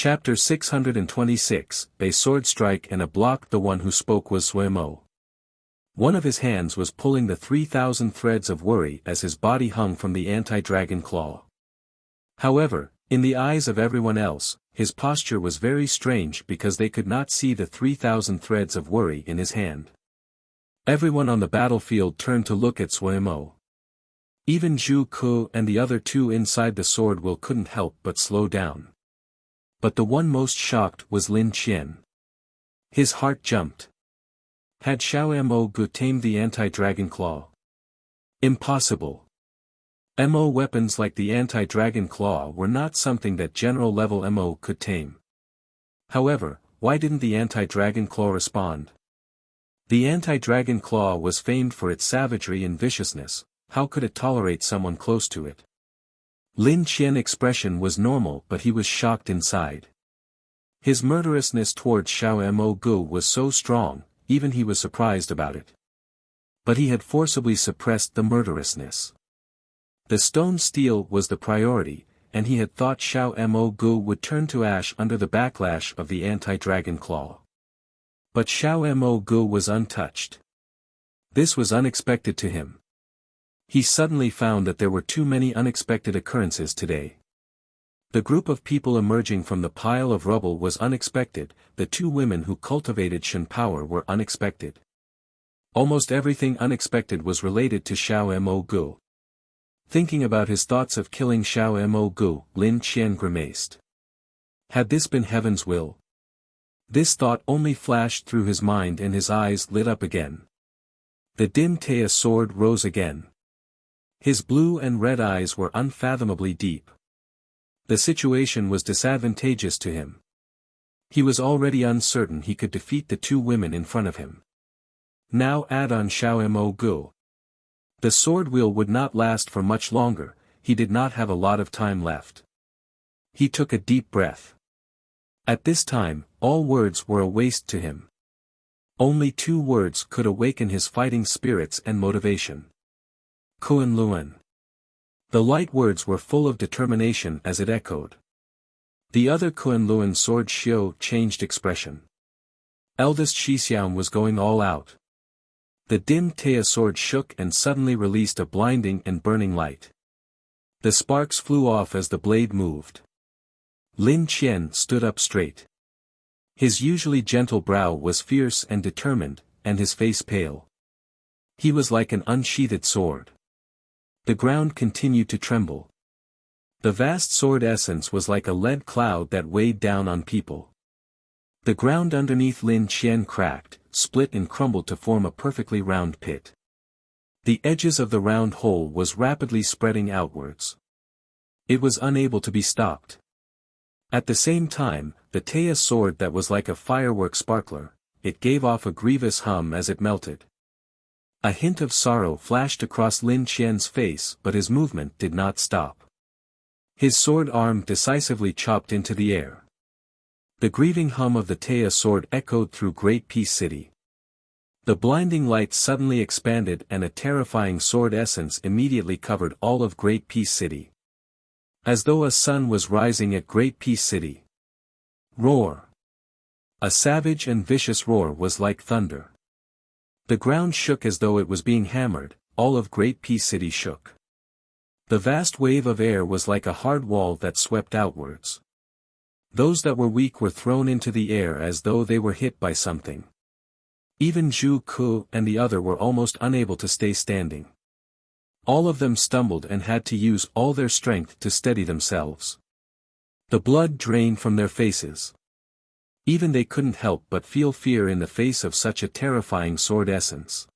Chapter 626, A sword strike and a block. The one who spoke was Suemo. One of his hands was pulling the 3,000 threads of worry as his body hung from the anti-dragon claw. However, in the eyes of everyone else, his posture was very strange because they could not see the 3,000 threads of worry in his hand. Everyone on the battlefield turned to look at Suemo. Even Zhu Ke and the other two inside the sword will couldn't help but slow down. But the one most shocked was Lin Qian. His heart jumped. Had Xiao Mo Gu tamed the anti-dragon claw? Impossible. Mo weapons like the anti-dragon claw were not something that general-level Mo could tame. However, why didn't the anti-dragon claw respond? The anti-dragon claw was famed for its savagery and viciousness. How could it tolerate someone close to it? Lin Qian's expression was normal, but he was shocked inside. His murderousness towards Xiao Mo Gu was so strong, even he was surprised about it. But he had forcibly suppressed the murderousness. The stone steel was the priority, and he had thought Xiao Mo Gu would turn to ash under the backlash of the anti-dragon claw. But Xiao Mo Gu was untouched. This was unexpected to him. He suddenly found that there were too many unexpected occurrences today. The group of people emerging from the pile of rubble was unexpected. The two women who cultivated Shen power were unexpected. Almost everything unexpected was related to Xiao Mo Gu. Thinking about his thoughts of killing Xiao Mo Gu, Lin Qian grimaced. Had this been heaven's will? This thought only flashed through his mind and his eyes lit up again. The dim Taya sword rose again. His blue and red eyes were unfathomably deep. The situation was disadvantageous to him. He was already uncertain he could defeat the two women in front of him. Now add on Xiao Mo Gu. The sword wheel would not last for much longer. He did not have a lot of time left. He took a deep breath. At this time, all words were a waste to him. Only two words could awaken his fighting spirits and motivation. Kuan Luan. The light words were full of determination as it echoed. The other Kuan Luan sword Xiao changed expression. Eldest Shixiang was going all out. The dim Taya sword shook and suddenly released a blinding and burning light. The sparks flew off as the blade moved. Lin Qian stood up straight. His usually gentle brow was fierce and determined, and his face pale. He was like an unsheathed sword. The ground continued to tremble. The vast sword essence was like a lead cloud that weighed down on people. The ground underneath Lin Qian cracked, split and crumbled to form a perfectly round pit. The edges of the round hole was rapidly spreading outwards. It was unable to be stopped. At the same time, the Taya sword that was like a firework sparkler, it gave off a grievous hum as it melted. A hint of sorrow flashed across Lin Qian's face, but his movement did not stop. His sword arm decisively chopped into the air. The grieving hum of the Taya sword echoed through Great Peace City. The blinding light suddenly expanded and a terrifying sword essence immediately covered all of Great Peace City. As though a sun was rising at Great Peace City. Roar! A savage and vicious roar was like thunder. The ground shook as though it was being hammered, all of Great Peace City shook. The vast wave of air was like a hard wall that swept outwards. Those that were weak were thrown into the air as though they were hit by something. Even Zhu Ke and the other were almost unable to stay standing. All of them stumbled and had to use all their strength to steady themselves. The blood drained from their faces. Even they couldn't help but feel fear in the face of such a terrifying sword essence.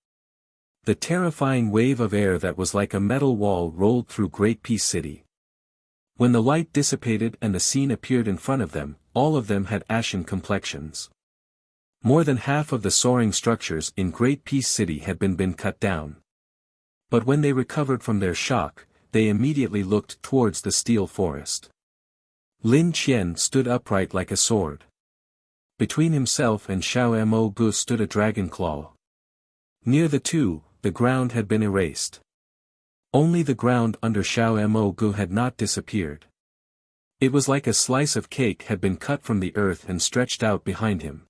The terrifying wave of air that was like a metal wall rolled through Great Peace City. When the light dissipated and the scene appeared in front of them, all of them had ashen complexions. More than half of the soaring structures in Great Peace City had been cut down. But when they recovered from their shock, they immediately looked towards the steel forest. Lin Qian stood upright like a sword. Between himself and Xiao Mo Gu stood a dragon claw. Near the two, the ground had been erased. Only the ground under Xiao Mo Gu had not disappeared. It was like a slice of cake had been cut from the earth and stretched out behind him.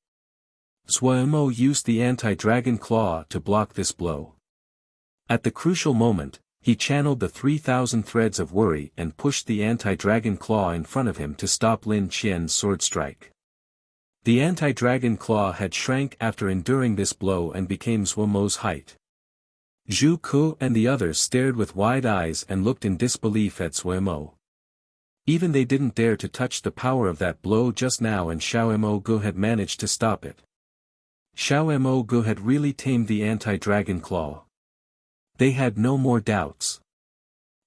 Zhuemo used the anti-dragon claw to block this blow. At the crucial moment, he channeled the 3,000 threads of worry and pushed the anti-dragon claw in front of him to stop Lin Qian's sword strike. The anti-dragon claw had shrank after enduring this blow and became Zhuemo's height. Zhu Ku and the others stared with wide eyes and looked in disbelief at Zhuemo. Even they didn't dare to touch the power of that blow just now, and Xiao Mo had managed to stop it. Xiao Mo had really tamed the anti-dragon claw. They had no more doubts.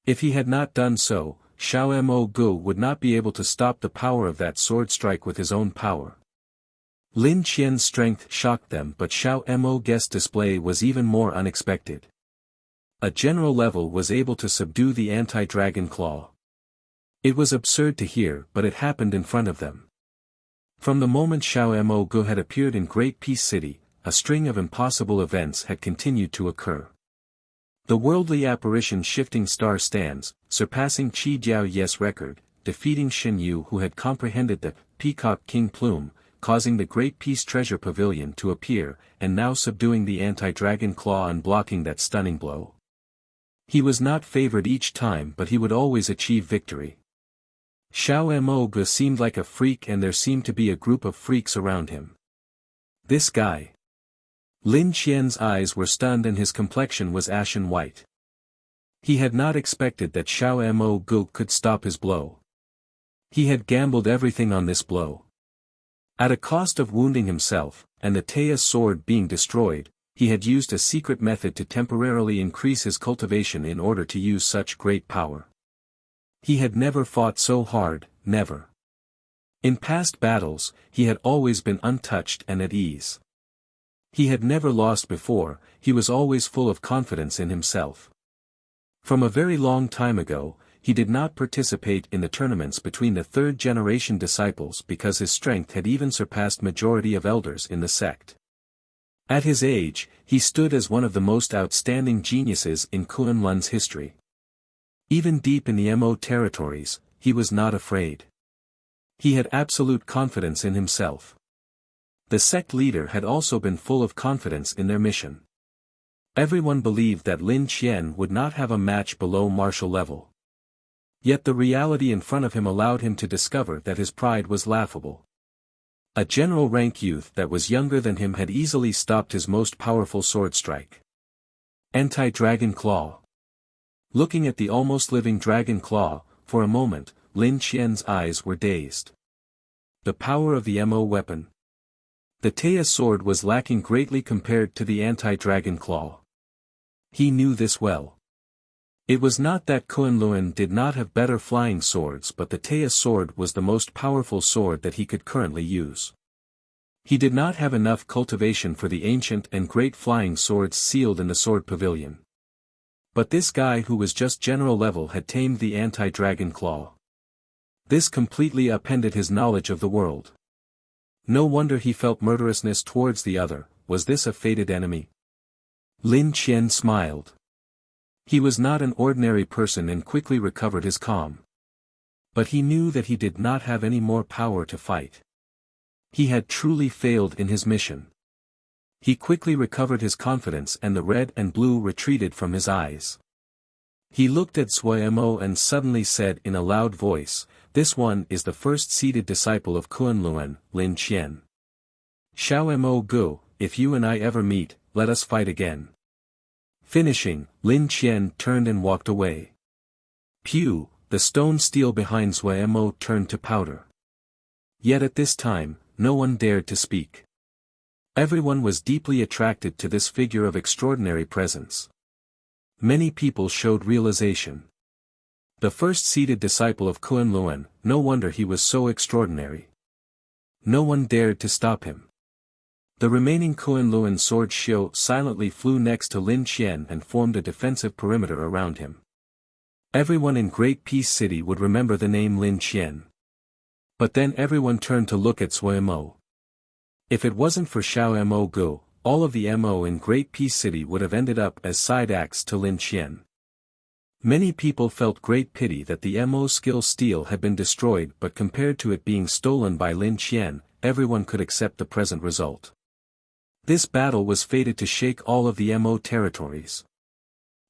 If he had not done so, Xiao Mo would not be able to stop the power of that sword strike with his own power. Lin Qian's strength shocked them, but Xiao Mo's display was even more unexpected. A general level was able to subdue the anti-dragon claw. It was absurd to hear, but it happened in front of them. From the moment Xiao Mo had appeared in Great Peace City, a string of impossible events had continued to occur. The worldly apparition Shifting Star stands, surpassing Qi Jiaoye's record, defeating Shen Yu, who had comprehended the Peacock King Plume, causing the Great Peace Treasure Pavilion to appear, and now subduing the anti-dragon claw and blocking that stunning blow. He was not favored each time, but he would always achieve victory. Xiao Mo seemed like a freak, and there seemed to be a group of freaks around him. This guy. Lin Qian's eyes were stunned and his complexion was ashen white. He had not expected that Xiao Mo could stop his blow. He had gambled everything on this blow. At a cost of wounding himself, and the Teia's sword being destroyed, he had used a secret method to temporarily increase his cultivation in order to use such great power. He had never fought so hard, never. In past battles, he had always been untouched and at ease. He had never lost before, he was always full of confidence in himself. From a very long time ago, he did not participate in the tournaments between the third-generation disciples because his strength had even surpassed majority of elders in the sect. At his age, he stood as one of the most outstanding geniuses in Kunlun's history. Even deep in the Mo territories, he was not afraid. He had absolute confidence in himself. The sect leader had also been full of confidence in their mission. Everyone believed that Lin Qian would not have a match below martial level. Yet the reality in front of him allowed him to discover that his pride was laughable. A general rank youth that was younger than him had easily stopped his most powerful sword strike. Anti-Dragon Claw. Looking at the almost living dragon claw, for a moment, Lin Qian's eyes were dazed. The power of the Mo weapon. The Teia's sword was lacking greatly compared to the anti-dragon claw. He knew this well. It was not that Kunlun did not have better flying swords, but the Teia's sword was the most powerful sword that he could currently use. He did not have enough cultivation for the ancient and great flying swords sealed in the sword pavilion. But this guy who was just general level had tamed the anti-dragon claw. This completely upended his knowledge of the world. No wonder he felt murderousness towards the other. Was this a fated enemy? Lin Qian smiled. He was not an ordinary person and quickly recovered his calm. But he knew that he did not have any more power to fight. He had truly failed in his mission. He quickly recovered his confidence and the red and blue retreated from his eyes. He looked at Zhuemo and suddenly said in a loud voice, "This one is the first seated disciple of Kunlun, Lin Qian. Xiao Mo, if you and I ever meet, let us fight again." Finishing, Lin Qian turned and walked away. Pew, the stone steel behind Zhuemo turned to powder. Yet at this time, no one dared to speak. Everyone was deeply attracted to this figure of extraordinary presence. Many people showed realization. The first seated disciple of Kunlun, no wonder he was so extraordinary. No one dared to stop him. The remaining Kunlun sword Xiu silently flew next to Lin Qian and formed a defensive perimeter around him. Everyone in Great Peace City would remember the name Lin Qian. But then everyone turned to look at Zhuemo. If it wasn't for Xiao Mo, all of the Mo in Great Peace City would have ended up as side acts to Lin Qian. Many people felt great pity that the Mo's skill steel had been destroyed, but compared to it being stolen by Lin Qian, everyone could accept the present result. This battle was fated to shake all of the Mo territories.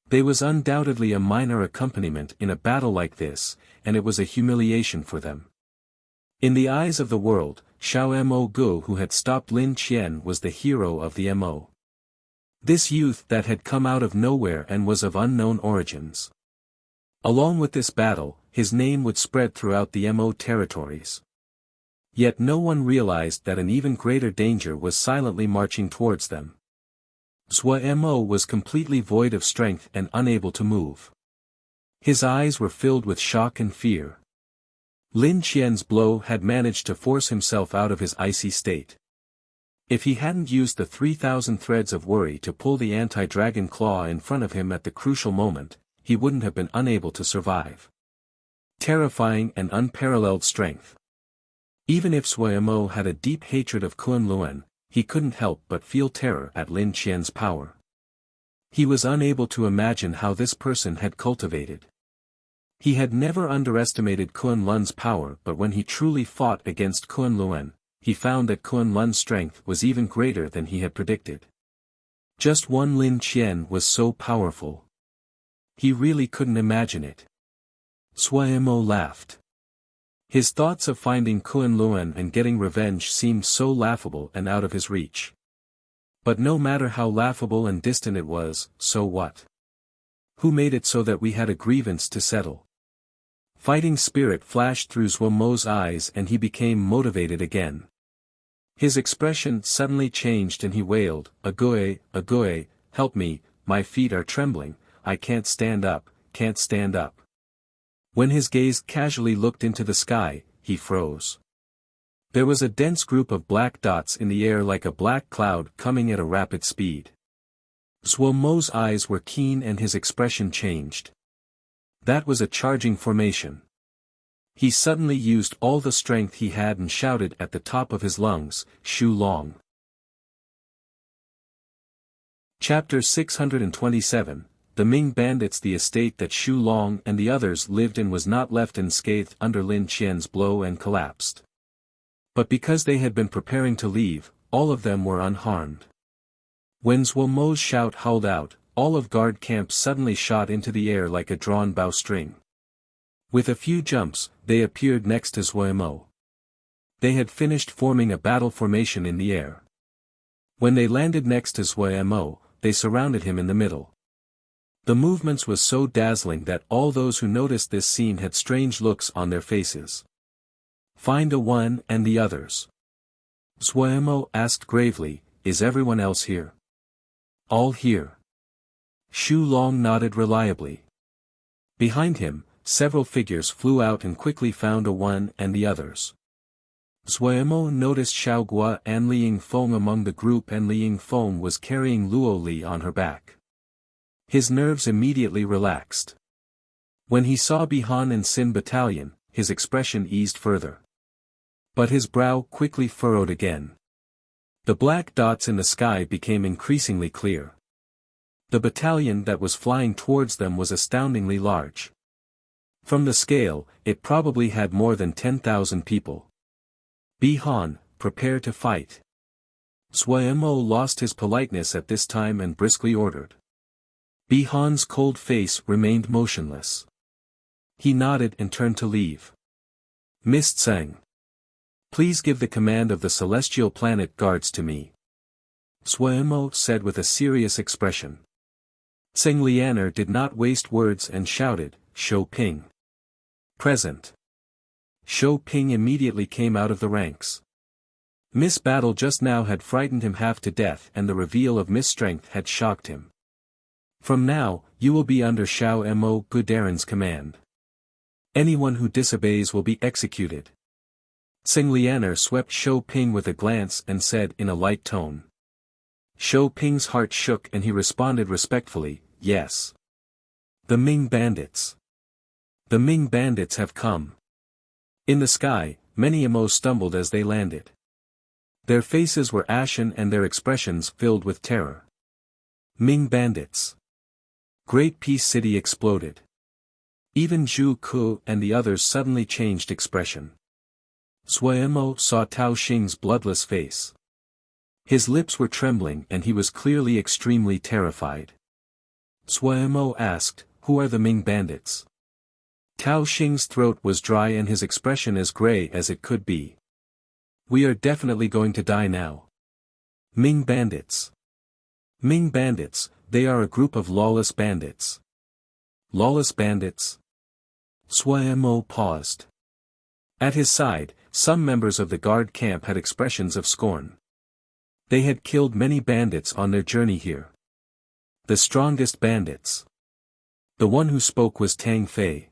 There was undoubtedly a minor accompaniment in a battle like this, and it was a humiliation for them. In the eyes of the world, Xiao Mo Gu, who had stopped Lin Qian, was the hero of the Mo. This youth that had come out of nowhere and was of unknown origins. Along with this battle, his name would spread throughout the Mo territories. Yet no one realized that an even greater danger was silently marching towards them. Zhou Mo was completely void of strength and unable to move. His eyes were filled with shock and fear. Lin Qian's blow had managed to force himself out of his icy state. If he hadn't used the 3,000 threads of worry to pull the anti-dragon claw in front of him at the crucial moment, he wouldn't have been unable to survive. Terrifying and unparalleled strength. Even if Zhou Mo had a deep hatred of Kunlun, he couldn't help but feel terror at Lin Qian's power. He was unable to imagine how this person had cultivated. He had never underestimated Kunlun's power, but when he truly fought against Kunlun, he found that Kunlun's strength was even greater than he had predicted. Just one Lin Qian was so powerful. He really couldn't imagine it. Zhou Mo laughed. His thoughts of finding Kunlun and getting revenge seemed so laughable and out of his reach. But no matter how laughable and distant it was, so what? Who made it so that we had a grievance to settle? Fighting spirit flashed through Zhou Mo's eyes and he became motivated again. His expression suddenly changed and he wailed, Agoe, help me, my feet are trembling, I can't stand up, can't stand up. When his gaze casually looked into the sky, he froze. There was a dense group of black dots in the air like a black cloud coming at a rapid speed. Zhou Mo's eyes were keen and his expression changed. That was a charging formation. He suddenly used all the strength he had and shouted at the top of his lungs, Shu Long. Chapter 627, The Ming Bandits. The estate that Shu Long and the others lived in was not left unscathed under Lin Qian's blow and collapsed. But because they had been preparing to leave, all of them were unharmed. When Zhou Mo's shout howled out, all of guard camp suddenly shot into the air like a drawn bowstring. With a few jumps, they appeared next to Zhou Mo. They had finished forming a battle formation in the air. When they landed next to Zhou Mo, they surrounded him in the middle. The movements was so dazzling that all those who noticed this scene had strange looks on their faces. Find a one and the others. Zhou Mo asked gravely, is everyone else here? All here. Shu Long nodded reliably. Behind him, several figures flew out and quickly found a one and the others. Zhou Mo noticed Xiao Gua and Liang Feng among the group, and Liang Feng was carrying Luo Li on her back. His nerves immediately relaxed. When he saw Bihan and Xin battalion, his expression eased further. But his brow quickly furrowed again. The black dots in the sky became increasingly clear. The battalion that was flying towards them was astoundingly large. From the scale, it probably had more than 10,000 people. Bihan, prepare to fight. Zhou Mo lost his politeness at this time and briskly ordered. Bihan's cold face remained motionless. He nodded and turned to leave. Miss Tseng. Please give the command of the celestial planet guards to me. Zhou Mo said with a serious expression. Tseng Lianer did not waste words and shouted, Shou Ping. Present. Shou Ping immediately came out of the ranks. Miss Battle just now had frightened him half to death, and the reveal of Miss Strength had shocked him. From now, you will be under Xiao Mo Gudaren's command. Anyone who disobeys will be executed. Tseng Lianer swept Shou Ping with a glance and said in a light tone. Shou Ping's heart shook and he responded respectfully, yes. The Ming Bandits. The Ming Bandits have come. In the sky, many Mo stumbled as they landed. Their faces were ashen and their expressions filled with terror. Ming Bandits. Great Peace City exploded. Even Zhu Ku and the others suddenly changed expression. Suemo saw Tao Xing's bloodless face. His lips were trembling and he was clearly extremely terrified. Suemo asked, "Who are the Ming bandits?" Tao Xing's throat was dry and his expression as gray as it could be. "We are definitely going to die now." Ming bandits. Ming bandits, they are a group of lawless bandits. Lawless bandits? Suemo paused. At his side, some members of the guard camp had expressions of scorn. They had killed many bandits on their journey here. The strongest bandits. The one who spoke was Tang Fei.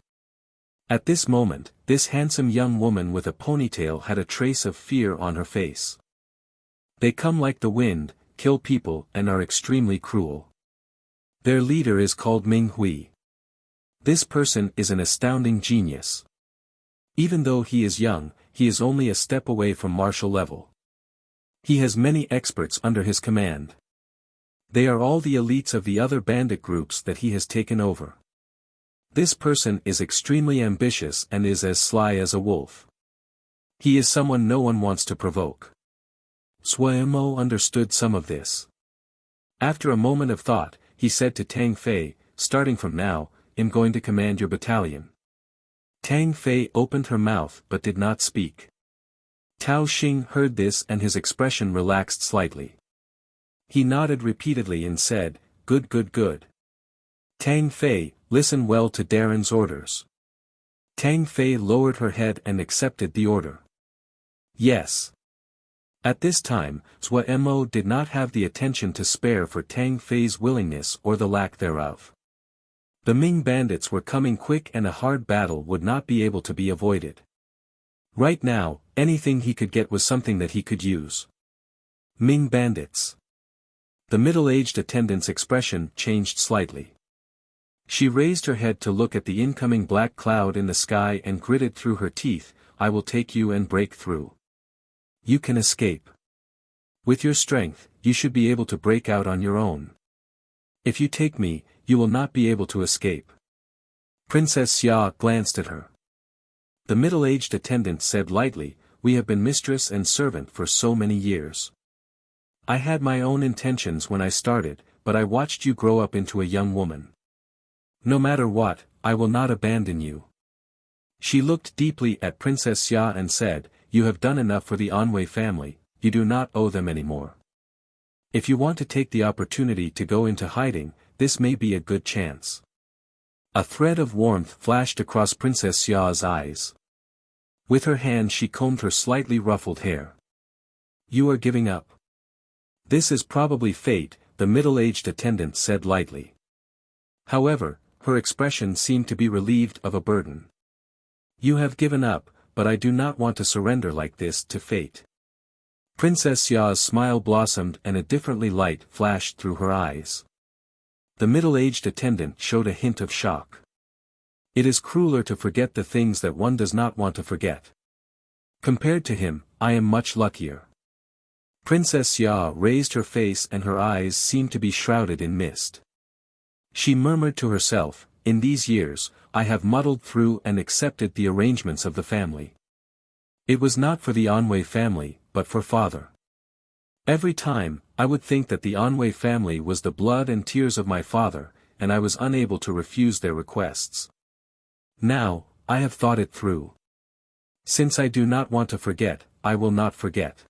At this moment, this handsome young woman with a ponytail had a trace of fear on her face. They come like the wind, kill people and are extremely cruel. Their leader is called Ming Hui. This person is an astounding genius. Even though he is young, he is only a step away from martial level. He has many experts under his command. They are all the elites of the other bandit groups that he has taken over. This person is extremely ambitious and is as sly as a wolf. He is someone no one wants to provoke. Suemo understood some of this. After a moment of thought, he said to Tang Fei, "Starting from now, I'm going to command your battalion." Tang Fei opened her mouth but did not speak. Tao Xing heard this and his expression relaxed slightly. He nodded repeatedly and said, "Good good good. Tang Fei, listen well to Darren's orders." Tang Fei lowered her head and accepted the order. Yes. At this time, Suemo did not have the attention to spare for Tang Fei's willingness or the lack thereof. The Ming bandits were coming quick and a hard battle would not be able to be avoided. Right now, anything he could get was something that he could use. Ming bandits. The middle-aged attendant's expression changed slightly. She raised her head to look at the incoming black cloud in the sky and gritted through her teeth, "I will take you and break through. You can escape. With your strength, you should be able to break out on your own. If you take me, you will not be able to escape." Princess Xia glanced at her. The middle-aged attendant said lightly, "We have been mistress and servant for so many years. I had my own intentions when I started, but I watched you grow up into a young woman. No matter what, I will not abandon you." She looked deeply at Princess Xia and said, "You have done enough for the Anwei family, you do not owe them anymore. If you want to take the opportunity to go into hiding, this may be a good chance." A thread of warmth flashed across Princess Xia's eyes. With her hand she combed her slightly ruffled hair. "You are giving up. This is probably fate," the middle-aged attendant said lightly. However, her expression seemed to be relieved of a burden. "You have given up, but I do not want to surrender like this to fate." Princess Xia's smile blossomed and a differently light flashed through her eyes. The middle-aged attendant showed a hint of shock. It is crueler to forget the things that one does not want to forget. Compared to him, I am much luckier. Princess Xia raised her face and her eyes seemed to be shrouded in mist. She murmured to herself, "In these years, I have muddled through and accepted the arrangements of the family. It was not for the Anwei family, but for father. Every time, I would think that the Anwei family was the blood and tears of my father, and I was unable to refuse their requests. Now, I have thought it through. Since I do not want to forget, I will not forget.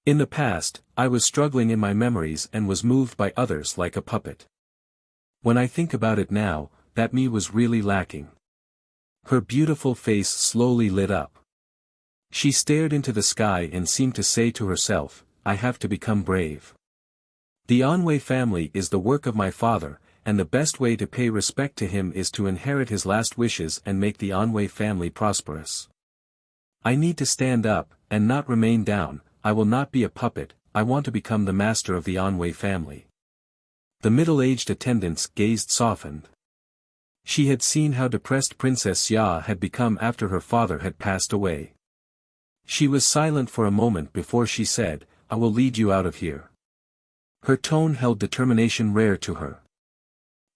In the past, I was struggling in my memories and was moved by others like a puppet. When I think about it now, that me was really lacking." Her beautiful face slowly lit up. She stared into the sky and seemed to say to herself, "I have to become brave. The Anwei family is the work of my father, and the best way to pay respect to him is to inherit his last wishes and make the Anwei family prosperous. I need to stand up, and not remain down. I will not be a puppet, I want to become the master of the Anwei family." The middle-aged attendant's gaze softened. She had seen how depressed Princess Xia had become after her father had passed away. She was silent for a moment before she said, "I will lead you out of here." Her tone held determination rare to her.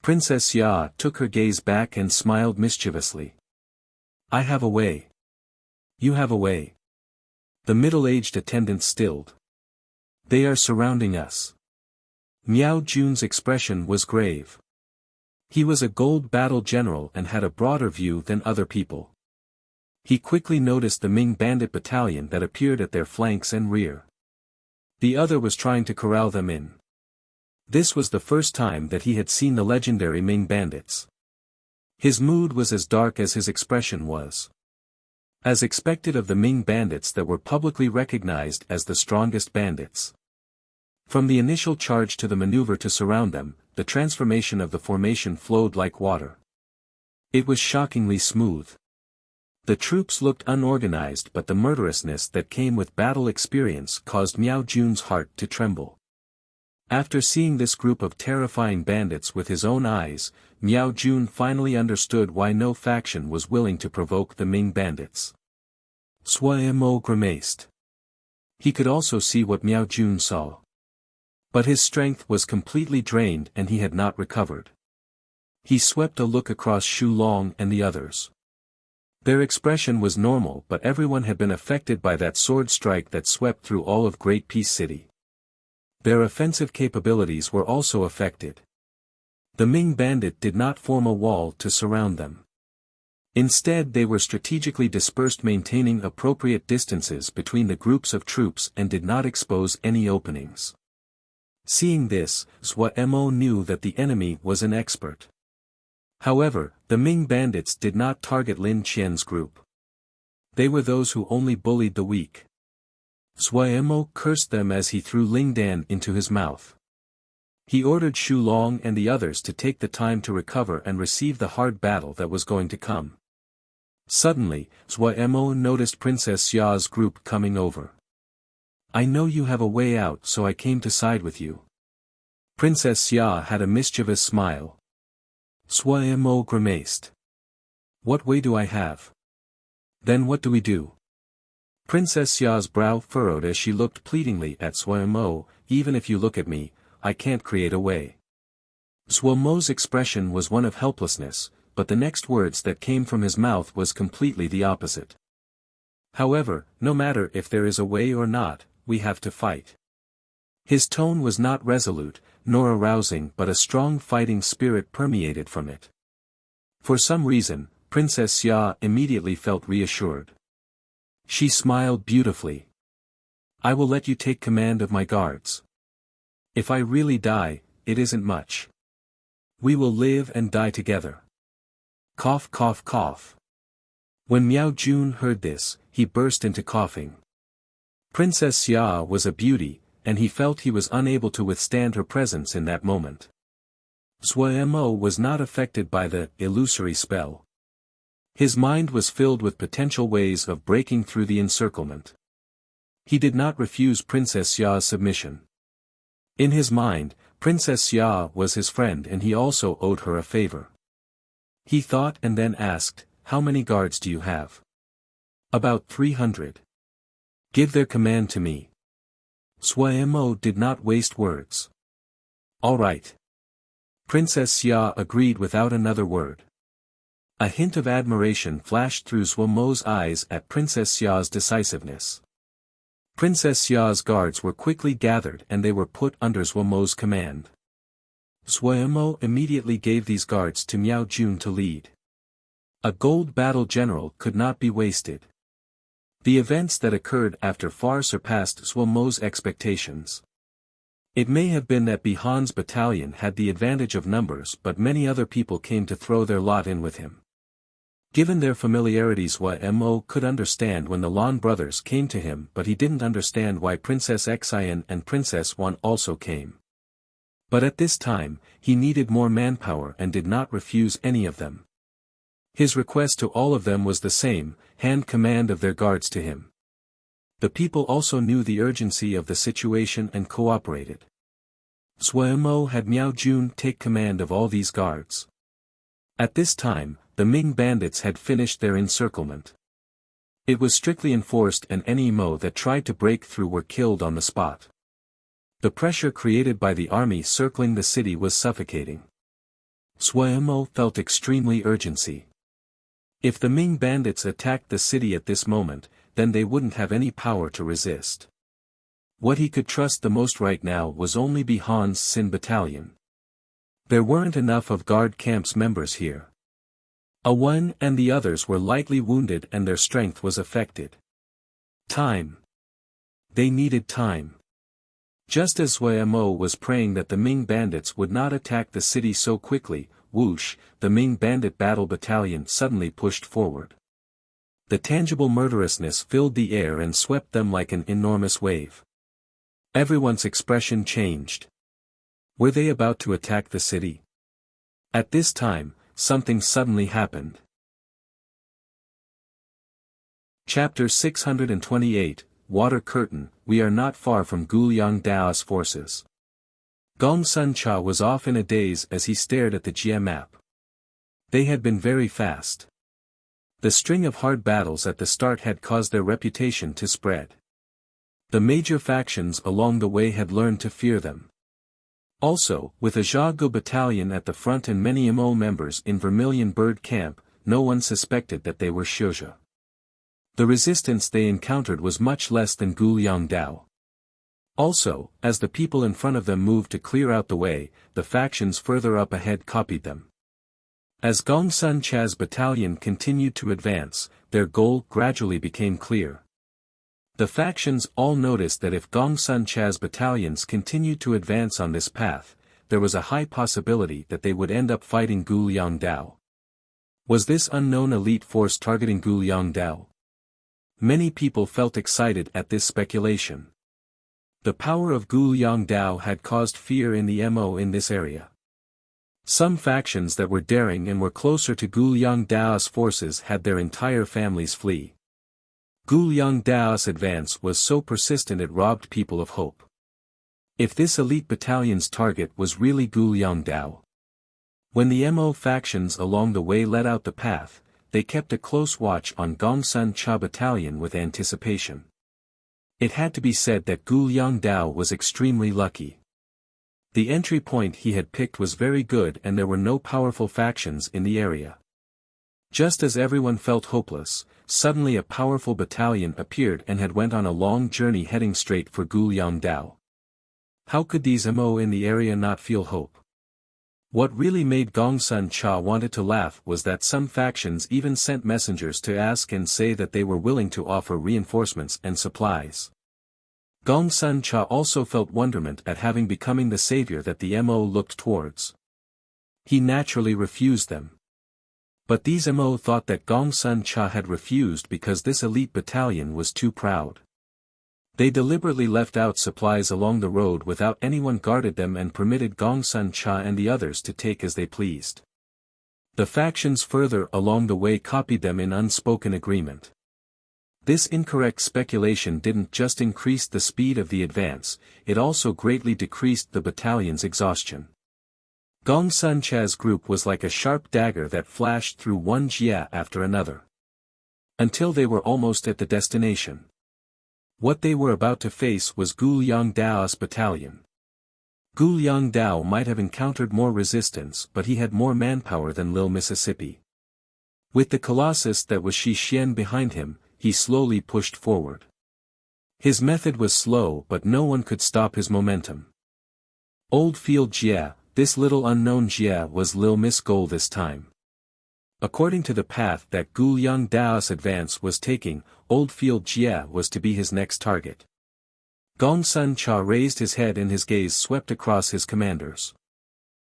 Princess Ya took her gaze back and smiled mischievously. I have a way. You have a way. The middle-aged attendant stilled. They are surrounding us. Miao Jun's expression was grave. He was a gold battle general and had a broader view than other people. He quickly noticed the Ming bandit battalion that appeared at their flanks and rear. The other was trying to corral them in. This was the first time that he had seen the legendary Ming bandits. His mood was as dark as his expression was. As expected of the Ming bandits that were publicly recognized as the strongest bandits. From the initial charge to the maneuver to surround them, the transformation of the formation flowed like water. It was shockingly smooth. The troops looked unorganized, but the murderousness that came with battle experience caused Miao Jun's heart to tremble. After seeing this group of terrifying bandits with his own eyes, Miao Jun finally understood why no faction was willing to provoke the Ming bandits. Sui Mo grimaced. He could also see what Miao Jun saw. But his strength was completely drained and he had not recovered. He swept a look across Xu Long and the others. Their expression was normal, but everyone had been affected by that sword strike that swept through all of Great Peace City. Their offensive capabilities were also affected. The Ming bandit did not form a wall to surround them. Instead, they were strategically dispersed, maintaining appropriate distances between the groups of troops and did not expose any openings. Seeing this, Sui Mo knew that the enemy was an expert. However, the Ming bandits did not target Lin Qian's group. They were those who only bullied the weak. Sui Mo cursed them as he threw Ling Dan into his mouth. He ordered Xu Long and the others to take the time to recover and receive the hard battle that was going to come. Suddenly, Sui Mo noticed Princess Ya's group coming over. I know you have a way out, so I came to side with you. Princess Ya had a mischievous smile. Sui Mo grimaced. What way do I have? Then what do we do? Princess Ya's brow furrowed as she looked pleadingly at Sui Mo. Even if you look at me, I can't create a way. Sui Mo's expression was one of helplessness, but the next words that came from his mouth was completely the opposite. However, no matter if there is a way or not, we have to fight. His tone was not resolute, nor arousing, but a strong fighting spirit permeated from it. For some reason, Princess Ya immediately felt reassured. She smiled beautifully. I will let you take command of my guards. If I really die, it isn't much. We will live and die together. Cough, cough, cough. When Miao Jun heard this, he burst into coughing. Princess Ya was a beauty, and he felt he was unable to withstand her presence in that moment. Sui Mo was not affected by the illusory spell. His mind was filled with potential ways of breaking through the encirclement. He did not refuse Princess Ya's submission. In his mind, Princess Ya was his friend and he also owed her a favor. He thought and then asked, how many guards do you have? About 300. Give their command to me. Sui Mo did not waste words. All right. Princess Ya agreed without another word. A hint of admiration flashed through Sui Mo's eyes at Princess Ya's decisiveness. Princess Ya's guards were quickly gathered and they were put under Sui Mo's command. Sui Mo immediately gave these guards to Miao Jun to lead. A gold battle general could not be wasted. The events that occurred after far surpassed Sui Mo's expectations. It may have been that Bihan's battalion had the advantage of numbers, but many other people came to throw their lot in with him. Given their familiarity, Sui Mo could understand when the Lan brothers came to him, but he didn't understand why Princess Xian and Princess Wan also came. But at this time, he needed more manpower and did not refuse any of them. His request to all of them was the same, hand command of their guards to him. The people also knew the urgency of the situation and cooperated. Sui Mo had Miao Jun take command of all these guards. At this time, the Ming bandits had finished their encirclement. It was strictly enforced and any Mo that tried to break through were killed on the spot. The pressure created by the army circling the city was suffocating. Suemo felt extremely urgency. If the Ming bandits attacked the city at this moment, then they wouldn't have any power to resist. What he could trust the most right now was only Han's Sin battalion. There weren't enough of guard camp's members here. One and the others were lightly wounded and their strength was affected. Time. They needed time. Just as Suemo was praying that the Ming bandits would not attack the city so quickly, whoosh, the Ming bandit battle battalion suddenly pushed forward. The tangible murderousness filled the air and swept them like an enormous wave. Everyone's expression changed. Were they about to attack the city? At this time, something suddenly happened. Chapter 628, Water Curtain. We are not far from Guliang Dao's forces. Gong Sun Cha was off in a daze as he stared at the Jia map. They had been very fast. The string of hard battles at the start had caused their reputation to spread. The major factions along the way had learned to fear them. Also, with a Zhago battalion at the front and many MO members in Vermilion Bird Camp, no one suspected that they were Shouja. The resistance they encountered was much less than Guliang Dao. Also, as the people in front of them moved to clear out the way, the factions further up ahead copied them. As Gong Sun Cha's battalion continued to advance, their goal gradually became clear. The factions all noticed that if Gong Sun Cha's battalions continued to advance on this path, there was a high possibility that they would end up fighting Guliang Dao. Was this unknown elite force targeting Guliang Dao? Many people felt excited at this speculation. The power of Guliang Dao had caused fear in the MO in this area. Some factions that were daring and were closer to Guliang Dao's forces had their entire families flee. Guliang Dao's advance was so persistent it robbed people of hope. If this elite battalion's target was really Guliang Dao. When the MO factions along the way let out the path, they kept a close watch on Gong Sun Cha battalion with anticipation. It had to be said that Guliang Dao was extremely lucky. The entry point he had picked was very good and there were no powerful factions in the area. Just as everyone felt hopeless, suddenly a powerful battalion appeared and had went on a long journey heading straight for Guliang Dao. How could these MO in the area not feel hope? What really made Gong Sun Cha wanted to laugh was that some factions even sent messengers to ask and say that they were willing to offer reinforcements and supplies. Gong Sun Cha also felt wonderment at having becoming the savior that the MO looked towards. He naturally refused them. But these MO thought that Gong Sun Cha had refused because this elite battalion was too proud. They deliberately left out supplies along the road without anyone guarded them and permitted Gong Sun Cha and the others to take as they pleased. The factions further along the way copied them in unspoken agreement. This incorrect speculation didn't just increase the speed of the advance, it also greatly decreased the battalion's exhaustion. Gong Sun Cha's group was like a sharp dagger that flashed through one jia after another. Until they were almost at the destination. What they were about to face was Guliang Dao's battalion. Guliang Dao might have encountered more resistance but he had more manpower than Lil Mississippi. With the colossus that was Shi Xian behind him, he slowly pushed forward. His method was slow but no one could stop his momentum. Old Field Jia, this little unknown Jia was Lil Miss Goal this time. According to the path that Guliang Dao's advance was taking, Old Field Jia was to be his next target. Gong Sun Cha raised his head and his gaze swept across his commanders.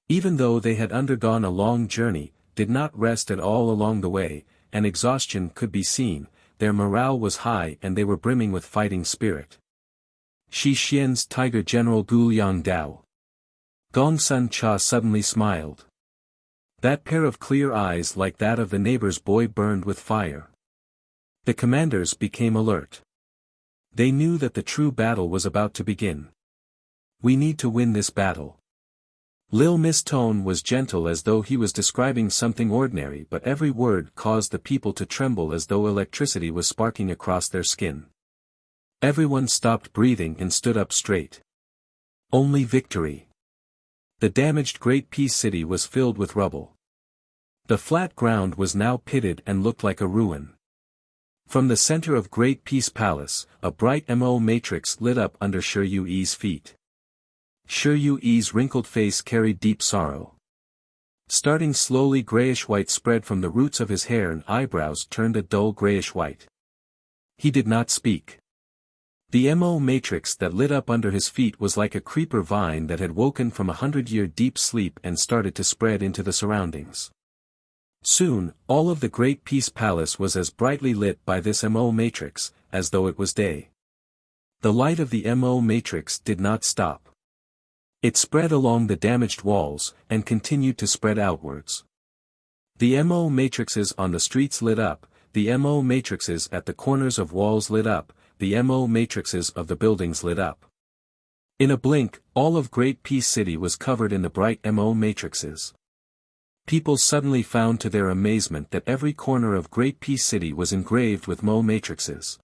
Even though they had undergone a long journey, did not rest at all along the way, and exhaustion could be seen, their morale was high and they were brimming with fighting spirit. Shi Xian's Tiger General Guliang Dao. Gong Sun Cha suddenly smiled. That pair of clear eyes like that of the neighbor's boy burned with fire. The commanders became alert. They knew that the true battle was about to begin. We need to win this battle. Lil Miss tone was gentle as though he was describing something ordinary but every word caused the people to tremble as though electricity was sparking across their skin. Everyone stopped breathing and stood up straight. Only victory. The damaged Great Peace City was filled with rubble. The flat ground was now pitted and looked like a ruin. From the center of Great Peace Palace, a bright MO matrix lit up under Shi Yui's feet. Shi Yui's wrinkled face carried deep sorrow. Starting slowly, grayish-white spread from the roots of his hair and eyebrows turned a dull grayish-white. He did not speak. The MO matrix that lit up under his feet was like a creeper vine that had woken from 100-year deep sleep and started to spread into the surroundings. Soon, all of the Great Peace Palace was as brightly lit by this MO matrix, as though it was day. The light of the MO matrix did not stop. It spread along the damaged walls, and continued to spread outwards. The MO matrices on the streets lit up, the MO matrices at the corners of walls lit up, the MO matrices of the buildings lit up. In a blink, all of Great Peace City was covered in the bright MO matrices. People suddenly found to their amazement that every corner of Great Peace City was engraved with MO matrices.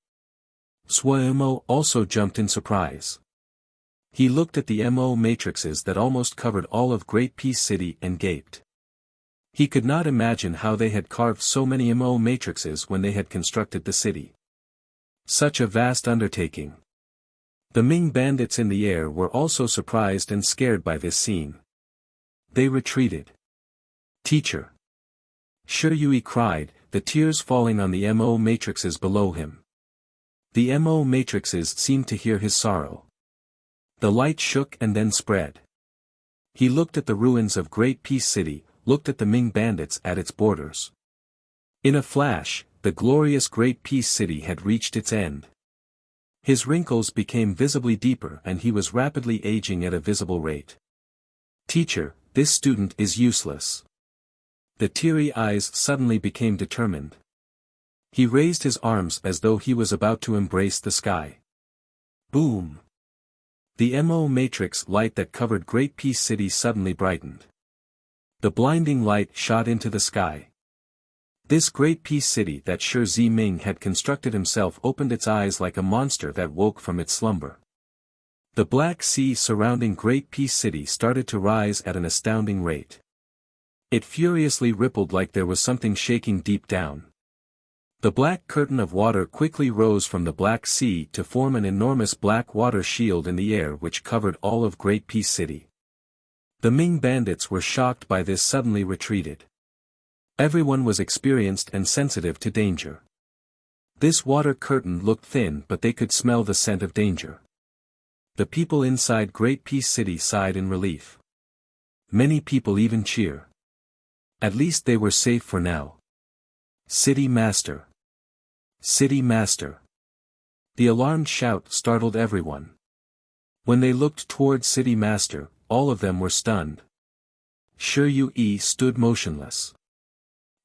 Suemo also jumped in surprise. He looked at the MO matrices that almost covered all of Great Peace City and gaped. He could not imagine how they had carved so many MO matrices when they had constructed the city. Such a vast undertaking. The Ming bandits in the air were also surprised and scared by this scene. They retreated. "Teacher!" Shi Yui cried, the tears falling on the MO matrices below him. The MO matrices seemed to hear his sorrow. The light shook and then spread. He looked at the ruins of Great Peace City, looked at the Ming bandits at its borders. In a flash, the glorious Great Peace City had reached its end. His wrinkles became visibly deeper and he was rapidly aging at a visible rate. "Teacher, this student is useless." The teary eyes suddenly became determined. He raised his arms as though he was about to embrace the sky. Boom! The MO matrix light that covered Great Peace City suddenly brightened. The blinding light shot into the sky. This Great Peace City that Shi Ziming had constructed himself opened its eyes like a monster that woke from its slumber. The Black Sea surrounding Great Peace City started to rise at an astounding rate. It furiously rippled like there was something shaking deep down. The black curtain of water quickly rose from the Black Sea to form an enormous black water shield in the air which covered all of Great Peace City. The Ming bandits were shocked by this, suddenly retreated. Everyone was experienced and sensitive to danger. This water curtain looked thin, but they could smell the scent of danger. The people inside Great Peace City sighed in relief. Many people even cheered. At least they were safe for now. "City Master! City Master!" The alarmed shout startled everyone. When they looked toward City Master, all of them were stunned. Shi Yui stood motionless.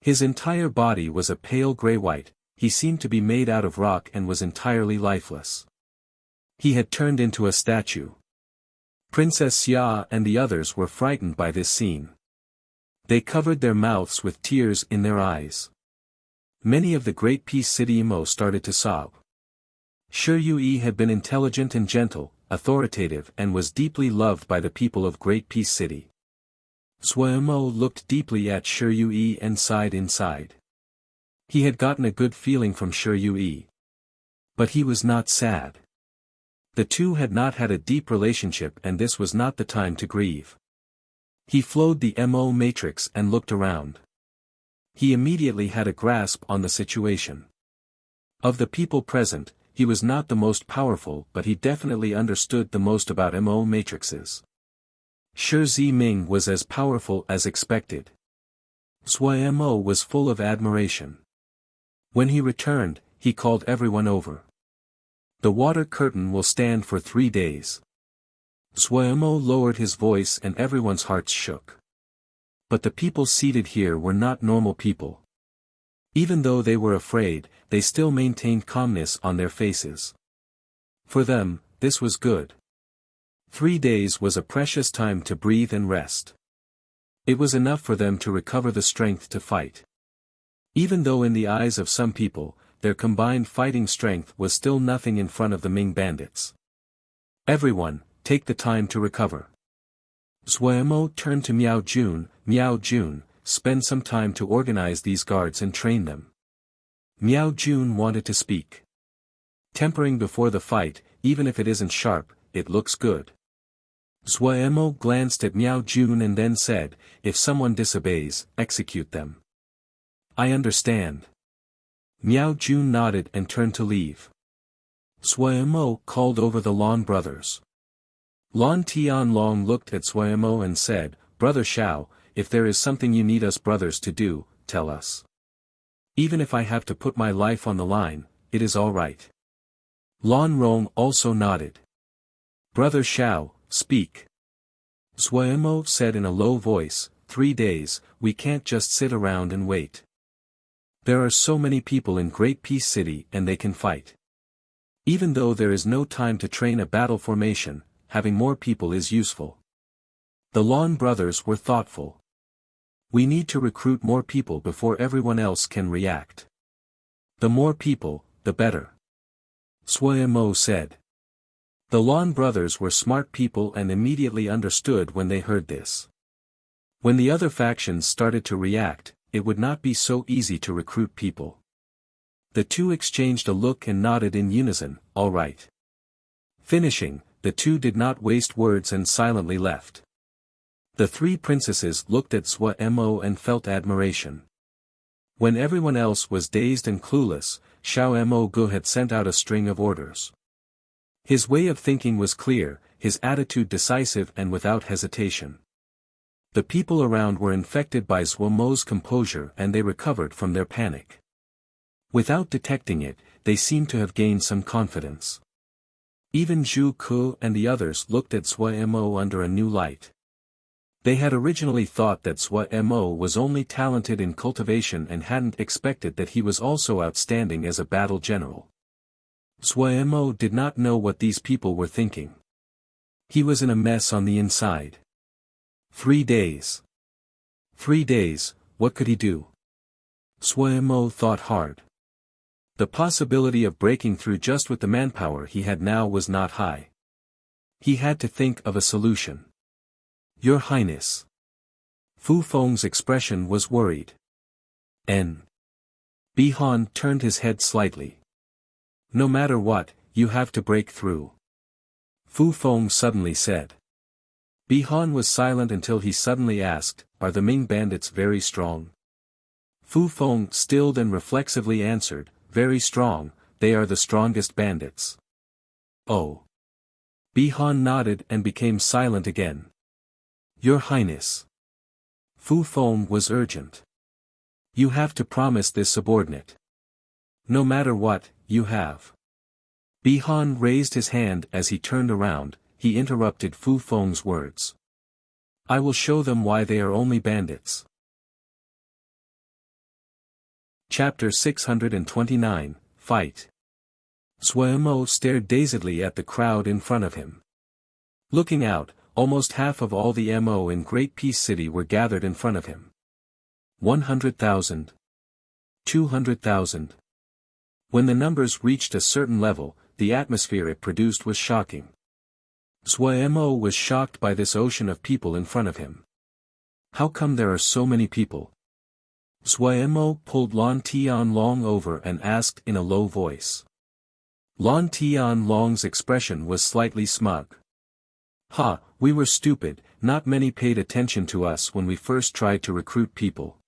His entire body was a pale gray-white, he seemed to be made out of rock and was entirely lifeless. He had turned into a statue. Princess Xia and the others were frightened by this scene. They covered their mouths with tears in their eyes. Many of the Great Peace City Imo started to sob. Shi Yui had been intelligent and gentle, authoritative and was deeply loved by the people of Great Peace City. Suemo looked deeply at Shi Yui and sighed inside. He had gotten a good feeling from Shi Yui. But he was not sad. The two had not had a deep relationship and this was not the time to grieve. He flowed the MO matrix and looked around. He immediately had a grasp on the situation. Of the people present, he was not the most powerful but he definitely understood the most about MO matrices. Shi Ziming was as powerful as expected. Suemo was full of admiration. When he returned, he called everyone over. "The water curtain will stand for 3 days." Suemo lowered his voice and everyone's hearts shook. But the people seated here were not normal people. Even though they were afraid, they still maintained calmness on their faces. For them, this was good. 3 days was a precious time to breathe and rest. It was enough for them to recover the strength to fight. Even though in the eyes of some people, their combined fighting strength was still nothing in front of the Ming bandits. "Everyone, take the time to recover." Zuemo turned to Miao Jun, spend some time to organize these guards and train them. Miao Jun wanted to speak. Tempering before the fight, even if it isn't sharp, it looks good. Zuemo glanced at Miao Jun and then said, if someone disobeys, execute them. I understand. Miao Jun nodded and turned to leave. Zuemo called over the Lon brothers. Lon Tianlong looked at Zuemo and said, Brother Xiao, if there is something you need us brothers to do, tell us. Even if I have to put my life on the line, it is all right. Lon Rong also nodded. Brother Xiao, speak. Zuemo said in a low voice, 3 days, we can't just sit around and wait. There are so many people in Great Peace City and they can fight. Even though there is no time to train a battle formation, having more people is useful. The Lon brothers were thoughtful. We need to recruit more people before everyone else can react. The more people, the better. Zuemo said. The Lon brothers were smart people and immediately understood when they heard this. When the other factions started to react, it would not be so easy to recruit people. The two exchanged a look and nodded in unison, all right. Finishing, the two did not waste words and silently left. The three princesses looked at Zuemo and felt admiration. When everyone else was dazed and clueless, Xiao Gu had sent out a string of orders. His way of thinking was clear, his attitude decisive and without hesitation. The people around were infected by Zuemo's composure and they recovered from their panic. Without detecting it, they seemed to have gained some confidence. Even Zhu Ke and the others looked at Zuemo under a new light. They had originally thought that Zuemo was only talented in cultivation and hadn't expected that he was also outstanding as a battle general. Zuemo did not know what these people were thinking. He was in a mess on the inside. 3 days. 3 days, what could he do? Zuemo thought hard. The possibility of breaking through just with the manpower he had now was not high. He had to think of a solution. Your Highness. Fu Feng's expression was worried. Bihan turned his head slightly. No matter what, you have to break through. Fu Feng suddenly said. Bihan was silent until he suddenly asked, are the Ming bandits very strong? Fu Feng stilled and reflexively answered, very strong, they are the strongest bandits. Oh. Bihan nodded and became silent again. Your Highness. Fu Feng was urgent. You have to promise this subordinate. No matter what, you have. Bihan raised his hand as he turned around, he interrupted Fu Feng's words. I will show them why they are only bandits. Chapter 629, Fight. Zuemo stared dazedly at the crowd in front of him. Looking out, almost half of all the MO in Great Peace City were gathered in front of him. 100,000. 200,000. When the numbers reached a certain level, the atmosphere it produced was shocking. Zuemo was shocked by this ocean of people in front of him. How come there are so many people? Zuemo pulled Lon Tianlong over and asked in a low voice. Lon Tianlong's expression was slightly smug. Ha, we were stupid, not many paid attention to us when we first tried to recruit people.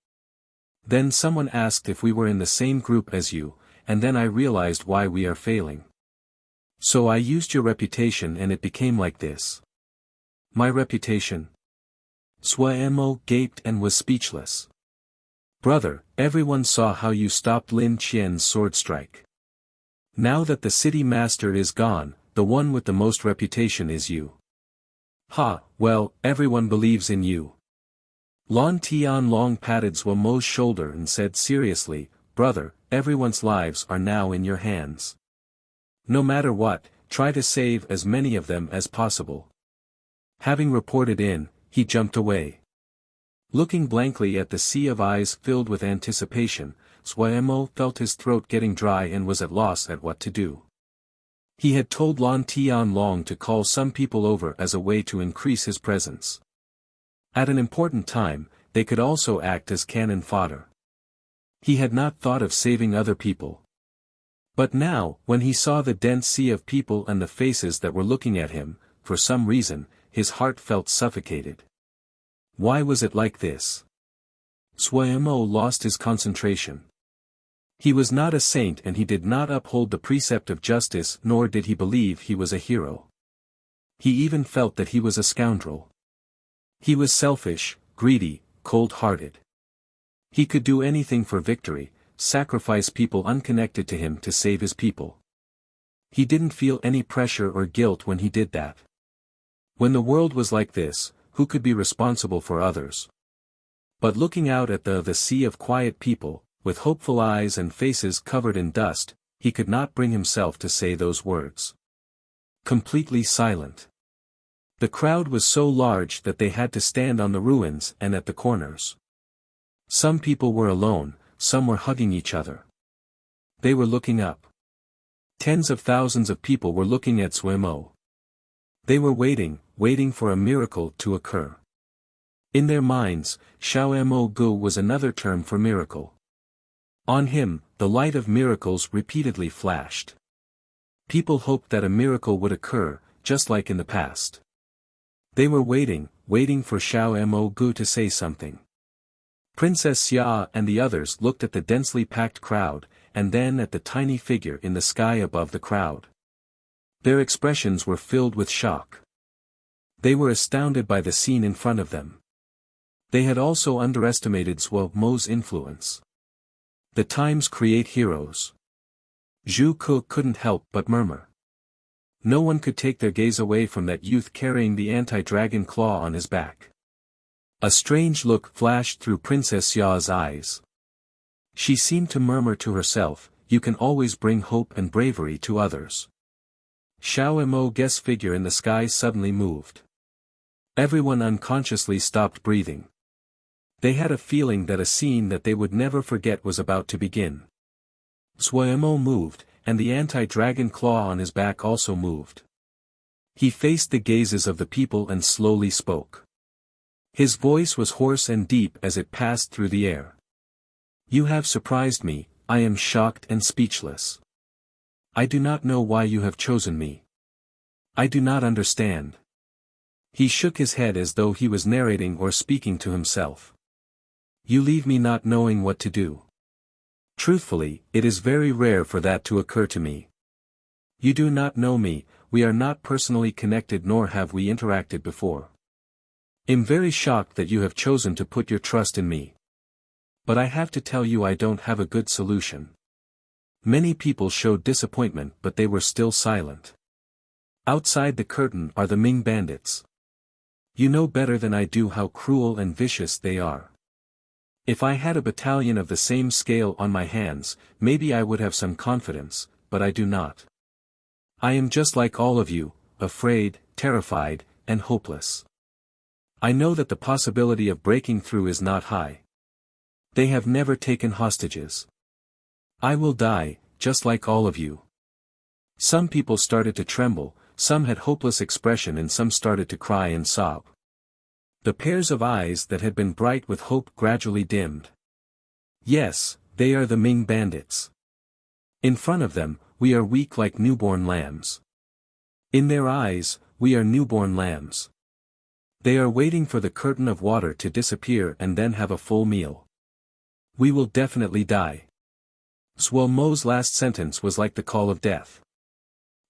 Then someone asked if we were in the same group as you, and then I realized why we are failing. So I used your reputation and it became like this. My reputation? Zuemo gaped and was speechless. Brother, everyone saw how you stopped Lin Qian's sword strike. Now that the city master is gone, the one with the most reputation is you. Ha, well, everyone believes in you. Lon Tianlong patted Zuemo's shoulder and said seriously, brother, everyone's lives are now in your hands. No matter what, try to save as many of them as possible. Having reported in, he jumped away. Looking blankly at the sea of eyes filled with anticipation, Zuemo felt his throat getting dry and was at loss at what to do. He had told Lon Tianlong to call some people over as a way to increase his presence. At an important time, they could also act as cannon fodder. He had not thought of saving other people. But now, when he saw the dense sea of people and the faces that were looking at him, for some reason, his heart felt suffocated. Why was it like this? Suemo lost his concentration. He was not a saint and he did not uphold the precept of justice, nor did he believe he was a hero. He even felt that he was a scoundrel. He was selfish, greedy, cold-hearted. He could do anything for victory, sacrifice people unconnected to him to save his people. He didn't feel any pressure or guilt when he did that. When the world was like this, who could be responsible for others? But looking out at the sea of quiet people, with hopeful eyes and faces covered in dust, he could not bring himself to say those words. Completely silent. The crowd was so large that they had to stand on the ruins and at the corners. Some people were alone, some were hugging each other. They were looking up. Tens of thousands of people were looking at Suemo. They were waiting for a miracle to occur. In their minds, Xiaomo Gu was another term for miracle. On him, the light of miracles repeatedly flashed. People hoped that a miracle would occur, just like in the past. They were waiting for Xiaomo Gu to say something. Princess Xia and the others looked at the densely packed crowd, and then at the tiny figure in the sky above the crowd. Their expressions were filled with shock. They were astounded by the scene in front of them. They had also underestimated Suemo's influence. The times create heroes. Zhu Ke couldn't help but murmur. No one could take their gaze away from that youth carrying the anti-dragon claw on his back. A strange look flashed through Princess Xia's eyes. She seemed to murmur to herself, "You can always bring hope and bravery to others." Xiao Ge's figure in the sky suddenly moved. Everyone unconsciously stopped breathing. They had a feeling that a scene that they would never forget was about to begin. Suemo moved, and the anti-dragon claw on his back also moved. He faced the gazes of the people and slowly spoke. His voice was hoarse and deep as it passed through the air. "You have surprised me, I am shocked and speechless. I do not know why you have chosen me. I do not understand." He shook his head as though he was narrating or speaking to himself. "You leave me not knowing what to do. Truthfully, it is very rare for that to occur to me. You do not know me, we are not personally connected nor have we interacted before. I'm very shocked that you have chosen to put your trust in me. But I have to tell you I don't have a good solution." Many people showed disappointment but they were still silent. Outside the curtain are the Ming bandits. You know better than I do how cruel and vicious they are. If I had a battalion of the same scale on my hands, maybe I would have some confidence, but I do not. I am just like all of you, afraid, terrified, and hopeless. I know that the possibility of breaking through is not high. They have never taken hostages. I will die, just like all of you. Some people started to tremble, some had hopeless expression and some started to cry and sob. The pairs of eyes that had been bright with hope gradually dimmed. Yes, they are the Ming bandits. In front of them, we are weak like newborn lambs. In their eyes, we are newborn lambs. They are waiting for the curtain of water to disappear and then have a full meal. We will definitely die. Suemo's last sentence was like the call of death.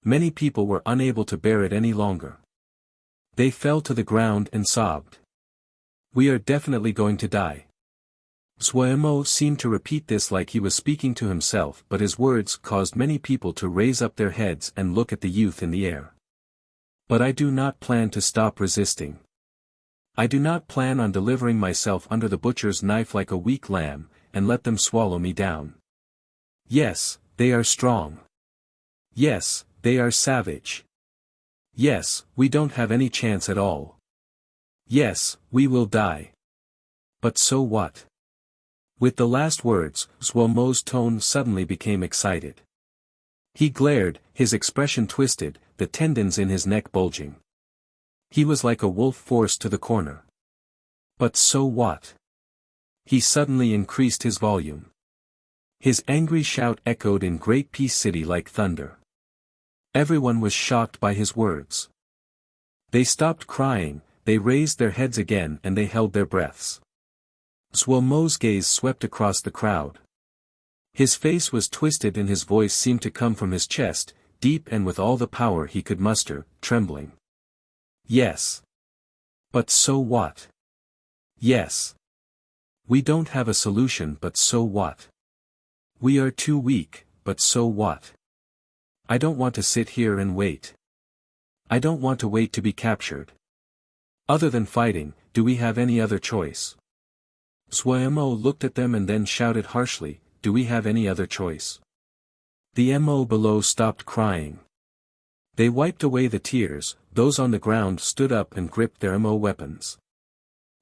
Many people were unable to bear it any longer. They fell to the ground and sobbed. We are definitely going to die. Suemo seemed to repeat this like he was speaking to himself, but his words caused many people to raise up their heads and look at the youth in the air. But I do not plan to stop resisting. I do not plan on delivering myself under the butcher's knife like a weak lamb, and let them swallow me down. Yes, they are strong. Yes, they are savage. Yes, we don't have any chance at all. Yes, we will die. But so what? With the last words, Suemo's tone suddenly became excited. He glared, his expression twisted, the tendons in his neck bulging. He was like a wolf forced to the corner. But so what? He suddenly increased his volume. His angry shout echoed in Great Peace City like thunder. Everyone was shocked by his words. They stopped crying, they raised their heads again and they held their breaths. Zhuo Mo's gaze swept across the crowd. His face was twisted and his voice seemed to come from his chest, deep and with all the power he could muster, trembling. Yes. But so what? Yes. We don't have a solution, but so what? We are too weak, but so what? I don't want to sit here and wait. I don't want to wait to be captured. Other than fighting, do we have any other choice? Zhuo Mo looked at them and then shouted harshly, do we have any other choice? The Mo below stopped crying. They wiped away the tears, those on the ground stood up and gripped their Mo weapons.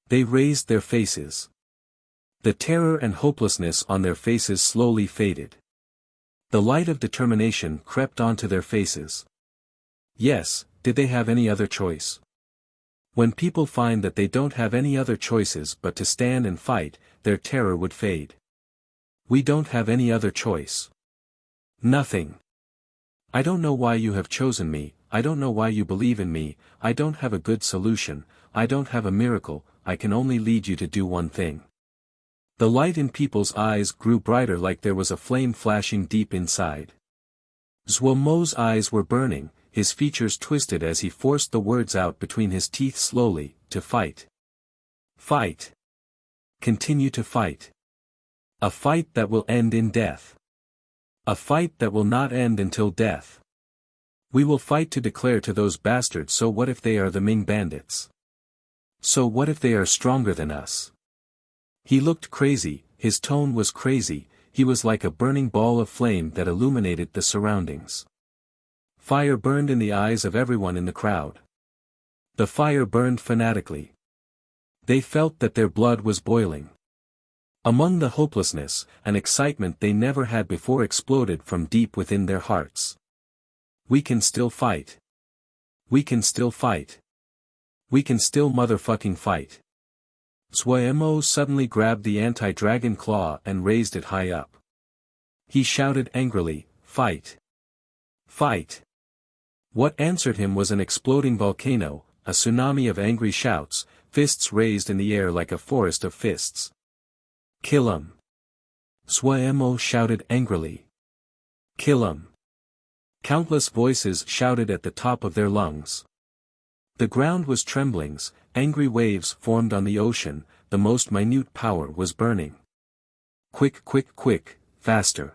They raised their faces. The terror and hopelessness on their faces slowly faded. The light of determination crept onto their faces. Yes, did they have any other choice? When people find that they don't have any other choices but to stand and fight, their terror would fade. We don't have any other choice. Nothing. I don't know why you have chosen me, I don't know why you believe in me, I don't have a good solution, I don't have a miracle, I can only lead you to do one thing. The light in people's eyes grew brighter like there was a flame flashing deep inside. Zhuo Mo's eyes were burning, his features twisted as he forced the words out between his teeth slowly, to fight. Fight. Continue to fight. A fight that will end in death. A fight that will not end until death. We will fight to declare to those bastards, so what if they are the Ming bandits? So what if they are stronger than us? He looked crazy, his tone was crazy, he was like a burning ball of flame that illuminated the surroundings. Fire burned in the eyes of everyone in the crowd. The fire burned fanatically. They felt that their blood was boiling. Among the hopelessness, an excitement they never had before exploded from deep within their hearts. We can still fight. We can still fight. We can still motherfucking fight. Zhuo Mo suddenly grabbed the anti-dragon claw and raised it high up. He shouted angrily, fight! Fight! What answered him was an exploding volcano, a tsunami of angry shouts, fists raised in the air like a forest of fists. Kill him! Zhuo Mo shouted angrily. Kill him! Countless voices shouted at the top of their lungs. The ground was trembling, angry waves formed on the ocean, the most minute power was burning. Quick, quick, quick, faster.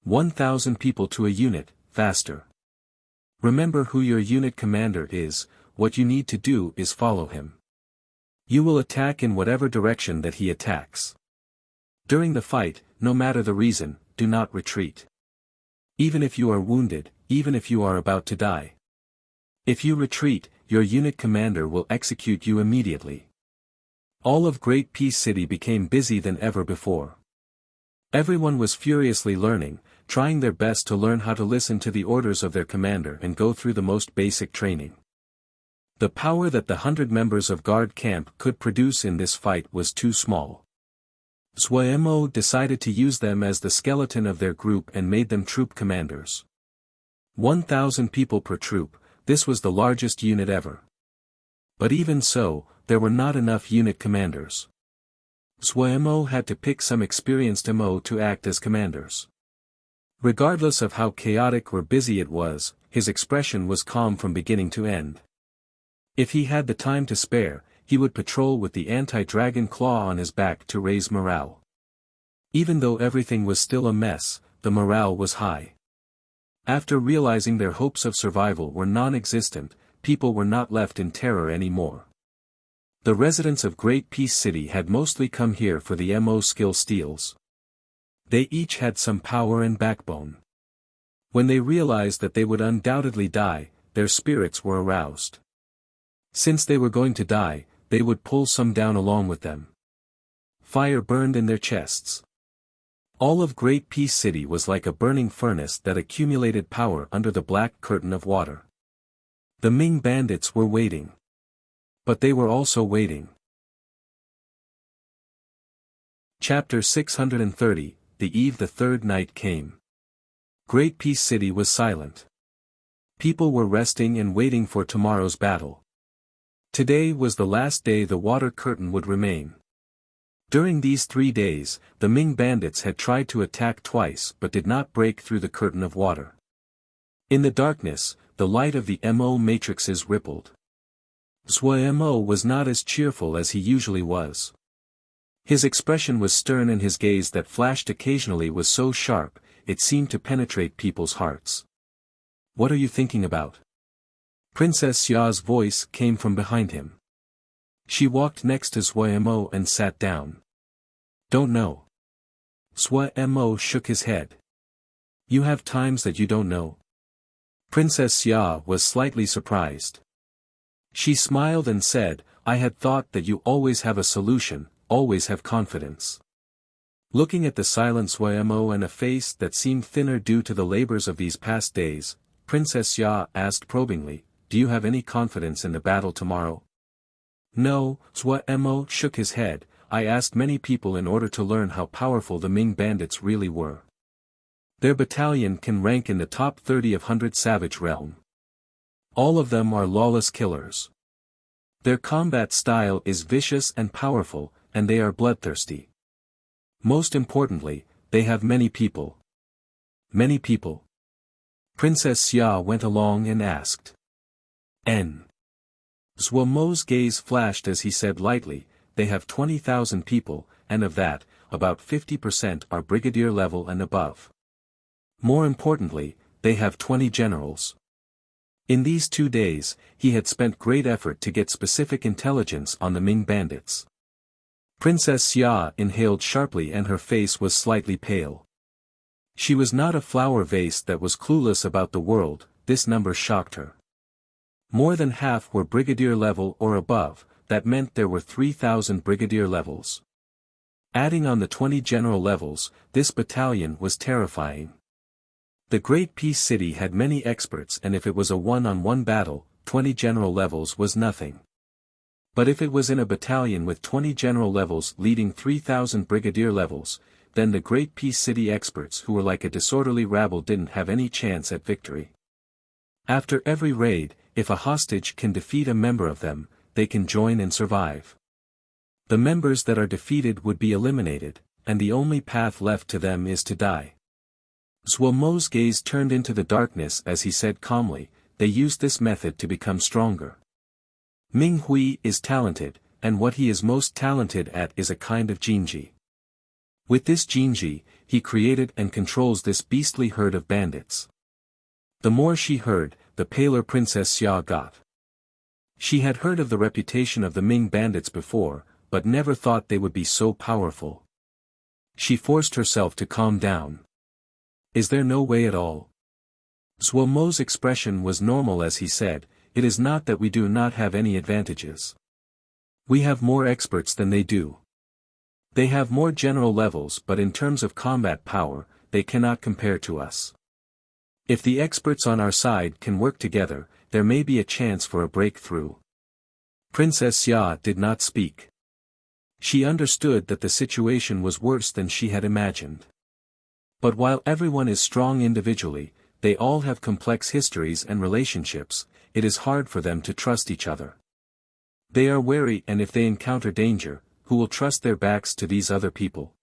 1,000 people to a unit, faster. Remember who your unit commander is, what you need to do is follow him. You will attack in whatever direction that he attacks. During the fight, no matter the reason, do not retreat. Even if you are wounded, even if you are about to die. If you retreat, your unit commander will execute you immediately. All of Great Peace City became busy than ever before. Everyone was furiously learning, trying their best to learn how to listen to the orders of their commander and go through the most basic training. The power that the 100 members of guard camp could produce in this fight was too small. Zhuo Mo decided to use them as the skeleton of their group and made them troop commanders. 1,000 people per troop, this was the largest unit ever. But even so, there were not enough unit commanders. Zhuo Mo had to pick some experienced Mo to act as commanders. Regardless of how chaotic or busy it was, his expression was calm from beginning to end. If he had the time to spare, he would patrol with the anti-dragon claw on his back to raise morale. Even though everything was still a mess, the morale was high. After realizing their hopes of survival were non-existent, people were not left in terror anymore. The residents of Great Peace City had mostly come here for the Mo skill steals. They each had some power and backbone. When they realized that they would undoubtedly die, their spirits were aroused. Since they were going to die, they would pull some down along with them. Fire burned in their chests. All of Great Peace City was like a burning furnace that accumulated power under the black curtain of water. The Ming bandits were waiting. But they were also waiting. Chapter 630, The eve the third night came. Great Peace City was silent. People were resting and waiting for tomorrow's battle. Today was the last day the water curtain would remain. During these 3 days, the Ming bandits had tried to attack twice but did not break through the curtain of water. In the darkness, the light of the MO matrices rippled. Zhuo Mo was not as cheerful as he usually was. His expression was stern and his gaze that flashed occasionally was so sharp, it seemed to penetrate people's hearts. "What are you thinking about?" Princess Xia's voice came from behind him. She walked next to Zhuo Mo and sat down. "Don't know." Zhuo Mo shook his head. "You have times that you don't know?" Princess Xia was slightly surprised. She smiled and said, "I had thought that you always have a solution, always have confidence." Looking at the silent Zhuo Mo and a face that seemed thinner due to the labors of these past days, Princess Xia asked probingly, "Do you have any confidence in the battle tomorrow?" "No," Zhuo Mo shook his head, "I asked many people in order to learn how powerful the Ming bandits really were. Their battalion can rank in the top 30 of 100 Savage Realm. All of them are lawless killers. Their combat style is vicious and powerful, and they are bloodthirsty. Most importantly, they have many people." "Many people?" Princess Xia went along and asked. "N." Zhuo Mo's gaze flashed as he said lightly, "They have 20,000 people, and of that, about 50% are brigadier level and above. More importantly, they have 20 generals." In these 2 days, he had spent great effort to get specific intelligence on the Ming bandits. Princess Xia inhaled sharply and her face was slightly pale. She was not a flower vase that was clueless about the world, this number shocked her. More than half were brigadier level or above, that meant there were 3,000 brigadier levels. Adding on the 20 general levels, this battalion was terrifying. The Great Peace City had many experts and if it was a one-on-one battle, 20 general levels was nothing. But if it was in a battalion with 20 general levels leading 3,000 brigadier levels, then the Great Peace City experts who were like a disorderly rabble didn't have any chance at victory. After every raid, if a hostage can defeat a member of them, they can join and survive. The members that are defeated would be eliminated, and the only path left to them is to die. Zhuo Mo's gaze turned into the darkness as he said calmly, "They used this method to become stronger. Ming Hui is talented, and what he is most talented at is a kind of jinji. With this jinji, he created and controls this beastly herd of bandits." The more she heard, the paler Princess Xia got. She had heard of the reputation of the Ming bandits before, but never thought they would be so powerful. She forced herself to calm down. "Is there no way at all?" Zhuo Mo's expression was normal as he said, "It is not that we do not have any advantages. We have more experts than they do. They have more general levels but in terms of combat power, they cannot compare to us. If the experts on our side can work together, there may be a chance for a breakthrough." Princess Xia did not speak. She understood that the situation was worse than she had imagined. But while everyone is strong individually, they all have complex histories and relationships, it is hard for them to trust each other. They are wary and if they encounter danger, who will trust their backs to these other people?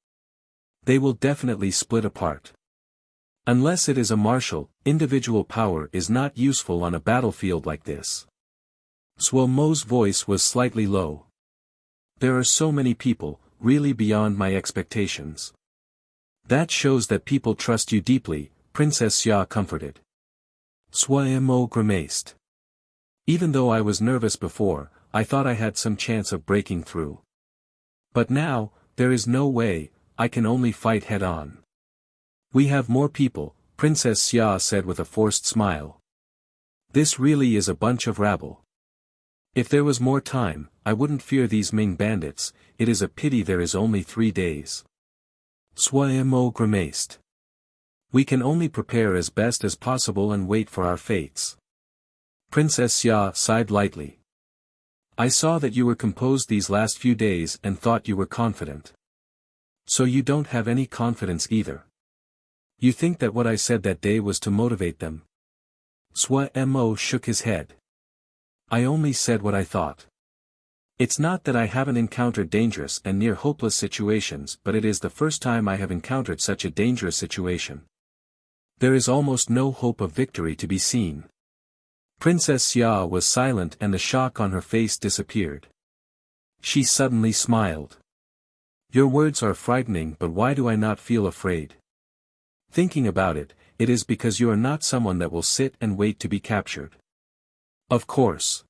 They will definitely split apart. Unless it is a martial, individual power is not useful on a battlefield like this. Zhuo Mo's voice was slightly low. "There are so many people, really beyond my expectations." "That shows that people trust you deeply," Princess Xia comforted. Zhuo Mo grimaced. "Even though I was nervous before, I thought I had some chance of breaking through. But now, there is no way, I can only fight head-on." "We have more people," Princess Xia said with a forced smile. "This really is a bunch of rabble. If there was more time, I wouldn't fear these Ming bandits, it is a pity there is only 3 days. Zhuo Mo grimaced. "We can only prepare as best as possible and wait for our fates." Princess Xia sighed lightly. "I saw that you were composed these last few days and thought you were confident. So you don't have any confidence either. You think that what I said that day was to motivate them? Swa Mo shook his head. I only said what I thought. It's not that I haven't encountered dangerous and near hopeless situations, but it is the first time I have encountered such a dangerous situation. There is almost no hope of victory to be seen. Princess Xia was silent and the shock on her face disappeared. She suddenly smiled. Your words are frightening, but why do I not feel afraid? Thinking about it, it is because you are not someone that will sit and wait to be captured. Of course.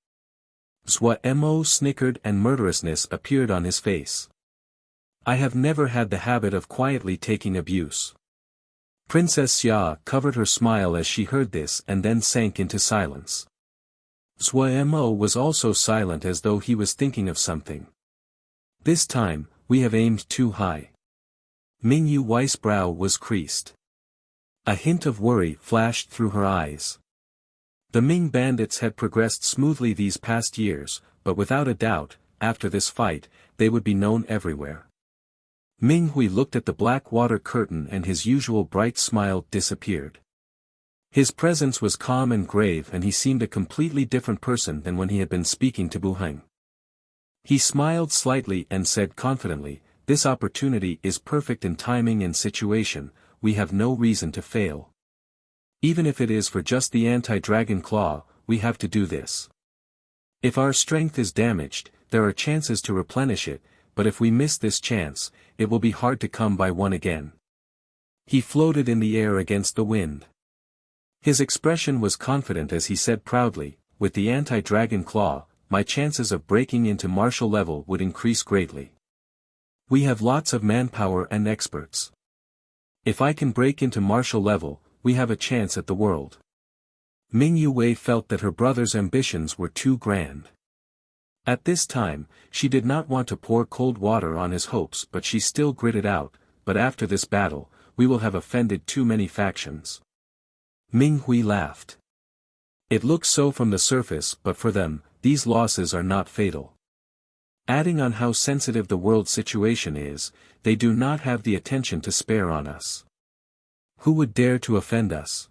Zhua Mo snickered and murderousness appeared on his face. I have never had the habit of quietly taking abuse. Princess Xia covered her smile as she heard this and then sank into silence. Zhua Mo was also silent as though he was thinking of something. This time, we have aimed too high. Ming Yu Wei's brow was creased. A hint of worry flashed through her eyes. The Ming bandits had progressed smoothly these past years, but without a doubt, after this fight, they would be known everywhere. Ming Hui looked at the black water curtain and his usual bright smile disappeared. His presence was calm and grave and he seemed a completely different person than when he had been speaking to Bu Heng. He smiled slightly and said confidently, this opportunity is perfect in timing and situation, we have no reason to fail. Even if it is for just the anti-dragon claw, we have to do this. If our strength is damaged, there are chances to replenish it, but if we miss this chance, it will be hard to come by one again. He floated in the air against the wind. His expression was confident as he said proudly, with the anti-dragon claw, my chances of breaking into martial level would increase greatly. We have lots of manpower and experts. If I can break into martial level, we have a chance at the world. Ming Yu Wei felt that her brother's ambitions were too grand. At this time, she did not want to pour cold water on his hopes, but she still gritted out, but after this battle, we will have offended too many factions. Ming Hui laughed. It looks so from the surface, but for them, these losses are not fatal. Adding on how sensitive the world situation is, they do not have the attention to spare on us. Who would dare to offend us?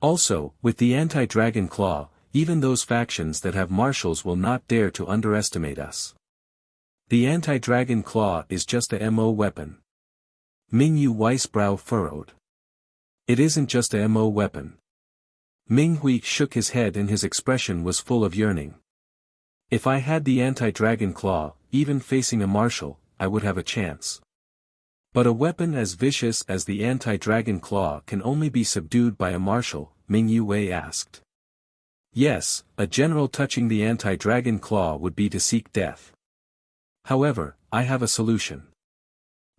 Also, with the anti-dragon claw, even those factions that have marshals will not dare to underestimate us. The anti-dragon claw is just a MO weapon. Ming Yu Wei's brow furrowed. It isn't just a MO weapon. Ming Hui shook his head and his expression was full of yearning. If I had the anti-dragon claw, even facing a marshal, I would have a chance. But a weapon as vicious as the anti-dragon claw can only be subdued by a marshal, Ming Yu Wei asked. Yes, a general touching the anti-dragon claw would be to seek death. However, I have a solution.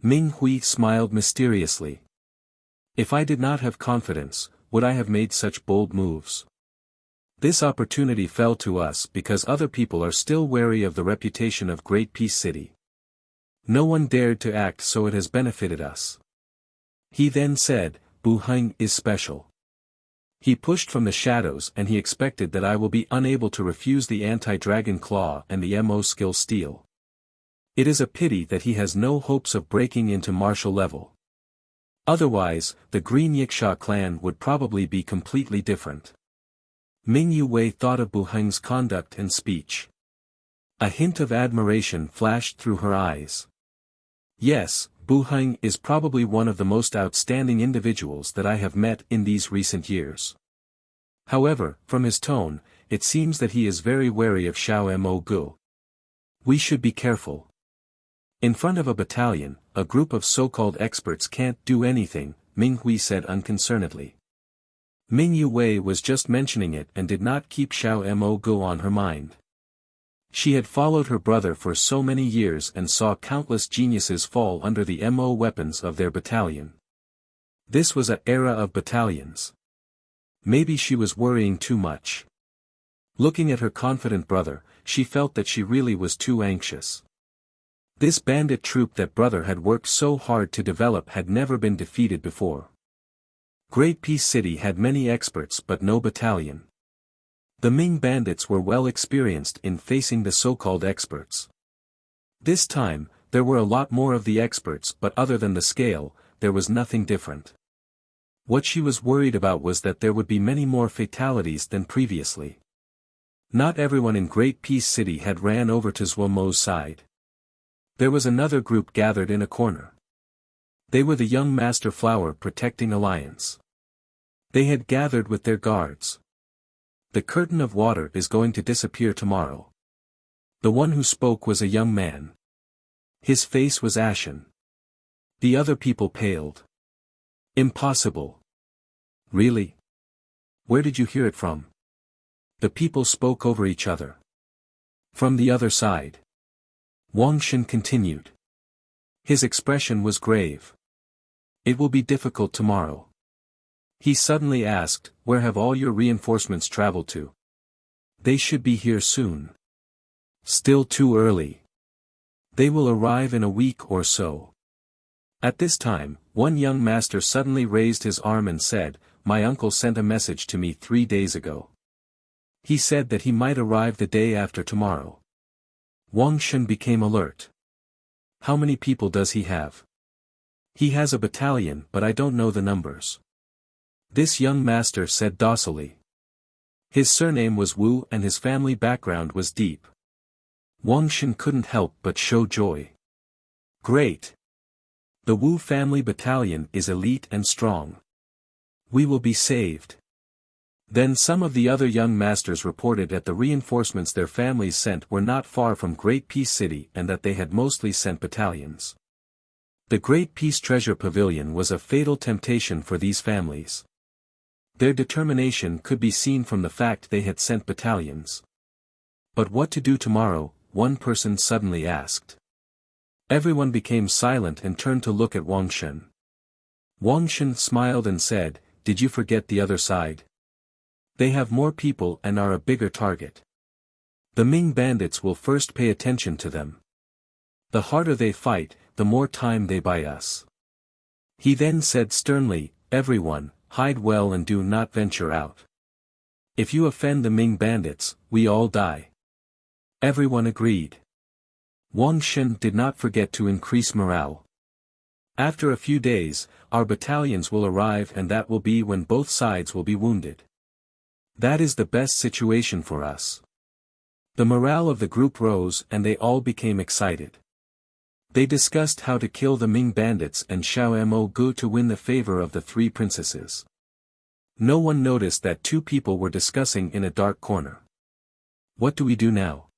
Ming Hui smiled mysteriously. If I did not have confidence, would I have made such bold moves? This opportunity fell to us because other people are still wary of the reputation of Great Peace City. No one dared to act, so it has benefited us. He then said, Bu Heng is special. He pushed from the shadows and he expected that I will be unable to refuse the anti-dragon claw and the MO skill steel. It is a pity that he has no hopes of breaking into martial level. Otherwise, the Green Yiksha clan would probably be completely different. Ming Yu Wei thought of Bu Heng's conduct and speech. A hint of admiration flashed through her eyes. Yes, Bu Heng is probably one of the most outstanding individuals that I have met in these recent years. However, from his tone, it seems that he is very wary of Xiao Mo Gu. We should be careful. In front of a battalion, a group of so-called experts can't do anything, Ming Hui said unconcernedly. Ming Yu Wei was just mentioning it and did not keep Xiao Mo Gu on her mind. She had followed her brother for so many years and saw countless geniuses fall under the MO weapons of their battalion. This was an era of battalions. Maybe she was worrying too much. Looking at her confident brother, she felt that she really was too anxious. This bandit troop that brother had worked so hard to develop had never been defeated before. Great Peace City had many experts but no battalion. The Ming bandits were well experienced in facing the so-called experts. This time, There were a lot more of the experts, but other than the scale, there was nothing different. What she was worried about was that there would be many more fatalities than previously. Not everyone in Great Peace City had ran over to Zhuomo's side. There was another group gathered in a corner. They were the young Master Flower protecting Alliance. They had gathered with their guards. The curtain of water is going to disappear tomorrow. The one who spoke was a young man. His face was ashen. The other people paled. Impossible. Really? Where did you hear it from? The people spoke over each other. From the other side. Wang Shen continued. His expression was grave. It will be difficult tomorrow. He suddenly asked, where have all your reinforcements traveled to? They should be here soon. Still too early. They will arrive in a week or so. At this time, one young master suddenly raised his arm and said, my uncle sent a message to me 3 days ago. He said that he might arrive the day after tomorrow. Wang Shen became alert. How many people does he have? He has a battalion, but I don't know the numbers. This young master said docilely. His surname was Wu and his family background was deep. Wang Shen couldn't help but show joy. Great! The Wu family battalion is elite and strong. We will be saved. Then some of the other young masters reported that the reinforcements their families sent were not far from Great Peace City and that they had mostly sent battalions. The Great Peace Treasure Pavilion was a fatal temptation for these families. Their determination could be seen from the fact they had sent battalions. But what to do tomorrow, one person suddenly asked. Everyone became silent and turned to look at Wang Shen. Wang Shen smiled and said, did you forget the other side? They have more people and are a bigger target. The Ming bandits will first pay attention to them. The harder they fight, the more time they buy us. He then said sternly, everyone, hide well and do not venture out. If you offend the Ming bandits, we all die. Everyone agreed. Wang Shen did not forget to increase morale. After a few days, our battalions will arrive and that will be when both sides will be wounded. That is the best situation for us. The morale of the group rose and they all became excited. They discussed how to kill the Ming bandits and Xiao Mo Gu to win the favor of the 3 princesses. No one noticed that 2 people were discussing in a dark corner. What do we do now?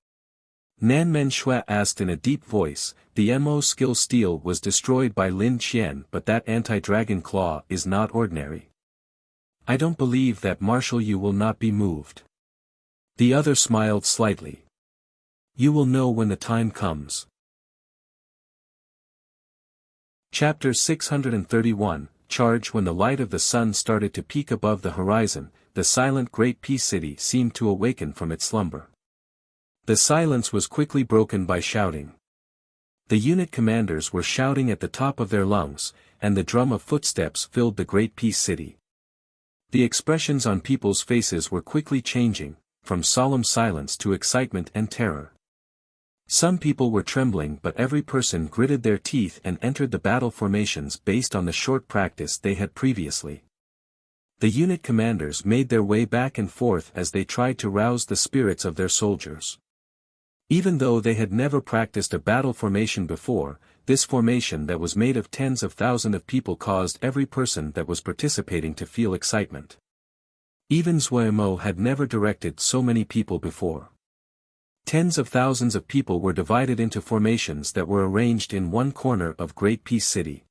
Nanmen Shui asked in a deep voice. The Mo skill steel was destroyed by Lin Qian, but that anti-dragon claw is not ordinary. I don't believe that Marshal Yu will not be moved. The other smiled slightly. You will know when the time comes. Chapter 631, Charge. When the light of the sun started to peak above the horizon, the silent Great Peace City seemed to awaken from its slumber. The silence was quickly broken by shouting. The unit commanders were shouting at the top of their lungs, and the drum of footsteps filled the Great Peace City. The expressions on people's faces were quickly changing, from solemn silence to excitement and terror. Some people were trembling, but every person gritted their teeth and entered the battle formations based on the short practice they had previously. The unit commanders made their way back and forth as they tried to rouse the spirits of their soldiers. Even though they had never practiced a battle formation before, this formation that was made of tens of thousands of people caused every person that was participating to feel excitement. Even Zhuomo had never directed so many people before. Tens of thousands of people were divided into formations that were arranged in one corner of Great Peace City.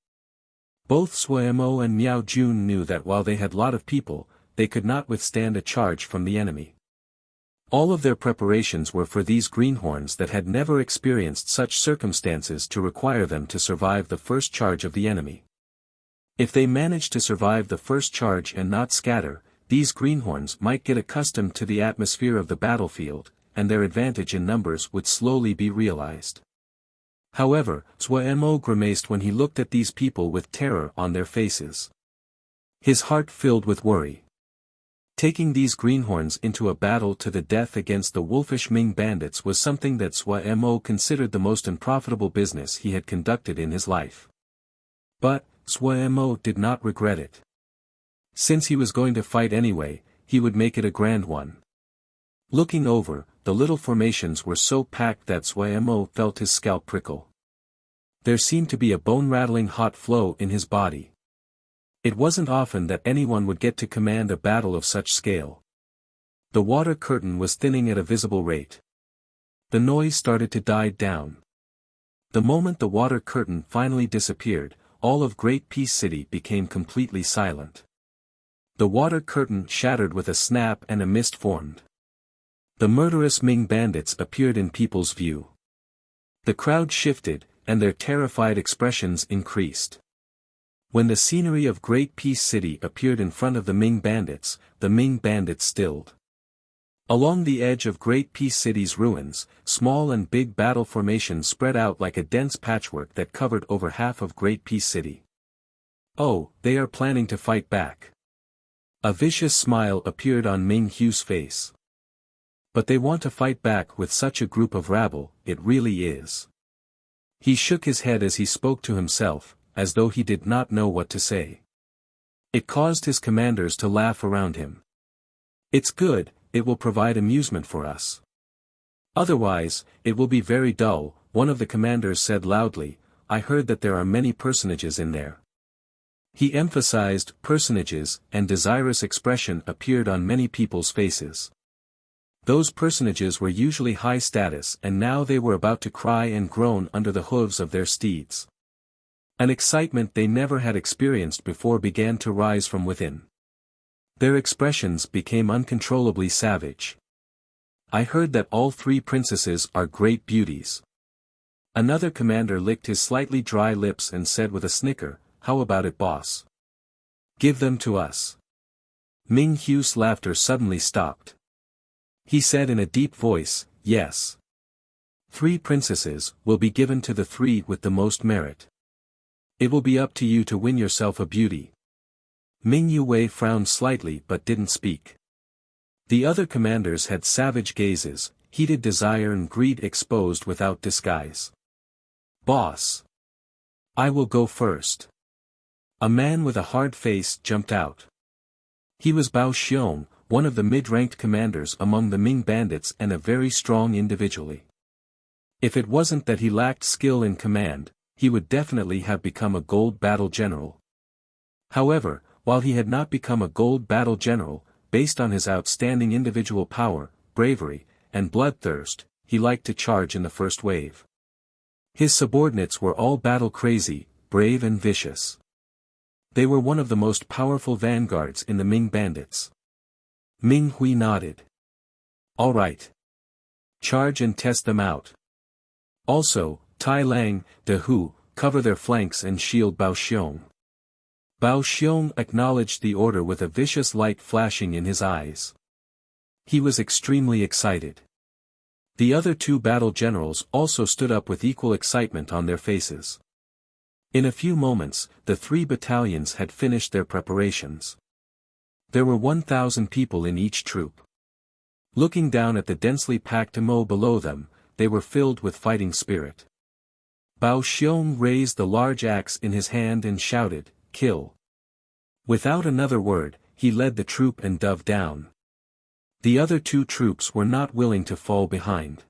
Both Zhuomo and Miao Jun knew that while they had a lot of people, they could not withstand a charge from the enemy. All of their preparations were for these greenhorns that had never experienced such circumstances to require them to survive the first charge of the enemy. If they managed to survive the first charge and not scatter, these greenhorns might get accustomed to the atmosphere of the battlefield, and their advantage in numbers would slowly be realized. However, Zhuomo grimaced when he looked at these people with terror on their faces. His heart filled with worry. Taking these greenhorns into a battle to the death against the wolfish Ming bandits was something that Sui Mo considered the most unprofitable business he had conducted in his life. But, Sui Mo did not regret it. Since he was going to fight anyway, he would make it a grand one. Looking over, the little formations were so packed that Sui Mo felt his scalp prickle. There seemed to be a bone-rattling hot flow in his body. It wasn't often that anyone would get to command a battle of such scale. The water curtain was thinning at a visible rate. The noise started to die down. The moment the water curtain finally disappeared, all of Great Peace City became completely silent. The water curtain shattered with a snap and a mist formed. The murderous Ming bandits appeared in people's view. The crowd shifted, and their terrified expressions increased. When the scenery of Great Peace City appeared in front of the Ming bandits stilled. Along the edge of Great Peace City's ruins, small and big battle formations spread out like a dense patchwork that covered over half of Great Peace City. Oh, they are planning to fight back. A vicious smile appeared on Ming Hu's face. But they want to fight back with such a group of rabble, it really is. He shook his head as he spoke to himself, as though he did not know what to say. It caused his commanders to laugh around him. It's good, it will provide amusement for us. Otherwise, it will be very dull, one of the commanders said loudly. I heard that there are many personages in there. He emphasized personages, and desirous expression appeared on many people's faces. Those personages were usually high status and now they were about to cry and groan under the hooves of their steeds. An excitement they never had experienced before began to rise from within. Their expressions became uncontrollably savage. I heard that all three princesses are great beauties. Another commander licked his slightly dry lips and said with a snicker, how about it, boss? Give them to us. Ming Hu's laughter suddenly stopped. He said in a deep voice, yes. 3 princesses will be given to the 3 with the most merit. It will be up to you to win yourself a beauty. Ming Yue frowned slightly but didn't speak. The other commanders had savage gazes, heated desire and greed exposed without disguise. Boss! I will go first. A man with a hard face jumped out. He was Bao Xiong, one of the mid-ranked commanders among the Ming bandits and a very strong individually. If it wasn't that he lacked skill in command, he would definitely have become a gold battle general. However, while he had not become a gold battle general, based on his outstanding individual power, bravery, and bloodthirst, he liked to charge in the first wave. His subordinates were all battle-crazy, brave and vicious. They were one of the most powerful vanguards in the Ming bandits. Ming Hui nodded. All right. Charge and test them out. Also, Tai Lang, De Hu, cover their flanks and shield Bao Xiong. Bao Xiong acknowledged the order with a vicious light flashing in his eyes. He was extremely excited. The other 2 battle generals also stood up with equal excitement on their faces. In a few moments, the 3 battalions had finished their preparations. There were 1,000 people in each troop. Looking down at the densely packed Mo below them, they were filled with fighting spirit. Bao Xiong raised the large axe in his hand and shouted, kill. Without another word, he led the troop and dove down. The other 2 troops were not willing to fall behind.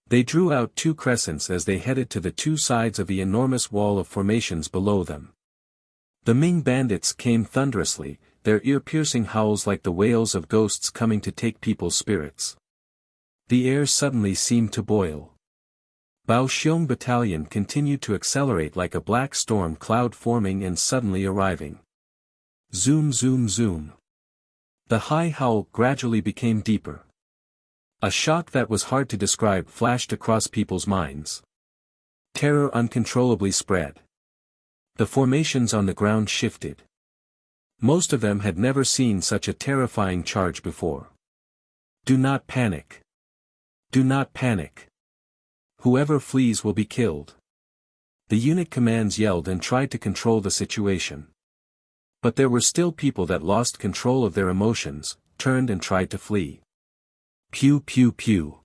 They drew out 2 crescents as they headed to the 2 sides of the enormous wall of formations below them. The Ming bandits came thunderously, their ear-piercing howls like the wails of ghosts coming to take people's spirits. The air suddenly seemed to boil. Bao Xiong battalion continued to accelerate like a black storm cloud forming and suddenly arriving. Zoom zoom zoom. The high howl gradually became deeper. A shock that was hard to describe flashed across people's minds. Terror uncontrollably spread. The formations on the ground shifted. Most of them had never seen such a terrifying charge before. Do not panic. Do not panic. Whoever flees will be killed. The unit commands yelled and tried to control the situation. But there were still people that lost control of their emotions, turned and tried to flee. Pew pew pew.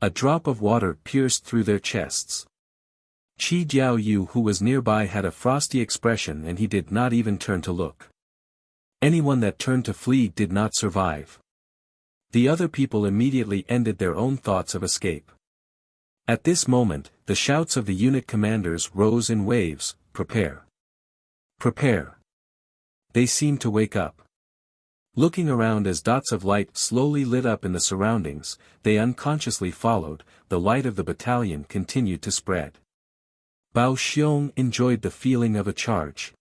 A drop of water pierced through their chests. Chi Jiaoyu, who was nearby, had a frosty expression and he did not even turn to look. Anyone that turned to flee did not survive. The other people immediately ended their own thoughts of escape. At this moment, the shouts of the unit commanders rose in waves, "Prepare! Prepare!" They seemed to wake up. Looking around as dots of light slowly lit up in the surroundings, they unconsciously followed. The light of the battalion continued to spread. Bao Xiong enjoyed the feeling of a charge.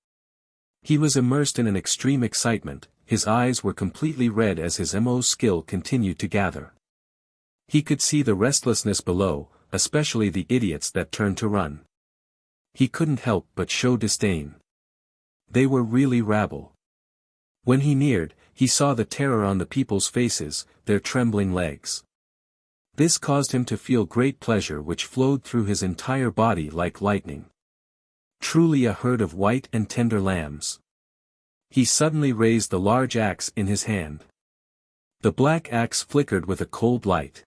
He was immersed in an extreme excitement, his eyes were completely red as his MO's skill continued to gather. He could see the restlessness below, especially the idiots that turned to run. He couldn't help but show disdain. They were really rabble. When he neared, he saw the terror on the people's faces, their trembling legs. This caused him to feel great pleasure which flowed through his entire body like lightning. Truly a herd of white and tender lambs. He suddenly raised the large axe in his hand. The black axe flickered with a cold light.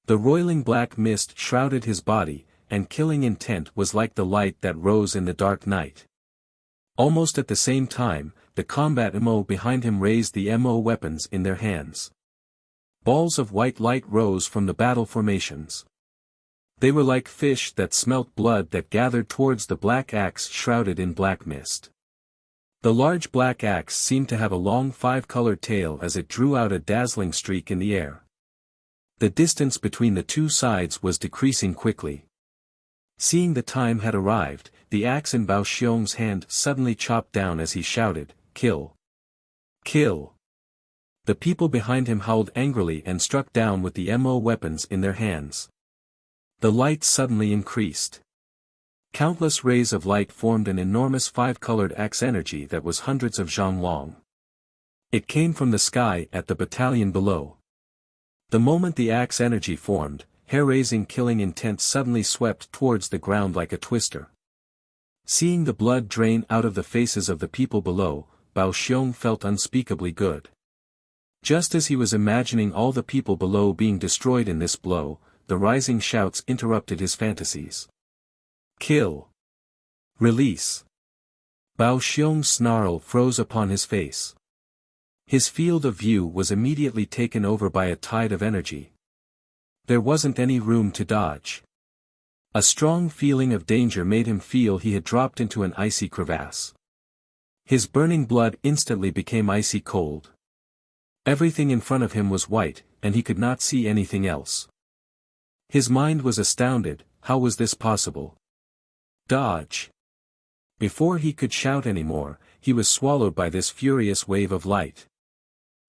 The roiling black mist shrouded his body, and killing intent was like the light that rose in the dark night. Almost at the same time, the combat MO behind him raised the MO weapons in their hands. Balls of white light rose from the battle formations. They were like fish that smelt blood that gathered towards the black axe shrouded in black mist. The large black axe seemed to have a long five-colored tail as it drew out a dazzling streak in the air. The distance between the two sides was decreasing quickly. Seeing the time had arrived, the axe in Bao Xiong's hand suddenly chopped down as he shouted, "Kill! Kill!" The people behind him howled angrily and struck down with the MO weapons in their hands. The light suddenly increased. Countless rays of light formed an enormous five-colored axe energy that was hundreds of zhang long. It came from the sky at the battalion below. The moment the axe energy formed, hair-raising killing intent suddenly swept towards the ground like a twister. Seeing the blood drain out of the faces of the people below, Bao Xiong felt unspeakably good. Just as he was imagining all the people below being destroyed in this blow, the rising shouts interrupted his fantasies. "Kill! Release!" Bao Xiong's snarl froze upon his face. His field of view was immediately taken over by a tide of energy. There wasn't any room to dodge. A strong feeling of danger made him feel he had dropped into an icy crevasse. His burning blood instantly became icy cold. Everything in front of him was white, and he could not see anything else. His mind was astounded. How was this possible? Dodge! Before he could shout anymore, he was swallowed by this furious wave of light.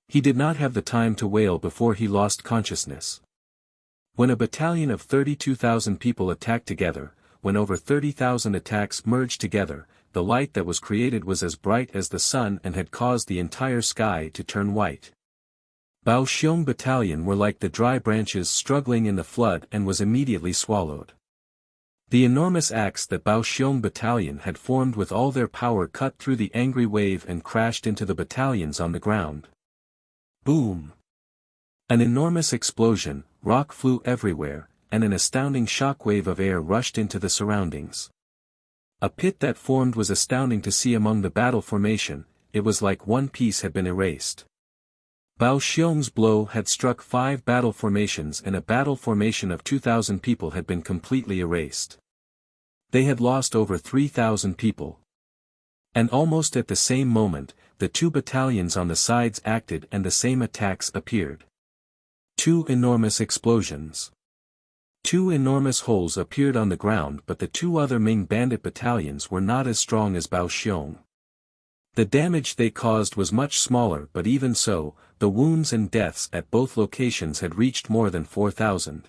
He did not have the time to wail before he lost consciousness. When a battalion of 32,000 people attacked together, when over 30,000 attacks merged together, the light that was created was as bright as the sun and had caused the entire sky to turn white. Bao Xiong battalion were like the dry branches struggling in the flood and was immediately swallowed. The enormous axe that Bao Xiong battalion had formed with all their power cut through the angry wave and crashed into the battalions on the ground. Boom! An enormous explosion, rock flew everywhere, and an astounding shockwave of air rushed into the surroundings. A pit that formed was astounding to see among the battle formation. It was like one piece had been erased. Bao Xiong's blow had struck 5 battle formations and a battle formation of 2,000 people had been completely erased. They had lost over 3,000 people. And almost at the same moment, the 2 battalions on the sides acted and the same attacks appeared. 2 enormous explosions. 2 enormous holes appeared on the ground, but the 2 other Ming bandit battalions were not as strong as Bao Xiong. The damage they caused was much smaller, but even so, the wounds and deaths at both locations had reached more than 4,000.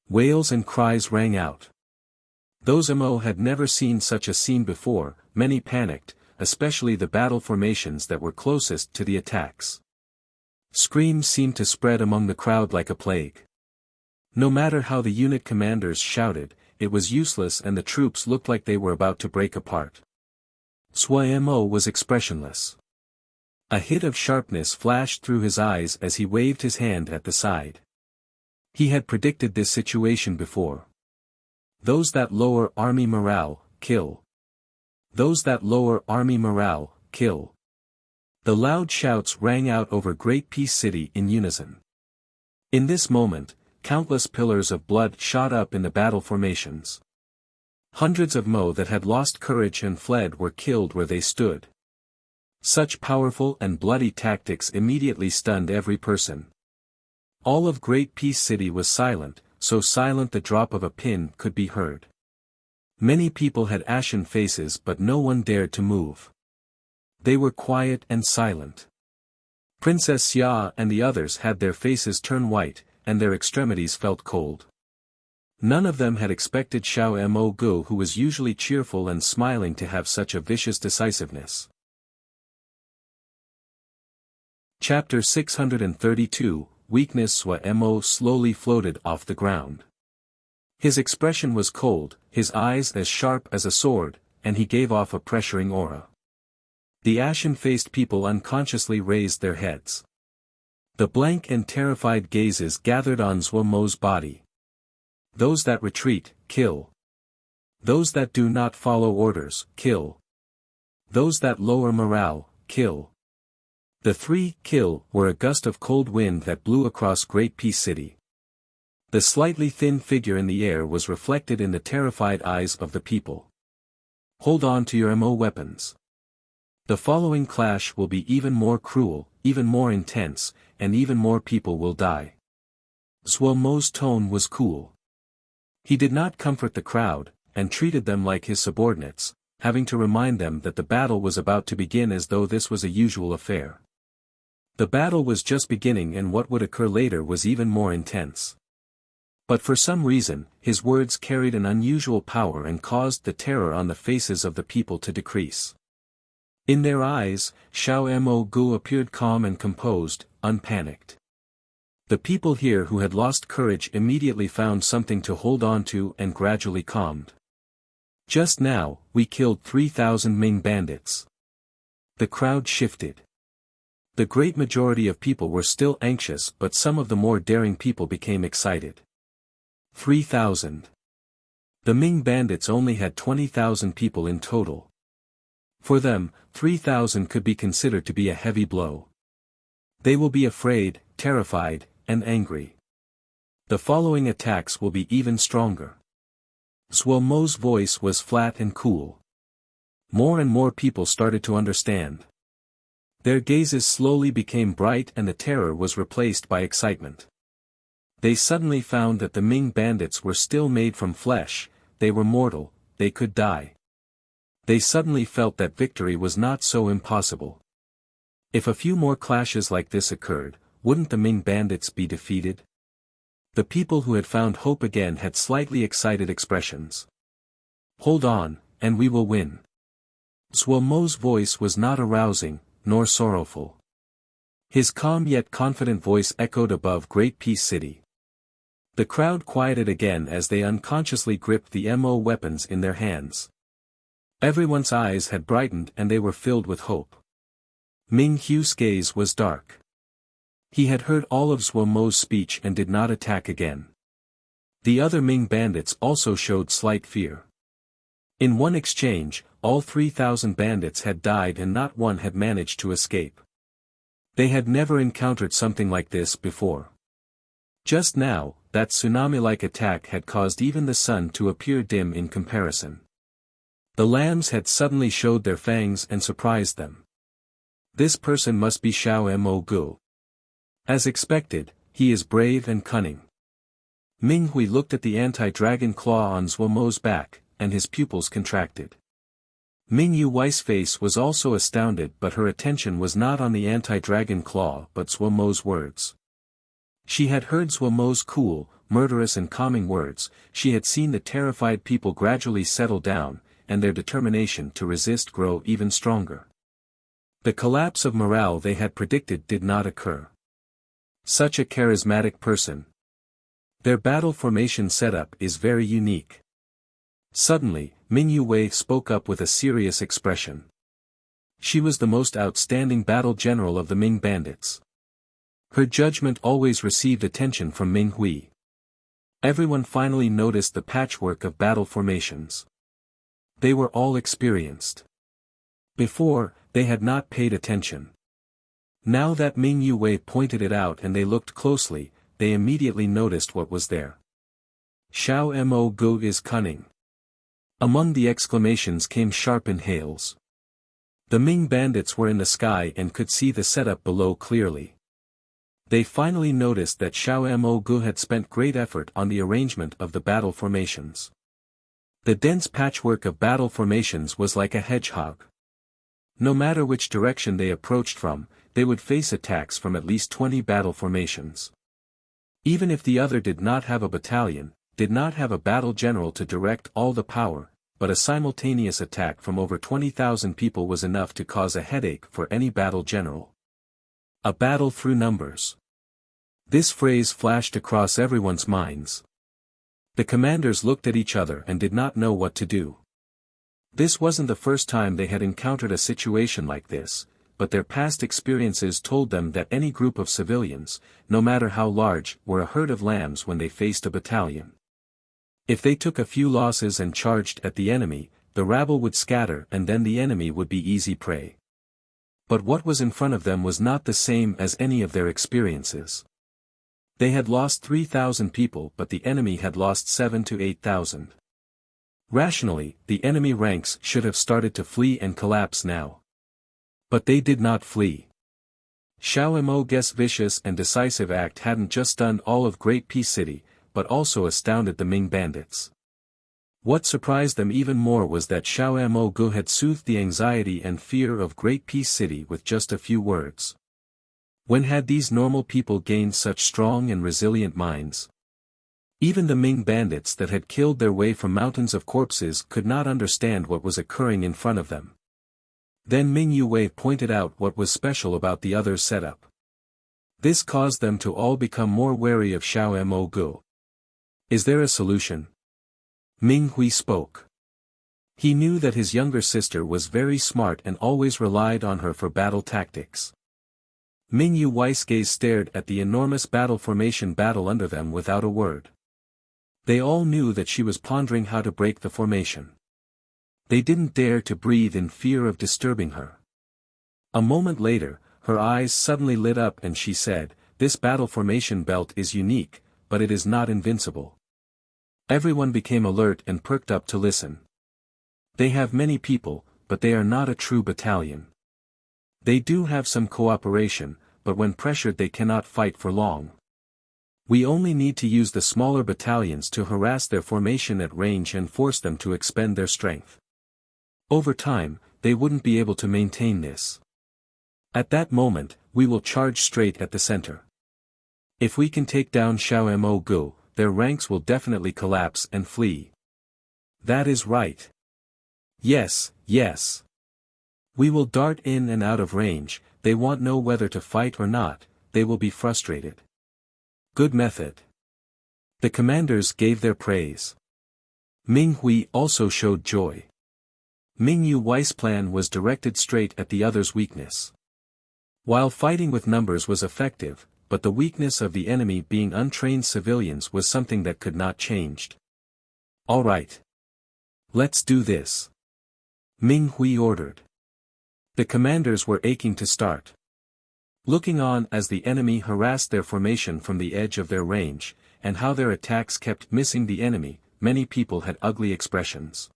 Wails and cries rang out. Those MO had never seen such a scene before. Many panicked, especially the battle formations that were closest to the attacks. Screams seemed to spread among the crowd like a plague. No matter how the unit commanders shouted, it was useless and the troops looked like they were about to break apart. Sui Mo was expressionless. A hit of sharpness flashed through his eyes as he waved his hand at the side. He had predicted this situation before. Those that lower army morale, kill. Those that lower army morale, kill. The loud shouts rang out over Great Peace City in unison. In this moment, countless pillars of blood shot up in the battle formations. Hundreds of Mo that had lost courage and fled were killed where they stood. Such powerful and bloody tactics immediately stunned every person. All of Great Peace City was silent, so silent the drop of a pin could be heard. Many people had ashen faces but no one dared to move. They were quiet and silent. Princess Xia and the others had their faces turn white, and their extremities felt cold. None of them had expected Xiao Mo Gu, who was usually cheerful and smiling, to have such a vicious decisiveness. Chapter 632, Weakness. Xua Mo slowly floated off the ground. His expression was cold, his eyes as sharp as a sword, and he gave off a pressuring aura. The ashen-faced people unconsciously raised their heads. The blank and terrified gazes gathered on Xua Mo's body. Those that retreat, kill. Those that do not follow orders, kill. Those that lower morale, kill. The three kill were a gust of cold wind that blew across Great Peace City. The slightly thin figure in the air was reflected in the terrified eyes of the people. Hold on to your MO weapons. The following clash will be even more cruel, even more intense, and even more people will die. Xua Mo's tone was cool. He did not comfort the crowd, and treated them like his subordinates, having to remind them that the battle was about to begin as though this was a usual affair. The battle was just beginning and what would occur later was even more intense. But for some reason, his words carried an unusual power and caused the terror on the faces of the people to decrease. In their eyes, Xiao Mo Gu appeared calm and composed, unpanicked. The people here who had lost courage immediately found something to hold on to and gradually calmed. Just now, we killed 3,000 Ming bandits. The crowd shifted. The great majority of people were still anxious, but some of the more daring people became excited. 3,000. The Ming bandits only had 20,000 people in total. For them, 3,000 could be considered to be a heavy blow. They will be afraid, terrified, and angry. The following attacks will be even stronger. Xua Mo's voice was flat and cool. More and more people started to understand. Their gazes slowly became bright and the terror was replaced by excitement. They suddenly found that the Ming bandits were still made from flesh, they were mortal, they could die. They suddenly felt that victory was not so impossible. If a few more clashes like this occurred, wouldn't the Ming bandits be defeated? The people who had found hope again had slightly excited expressions. Hold on, and we will win. Xua Mo's voice was not arousing, nor sorrowful. His calm yet confident voice echoed above Great Peace City. The crowd quieted again as they unconsciously gripped the MO weapons in their hands. Everyone's eyes had brightened and they were filled with hope. Ming Hu's gaze was dark. He had heard all of Xua Mo's speech and did not attack again. The other Ming bandits also showed slight fear. In one exchange, all 3,000 bandits had died and not one had managed to escape. They had never encountered something like this before. Just now, that tsunami-like attack had caused even the sun to appear dim in comparison. The lambs had suddenly showed their fangs and surprised them. This person must be Xiao Mo Gu. As expected, he is brave and cunning. Ming Hui looked at the anti-dragon claw on Xua Mo's back, and his pupils contracted. Ming Yu's face was also astounded, but her attention was not on the anti-dragon claw but Xua Mo's words. She had heard Xua Mo's cool, murderous and calming words, she had seen the terrified people gradually settle down, and their determination to resist grow even stronger. The collapse of morale they had predicted did not occur. Such a charismatic person. Their battle formation setup is very unique. Suddenly, Ming Yue spoke up with a serious expression. She was the most outstanding battle general of the Ming bandits. Her judgment always received attention from Ming Hui. Everyone finally noticed the patchwork of battle formations. They were all experienced. Before, they had not paid attention. Now that Ming Yue pointed it out and they looked closely, they immediately noticed what was there. Xiao Mo Gu is cunning. Among the exclamations came sharp inhales. The Ming bandits were in the sky and could see the setup below clearly. They finally noticed that Xiao Mo Gu had spent great effort on the arrangement of the battle formations. The dense patchwork of battle formations was like a hedgehog. No matter which direction they approached from, they would face attacks from at least 20 battle formations. Even if the other did not have a battalion, did not have a battle general to direct all the power, but a simultaneous attack from over 20,000 people was enough to cause a headache for any battle general. A battle through numbers. This phrase flashed across everyone's minds. The commanders looked at each other and did not know what to do. This wasn't the first time they had encountered a situation like this, but their past experiences told them that any group of civilians, no matter how large, were a herd of lambs when they faced a battalion. If they took a few losses and charged at the enemy, the rabble would scatter and then the enemy would be easy prey. But what was in front of them was not the same as any of their experiences. They had lost 3,000 people but the enemy had lost 7 to 8,000. Rationally, the enemy ranks should have started to flee and collapse now. But they did not flee. Xiao Mo Gu's vicious and decisive act hadn't just stunned all of Great Peace City, but also astounded the Ming bandits. What surprised them even more was that Xiao Mo Gu had soothed the anxiety and fear of Great Peace City with just a few words. When had these normal people gained such strong and resilient minds? Even the Ming bandits that had killed their way from mountains of corpses could not understand what was occurring in front of them. Then Ming Yue pointed out what was special about the other's setup. This caused them to all become more wary of Xiao Mo Gu. Is there a solution? Ming Hui spoke. He knew that his younger sister was very smart and always relied on her for battle tactics. Ming Yue's gaze stared at the enormous battle formation battle under them without a word. They all knew that she was pondering how to break the formation. They didn't dare to breathe in fear of disturbing her. A moment later, her eyes suddenly lit up and she said, "This battle formation belt is unique, but it is not invincible." Everyone became alert and perked up to listen. They have many people, but they are not a true battalion. They do have some cooperation, but when pressured they cannot fight for long. We only need to use the smaller battalions to harass their formation at range and force them to expend their strength. Over time, they wouldn't be able to maintain this. At that moment, we will charge straight at the center. If we can take down Xiao Mo Gu, their ranks will definitely collapse and flee. That is right. Yes, yes. We will dart in and out of range, they won't know whether to fight or not, they will be frustrated. Good method. The commanders gave their praise. Ming Hui also showed joy. Ming Yue's plan was directed straight at the other's weakness. While fighting with numbers was effective, but the weakness of the enemy being untrained civilians was something that could not change. All right. Let's do this. Ming Hui ordered. The commanders were aching to start. Looking on as the enemy harassed their formation from the edge of their range, and how their attacks kept missing the enemy, many people had ugly expressions.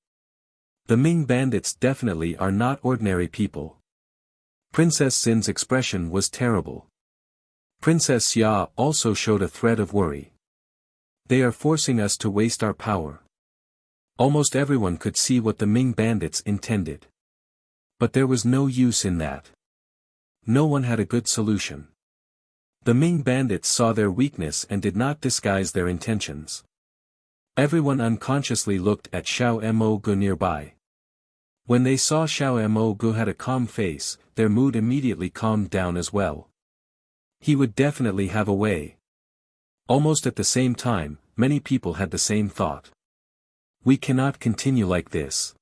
The Ming bandits definitely are not ordinary people. Princess Xin's expression was terrible. Princess Xia also showed a thread of worry. They are forcing us to waste our power. Almost everyone could see what the Ming bandits intended. But there was no use in that. No one had a good solution. The Ming bandits saw their weakness and did not disguise their intentions. Everyone unconsciously looked at Xiao Mo Gu nearby. When they saw Xiao Mo Gu had a calm face, their mood immediately calmed down as well. He would definitely have a way. Almost at the same time, many people had the same thought. We cannot continue like this.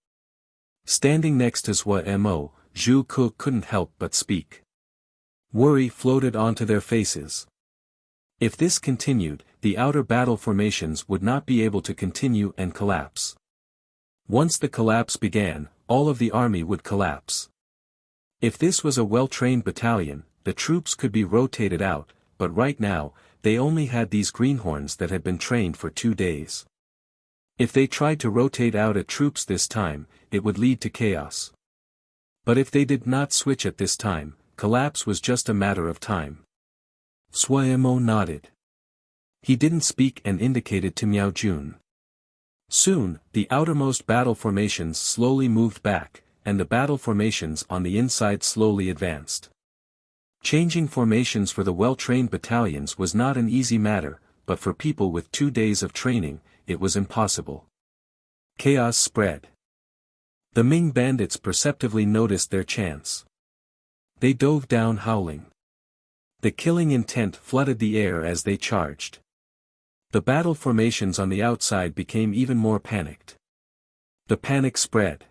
Standing next to Zhua Mo, Zhu Ke couldn't help but speak. Worry floated onto their faces. If this continued, the outer battle formations would not be able to continue and collapse. Once the collapse began, all of the army would collapse. If this was a well-trained battalion, the troops could be rotated out, but right now, they only had these greenhorns that had been trained for 2 days. If they tried to rotate out at troops this time, it would lead to chaos. But if they did not switch at this time, collapse was just a matter of time. Suemo nodded. He didn't speak and indicated to Miao Jun. Soon, the outermost battle formations slowly moved back, and the battle formations on the inside slowly advanced. Changing formations for the well-trained battalions was not an easy matter, but for people with 2 days of training, it was impossible. Chaos spread. The Ming bandits perceptively noticed their chance. They dove down howling. The killing intent flooded the air as they charged. The battle formations on the outside became even more panicked. The panic spread.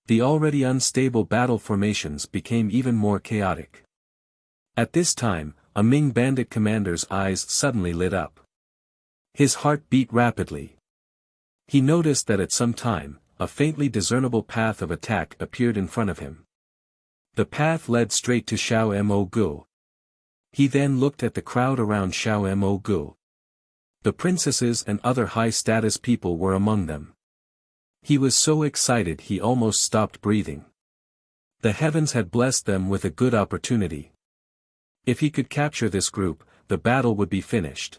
The already unstable battle formations became even more chaotic. At this time, a Ming bandit commander's eyes suddenly lit up. His heart beat rapidly. He noticed that at some time, a faintly discernible path of attack appeared in front of him. The path led straight to Xiao Mo Gu. He then looked at the crowd around Xiao Mo Gu. The princesses and other high-status people were among them. He was so excited he almost stopped breathing. The heavens had blessed them with a good opportunity. If he could capture this group, the battle would be finished.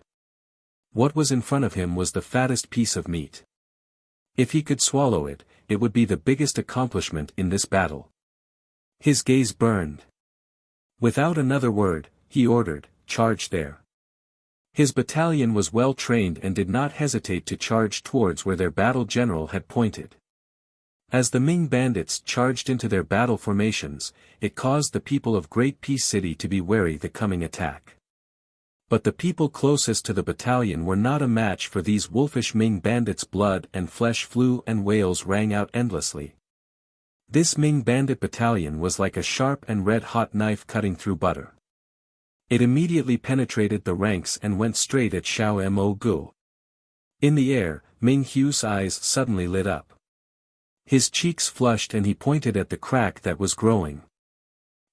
What was in front of him was the fattest piece of meat. If he could swallow it, it would be the biggest accomplishment in this battle. His gaze burned. Without another word, he ordered, "Charge there." His battalion was well trained and did not hesitate to charge towards where their battle general had pointed. As the Ming bandits charged into their battle formations, it caused the people of Great Peace City to be wary the coming attack. But the people closest to the battalion were not a match for these wolfish Ming bandits. Blood and flesh flew and wails rang out endlessly. This Ming bandit battalion was like a sharp and red-hot knife cutting through butter. It immediately penetrated the ranks and went straight at Xiao Mo Gu. In the air, Ming Hu's eyes suddenly lit up. His cheeks flushed and he pointed at the crack that was growing.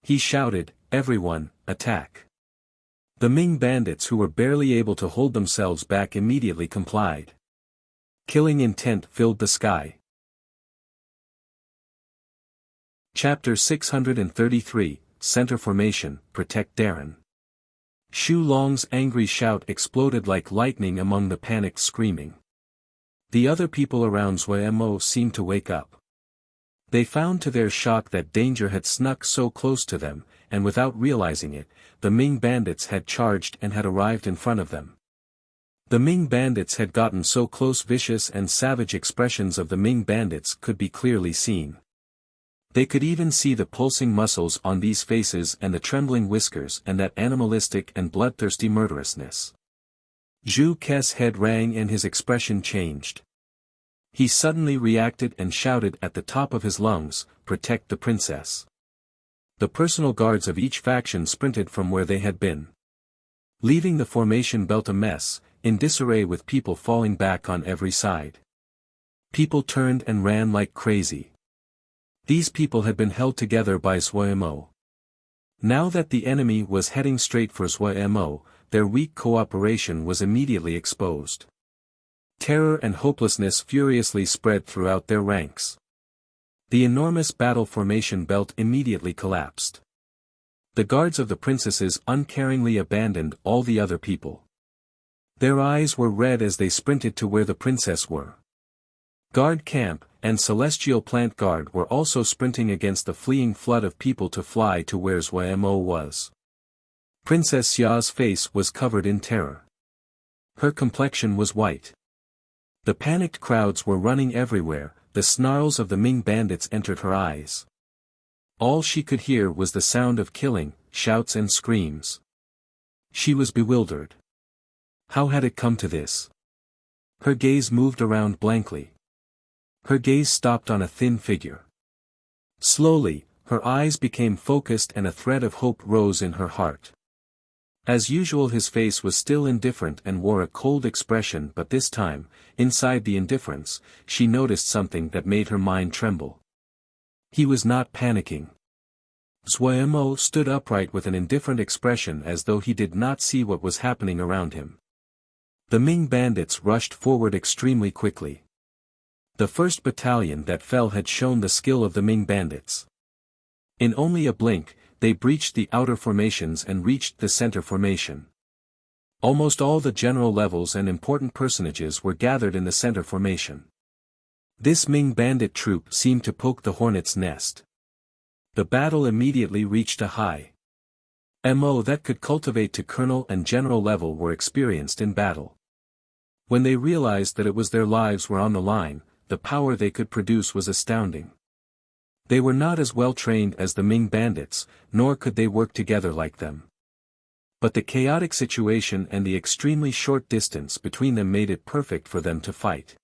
He shouted, "Everyone, attack!" The Ming bandits who were barely able to hold themselves back immediately complied. Killing intent filled the sky. Chapter 633, Center Formation, Protect Darren. Xu Long's angry shout exploded like lightning among the panicked screaming. The other people around Zuemo seemed to wake up. They found to their shock that danger had snuck so close to them, and without realizing it, the Ming bandits had charged and had arrived in front of them. The Ming bandits had gotten so close. Vicious and savage expressions of the Ming bandits could be clearly seen. They could even see the pulsing muscles on these faces and the trembling whiskers and that animalistic and bloodthirsty murderousness. Zhu Ke's head rang and his expression changed. He suddenly reacted and shouted at the top of his lungs, "Protect the princess." The personal guards of each faction sprinted from where they had been, leaving the formation belt a mess, in disarray with people falling back on every side. People turned and ran like crazy. These people had been held together by Zuemo. Now that the enemy was heading straight for Zuemo, their weak cooperation was immediately exposed. Terror and hopelessness furiously spread throughout their ranks. The enormous battle formation belt immediately collapsed. The guards of the princesses uncaringly abandoned all the other people. Their eyes were red as they sprinted to where the princess were. Guard Camp and Celestial Plant Guard were also sprinting against the fleeing flood of people to fly to where Zuemo was. Princess Xia's face was covered in terror. Her complexion was white. The panicked crowds were running everywhere. The snarls of the Ming bandits entered her eyes. All she could hear was the sound of killing, shouts and screams. She was bewildered. How had it come to this? Her gaze moved around blankly. Her gaze stopped on a thin figure. Slowly, her eyes became focused and a thread of hope rose in her heart. As usual, his face was still indifferent and wore a cold expression, but this time, inside the indifference, she noticed something that made her mind tremble. He was not panicking. Zhuemo stood upright with an indifferent expression as though he did not see what was happening around him. The Ming bandits rushed forward extremely quickly. The first battalion that fell had shown the skill of the Ming bandits. In only a blink, they breached the outer formations and reached the center formation. Almost all the general levels and important personages were gathered in the center formation. This Ming bandit troop seemed to poke the hornet's nest. The battle immediately reached a high MO that could cultivate to colonel and general level were experienced in battle. When they realized that it was their lives were on the line, the power they could produce was astounding. They were not as well trained as the Ming bandits, nor could they work together like them. But the chaotic situation and the extremely short distance between them made it perfect for them to fight.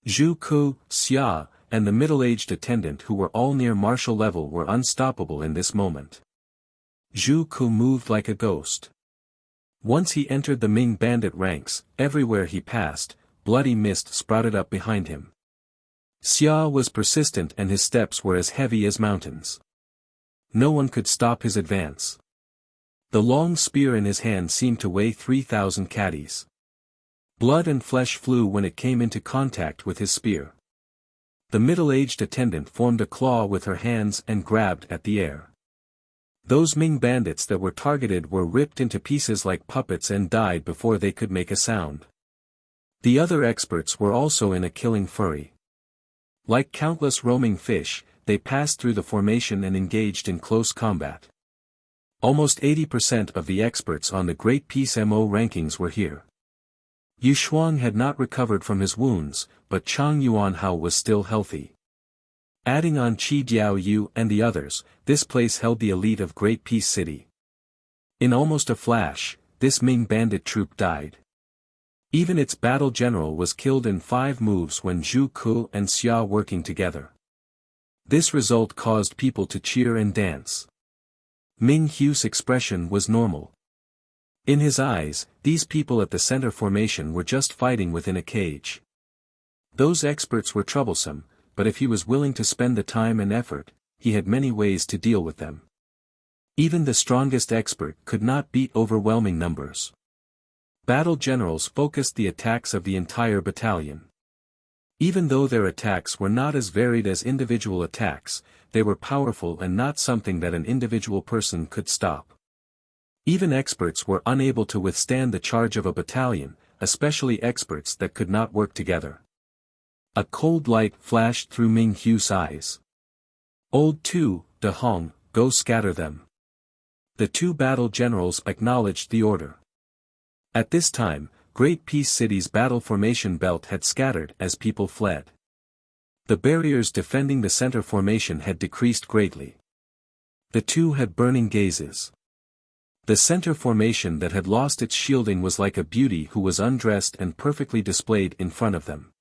Zhu Ku, Xia, and the middle-aged attendant who were all near martial level were unstoppable in this moment. Zhu Ku moved like a ghost. Once he entered the Ming bandit ranks, everywhere he passed, bloody mist sprouted up behind him. Xia was persistent and his steps were as heavy as mountains. No one could stop his advance. The long spear in his hand seemed to weigh 3,000 caddies. Blood and flesh flew when it came into contact with his spear. The middle-aged attendant formed a claw with her hands and grabbed at the air. Those Ming bandits that were targeted were ripped into pieces like puppets and died before they could make a sound. The other experts were also in a killing fury. Like countless roaming fish, they passed through the formation and engaged in close combat. Almost 80% of the experts on the Great Peace MO rankings were here. Yu Shuang had not recovered from his wounds, but Chang Yuanhao was still healthy. Adding on Qi Diao Yu and the others, this place held the elite of Great Peace City. In almost a flash, this Ming bandit troop died. Even its battle general was killed in 5 moves when Zhu Ku and Xia working together. This result caused people to cheer and dance. Ming Hu's expression was normal. In his eyes, these people at the center formation were just fighting within a cage. Those experts were troublesome, but if he was willing to spend the time and effort, he had many ways to deal with them. Even the strongest expert could not beat overwhelming numbers. Battle generals focused the attacks of the entire battalion. Even though their attacks were not as varied as individual attacks, they were powerful and not something that an individual person could stop. Even experts were unable to withstand the charge of a battalion, especially experts that could not work together. A cold light flashed through Ming Hu's eyes. Old Tu, De Hong, go scatter them. The 2 battle generals acknowledged the order. At this time, Great Peace City's battle formation belt had scattered as people fled. The barriers defending the center formation had decreased greatly. The 2 had burning gazes. The center formation that had lost its shielding was like a beauty who was undressed and perfectly displayed in front of them.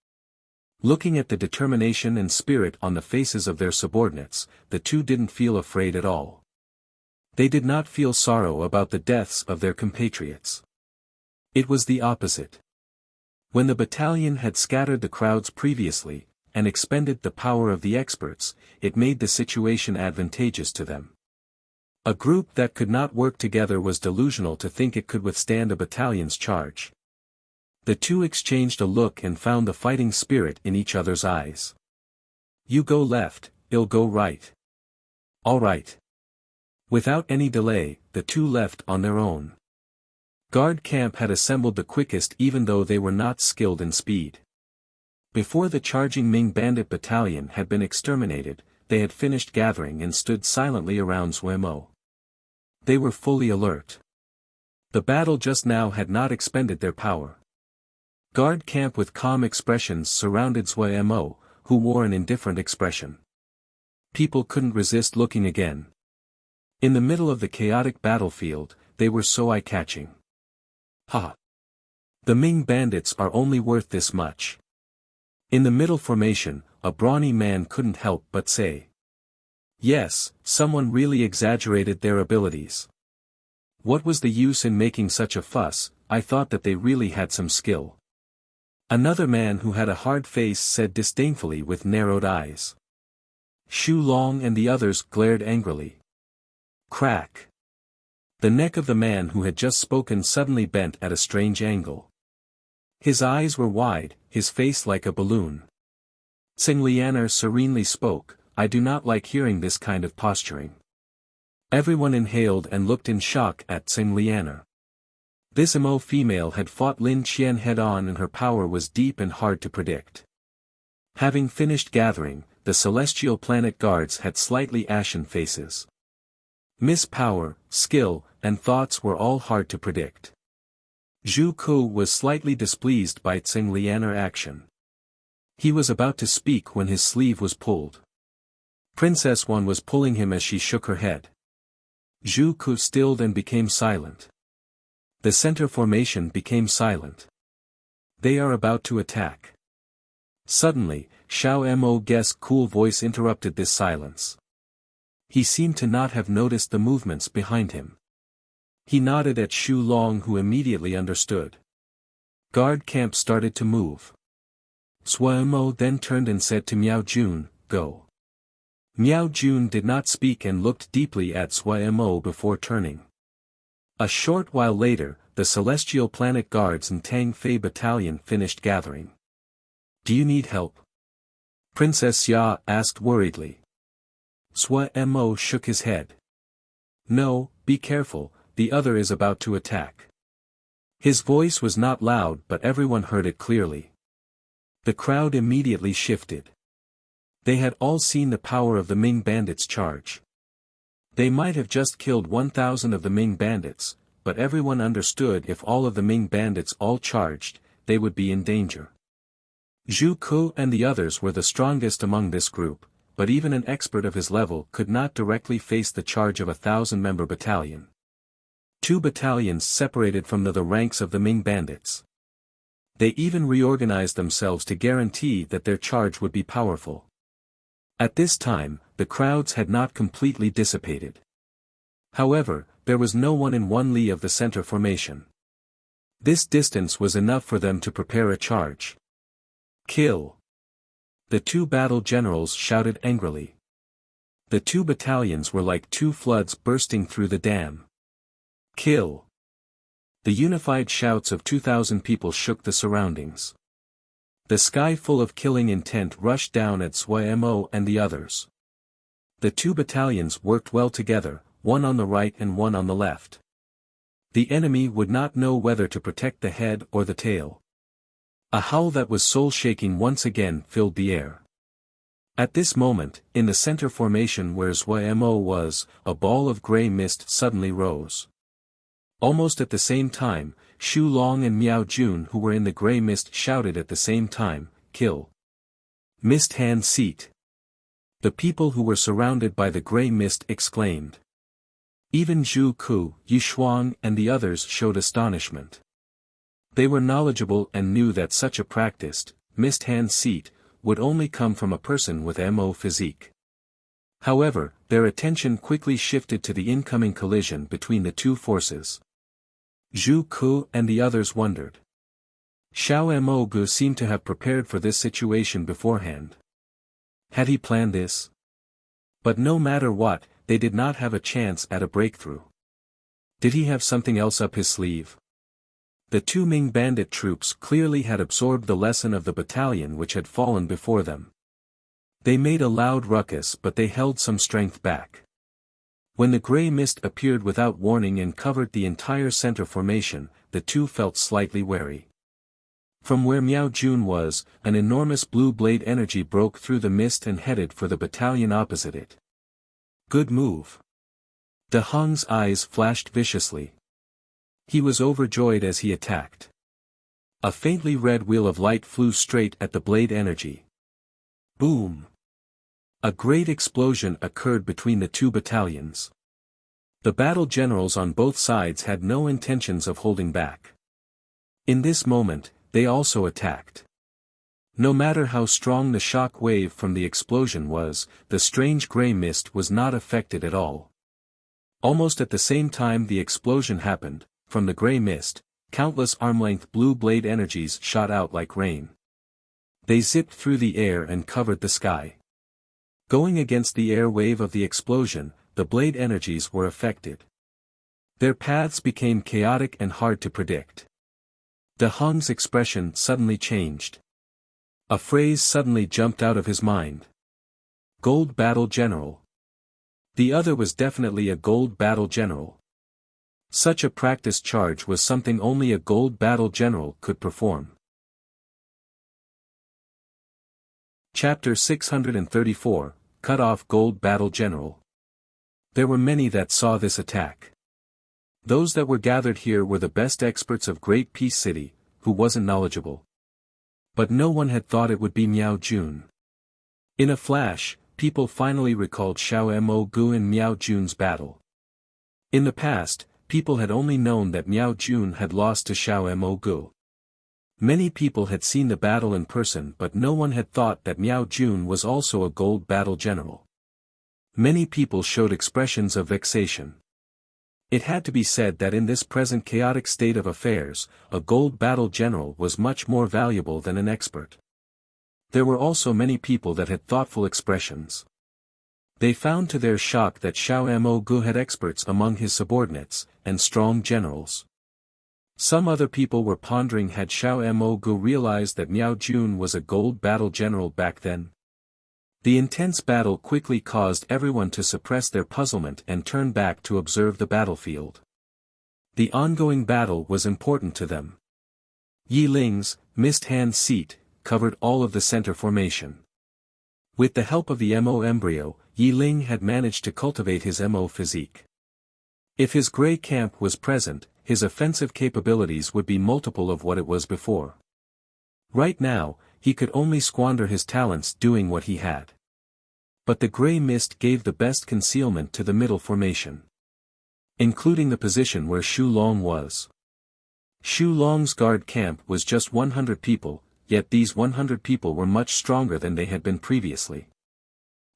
Looking at the determination and spirit on the faces of their subordinates, the 2 didn't feel afraid at all. They did not feel sorrow about the deaths of their compatriots. It was the opposite. When the battalion had scattered the crowds previously, and expended the power of the experts, it made the situation advantageous to them. A group that could not work together was delusional to think it could withstand a battalion's charge. The 2 exchanged a look and found the fighting spirit in each other's eyes. You go left, I'll go right. All right. Without any delay, the 2 left on their own. Guard camp had assembled the quickest even though they were not skilled in speed. Before the charging Ming bandit battalion had been exterminated, they had finished gathering and stood silently around Zhuemo. They were fully alert. The battle just now had not expended their power. Guard camp with calm expressions surrounded Zhuemo, who wore an indifferent expression. People couldn't resist looking again. In the middle of the chaotic battlefield, they were so eye-catching. Ha! The Ming bandits are only worth this much. In the middle formation, a brawny man couldn't help but say. Yes, someone really exaggerated their abilities. What was the use in making such a fuss? I thought that they really had some skill. Another man who had a hard face said disdainfully with narrowed eyes. Xu Long and the others glared angrily. Crack. The neck of the man who had just spoken suddenly bent at a strange angle. His eyes were wide, his face like a balloon. Tsing Lianer serenely spoke, I do not like hearing this kind of posturing. Everyone inhaled and looked in shock at Tsing Lianer. This Mo female had fought Lin Qian head-on and her power was deep and hard to predict. Having finished gathering, the celestial planet guards had slightly ashen faces. Miss power, skill, and thoughts were all hard to predict. Zhu Ku was slightly displeased by Tsing Lianer action. He was about to speak when his sleeve was pulled. Princess Wan was pulling him as she shook her head. Zhu Ku stilled and became silent. The center formation became silent. They are about to attack. Suddenly, Xiao Mo Guest's cool voice interrupted this silence. He seemed to not have noticed the movements behind him. He nodded at Xu Long who immediately understood. Guard camp started to move. Sui Mo then turned and said to Miao Jun, go. Miao Jun did not speak and looked deeply at Sui Mo before turning. A short while later, the Celestial Planet Guards and Tang Fei Battalion finished gathering. Do you need help? Princess Xia asked worriedly. Sui Mo shook his head. No, be careful, the other is about to attack. His voice was not loud but everyone heard it clearly. The crowd immediately shifted. They had all seen the power of the Ming bandits charge. They might have just killed 1,000 of the Ming bandits, but everyone understood if all of the Ming bandits all charged, they would be in danger. Zhu Ku and the others were the strongest among this group, but even an expert of his level could not directly face the charge of a 1,000-member battalion. 2 battalions separated from the ranks of the Ming bandits. They even reorganized themselves to guarantee that their charge would be powerful. At this time, the crowds had not completely dissipated. However, there was no one in 1 li of the center formation. This distance was enough for them to prepare a charge. Kill! The 2 battle generals shouted angrily. The 2 battalions were like 2 floods bursting through the dam. Kill! The unified shouts of 2,000 people shook the surroundings. The sky full of killing intent rushed down at Sui Mo and the others. The 2 battalions worked well together, one on the right and one on the left. The enemy would not know whether to protect the head or the tail. A howl that was soul-shaking once again filled the air. At this moment, in the center formation where Sui Mo was, a ball of gray mist suddenly rose. Almost at the same time, Xu Long and Miao Jun who were in the gray mist shouted at the same time, kill! Mist hand seat! The people who were surrounded by the gray mist exclaimed. Even Zhu Ku, Yi Shuang and the others showed astonishment. They were knowledgeable and knew that such a practiced, mist hand seat, would only come from a person with Mo physique. However, their attention quickly shifted to the incoming collision between the 2 forces. Zhu Ku and the others wondered. Xiao Mo Gu seemed to have prepared for this situation beforehand. Had he planned this? But no matter what, they did not have a chance at a breakthrough. Did he have something else up his sleeve? The 2 Ming bandit troops clearly had absorbed the lesson of the battalion which had fallen before them. They made a loud ruckus but they held some strength back. When the gray mist appeared without warning and covered the entire center formation, the 2 felt slightly wary. From where Miao Jun was, an enormous blue blade energy broke through the mist and headed for the battalion opposite it. Good move. De Hong's eyes flashed viciously. He was overjoyed as he attacked. A faintly red wheel of light flew straight at the blade energy. Boom! A great explosion occurred between the 2 battalions. The battle generals on both sides had no intentions of holding back. In this moment, they also attacked. No matter how strong the shock wave from the explosion was, the strange gray mist was not affected at all. Almost at the same time the explosion happened, from the gray mist, countless arm-length blue blade energies shot out like rain. They zipped through the air and covered the sky. Going against the air wave of the explosion, the blade energies were affected. Their paths became chaotic and hard to predict. De Hong's expression suddenly changed. A phrase suddenly jumped out of his mind. Gold Battle General. The other was definitely a Gold Battle General. Such a practice charge was something only a Gold Battle General could perform. Chapter 634, Cut Off Gold Battle General. There were many that saw this attack. Those that were gathered here were the best experts of Great Peace City, who wasn't knowledgeable. But no one had thought it would be Miao Jun. In a flash, people finally recalled Xiao Mo Gu and Miao Jun's battle. In the past, people had only known that Miao Jun had lost to Xiao Mo Gu. Many people had seen the battle in person but no one had thought that Miao Jun was also a gold battle general. Many people showed expressions of vexation. It had to be said that in this present chaotic state of affairs, a gold battle general was much more valuable than an expert. There were also many people that had thoughtful expressions. They found to their shock that Xiao Mo Gu had experts among his subordinates, and strong generals. Some other people were pondering had Xiao Mo Gu realized that Miao Jun was a gold battle general back then. The intense battle quickly caused everyone to suppress their puzzlement and turn back to observe the battlefield. The ongoing battle was important to them. Yi Ling's mist hand seat covered all of the center formation. With the help of the Mo embryo, Yi Ling had managed to cultivate his Mo physique. If his gray camp was present, his offensive capabilities would be multiple of what it was before. Right now, he could only squander his talents doing what he had. But the gray mist gave the best concealment to the middle formation. Including the position where Xu Long was. Xu Long's guard camp was just 100 people, yet these 100 people were much stronger than they had been previously.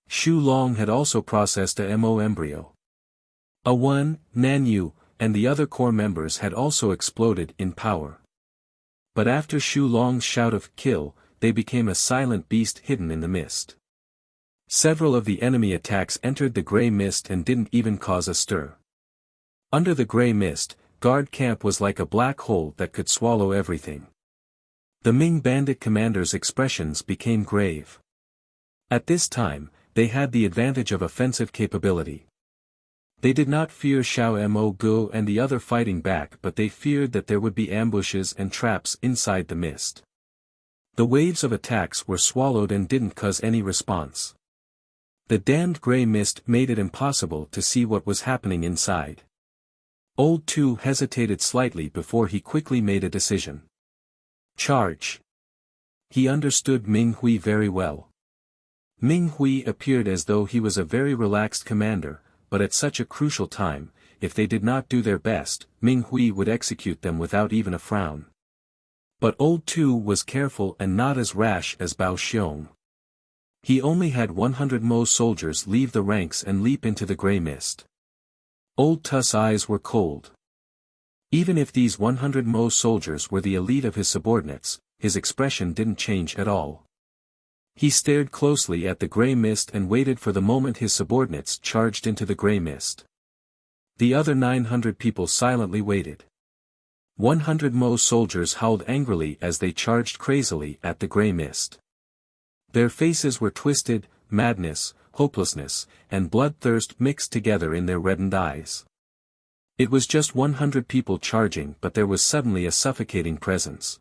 Xu Long had also processed a Mo embryo. A Wan, Nan Yu, and the other core members had also exploded in power. But after Xu Long's shout of kill, they became a silent beast hidden in the mist. Several of the enemy attacks entered the gray mist and didn't even cause a stir. Under the gray mist, guard camp was like a black hole that could swallow everything. The Ming bandit commanders' expressions became grave. At this time, they had the advantage of offensive capability. They did not fear Xiao Mo Gu and the other fighting back but they feared that there would be ambushes and traps inside the mist. The waves of attacks were swallowed and didn't cause any response. The damned gray mist made it impossible to see what was happening inside. Old Tu hesitated slightly before he quickly made a decision. Charge. He understood Ming Hui very well. Ming Hui appeared as though he was a very relaxed commander, but at such a crucial time, if they did not do their best, Ming Hui would execute them without even a frown. But Old Tu was careful and not as rash as Bao Xiong. He only had 100 Mo soldiers leave the ranks and leap into the gray mist. Old Tu's eyes were cold. Even if these 100 Mo soldiers were the elite of his subordinates, his expression didn't change at all. He stared closely at the gray mist and waited for the moment his subordinates charged into the gray mist. The other 900 people silently waited. 100 Mo soldiers howled angrily as they charged crazily at the gray mist. Their faces were twisted, madness, hopelessness, and bloodthirst mixed together in their reddened eyes. It was just 100 people charging but there was suddenly a suffocating presence.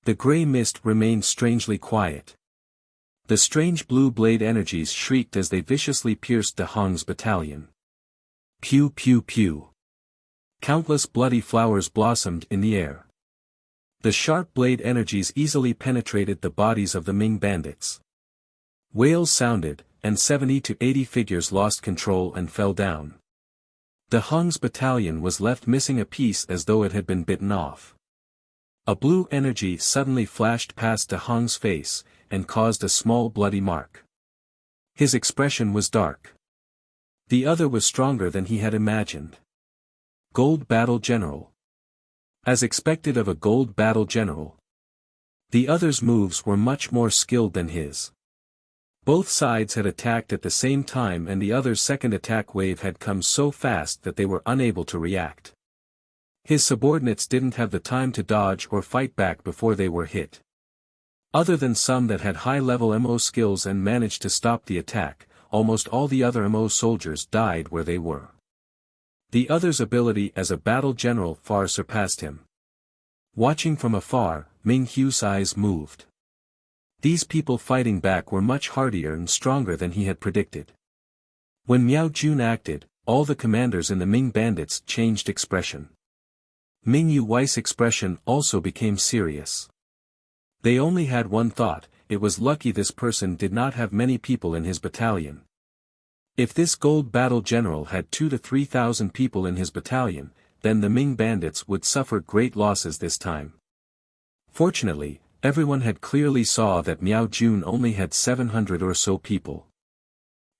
The gray mist remained strangely quiet. The strange blue blade energies shrieked as they viciously pierced De Hong's battalion. Pew pew pew. Countless bloody flowers blossomed in the air. The sharp blade energies easily penetrated the bodies of the Ming bandits. Wails sounded, and 70 to 80 figures lost control and fell down. De Hong's battalion was left missing a piece as though it had been bitten off. A blue energy suddenly flashed past De Hong's face, and caused a small bloody mark. His expression was dark. The other was stronger than he had imagined. Gold Battle General. As expected of a gold battle general. The other's moves were much more skilled than his. Both sides had attacked at the same time, and the other's second attack wave had come so fast that they were unable to react. His subordinates didn't have the time to dodge or fight back before they were hit. Other than some that had high-level MO skills and managed to stop the attack, almost all the other MO soldiers died where they were. The other's ability as a battle general far surpassed him. Watching from afar, Ming Hu's eyes moved. These people fighting back were much hardier and stronger than he had predicted. When Miao Jun acted, all the commanders in the Ming bandits changed expression. Ming Yu's expression also became serious. They only had one thought: it was lucky this person did not have many people in his battalion. If this gold battle general had 2,000 to 3,000 people in his battalion, then the Ming bandits would suffer great losses this time. Fortunately, everyone had clearly saw that Miao Jun only had 700 or so people.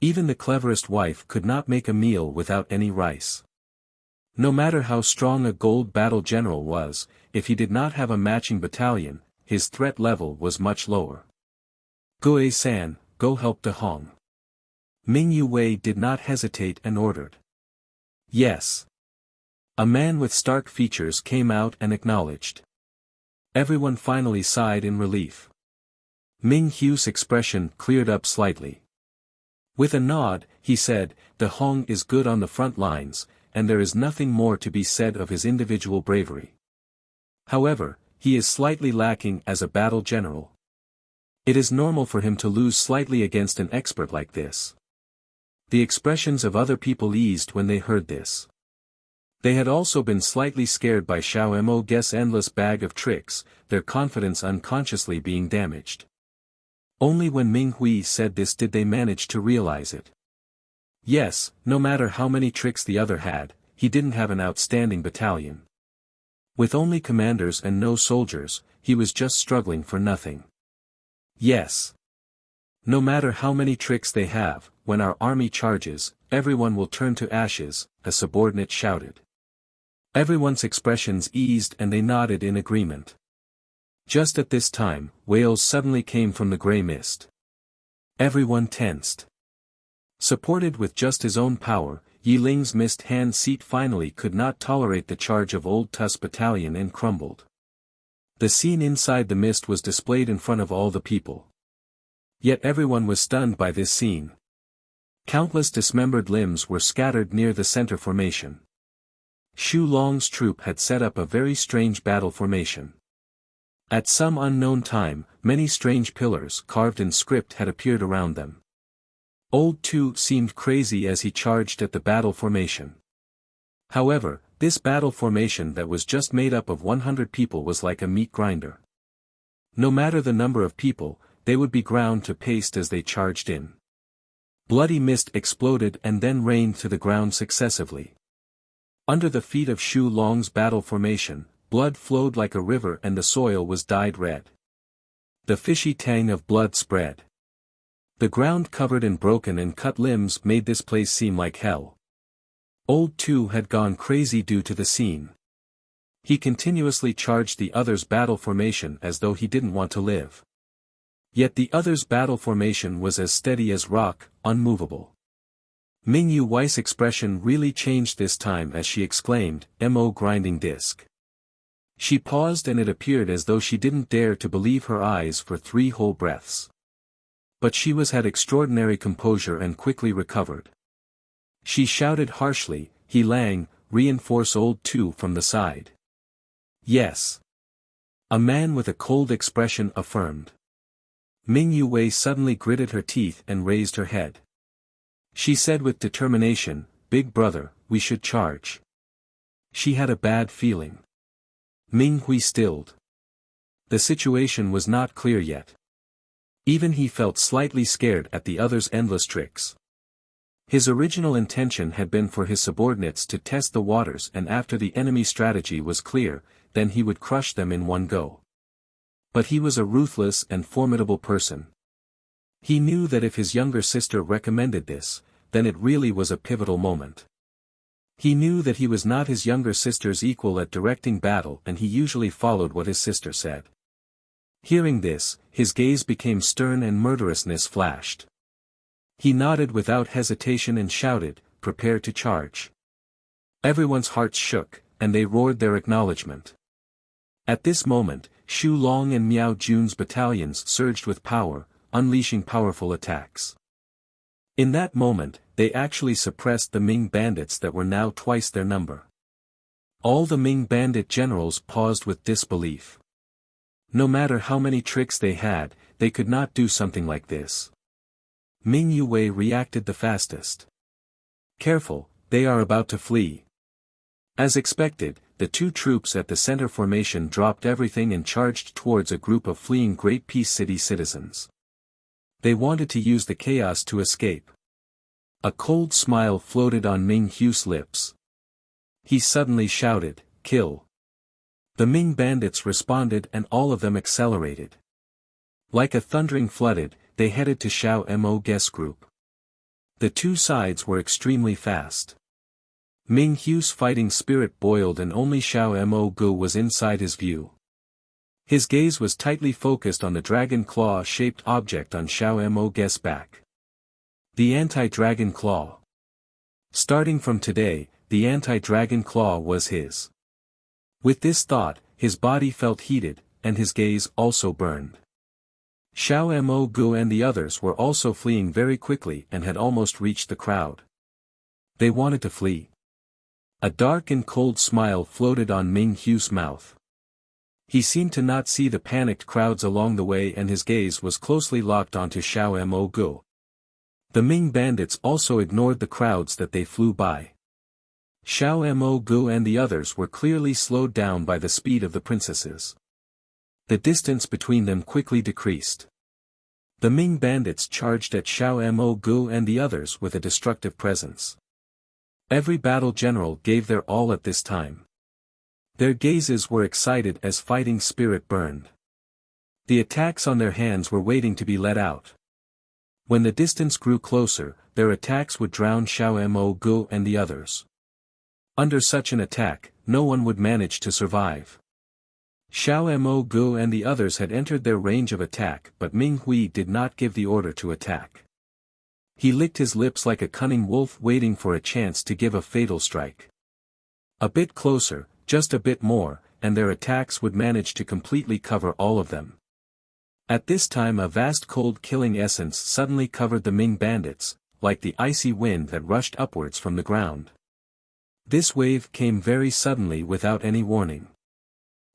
Even the cleverest wife could not make a meal without any rice. No matter how strong a gold battle general was, if he did not have a matching battalion, his threat level was much lower. Gue-san, go help De Hong. Ming Yue did not hesitate and ordered. Yes. A man with stark features came out and acknowledged. Everyone finally sighed in relief. Ming Hu's expression cleared up slightly. With a nod, he said, De Hong is good on the front lines, and there is nothing more to be said of his individual bravery. However, he is slightly lacking as a battle general. It is normal for him to lose slightly against an expert like this. The expressions of other people eased when they heard this. They had also been slightly scared by Xiao Mo's endless bag of tricks, their confidence unconsciously being damaged. Only when Ming Hui said this did they manage to realize it. Yes, no matter how many tricks the other had, he didn't have an outstanding battalion. With only commanders and no soldiers, he was just struggling for nothing. Yes. No matter how many tricks they have, when our army charges, everyone will turn to ashes, a subordinate shouted. Everyone's expressions eased and they nodded in agreement. Just at this time, wails suddenly came from the grey mist. Everyone tensed. Supported with just his own power, Yi Ling's mist hand seat finally could not tolerate the charge of Old Tu's battalion and crumbled. The scene inside the mist was displayed in front of all the people. Yet everyone was stunned by this scene. Countless dismembered limbs were scattered near the center formation. Xu Long's troop had set up a very strange battle formation. At some unknown time, many strange pillars carved in script had appeared around them. Old Tu seemed crazy as he charged at the battle formation. However, this battle formation that was just made up of 100 people was like a meat grinder. No matter the number of people, they would be ground to paste as they charged in. Bloody mist exploded and then rained to the ground successively. Under the feet of Xu Long's battle formation, blood flowed like a river and the soil was dyed red. The fishy tang of blood spread. The ground covered in broken and cut limbs made this place seem like hell. Old Tu had gone crazy due to the scene. He continuously charged the other's battle formation as though he didn't want to live. Yet the other's battle formation was as steady as rock, unmovable. Ming Yu's expression really changed this time as she exclaimed, "Mo grinding disc." She paused and it appeared as though she didn't dare to believe her eyes for 3 whole breaths. But she had extraordinary composure and quickly recovered. She shouted harshly, "He Lang, reinforce Old Tu from the side." Yes. A man with a cold expression affirmed. Ming Yue suddenly gritted her teeth and raised her head. She said with determination, "Big brother, we should charge." She had a bad feeling. Ming Hui stilled. The situation was not clear yet. Even he felt slightly scared at the other's endless tricks. His original intention had been for his subordinates to test the waters, and after the enemy strategy was clear, then he would crush them in one go. But he was a ruthless and formidable person. He knew that if his younger sister recommended this, then it really was a pivotal moment. He knew that he was not his younger sister's equal at directing battle, and he usually followed what his sister said. Hearing this, his gaze became stern and murderousness flashed. He nodded without hesitation and shouted, "Prepare to charge." Everyone's hearts shook, and they roared their acknowledgement. At this moment, Xu Long and Miao Jun's battalions surged with power, unleashing powerful attacks. In that moment, they actually suppressed the Ming bandits that were now twice their number. All the Ming bandit generals paused with disbelief. No matter how many tricks they had, they could not do something like this. Ming Yue reacted the fastest. "Careful, they are about to flee." As expected, the two troops at the center formation dropped everything and charged towards a group of fleeing Great Peace City citizens. They wanted to use the chaos to escape. A cold smile floated on Ming Hu's lips. He suddenly shouted, "Kill!" The Ming bandits responded and all of them accelerated. Like a thundering flooded, they headed to Xiao Mo's group. The two sides were extremely fast. Ming Hu's fighting spirit boiled and only Xiao Mo was inside his view. His gaze was tightly focused on the dragon claw-shaped object on Xiao Mo's back. The anti-dragon claw. Starting from today, the anti-dragon claw was his. With this thought, his body felt heated, and his gaze also burned. Xiao Mo and the others were also fleeing very quickly and had almost reached the crowd. They wanted to flee. A dark and cold smile floated on Ming Hu's mouth. He seemed to not see the panicked crowds along the way, and his gaze was closely locked onto Xiao Mo. The Ming bandits also ignored the crowds that they flew by. Xiao Mo and the others were clearly slowed down by the speed of the princesses. The distance between them quickly decreased. The Ming bandits charged at Xiao Mo and the others with a destructive presence. Every battle general gave their all at this time. Their gazes were excited as fighting spirit burned. The attacks on their hands were waiting to be let out. When the distance grew closer, their attacks would drown Xiao Mo and the others. Under such an attack, no one would manage to survive. Xiao Mo and the others had entered their range of attack, but Ming Hui did not give the order to attack. He licked his lips like a cunning wolf waiting for a chance to give a fatal strike. A bit closer, just a bit more, and their attacks would manage to completely cover all of them. At this time a vast cold killing essence suddenly covered the Ming bandits, like the icy wind that rushed upwards from the ground. This wave came very suddenly without any warning.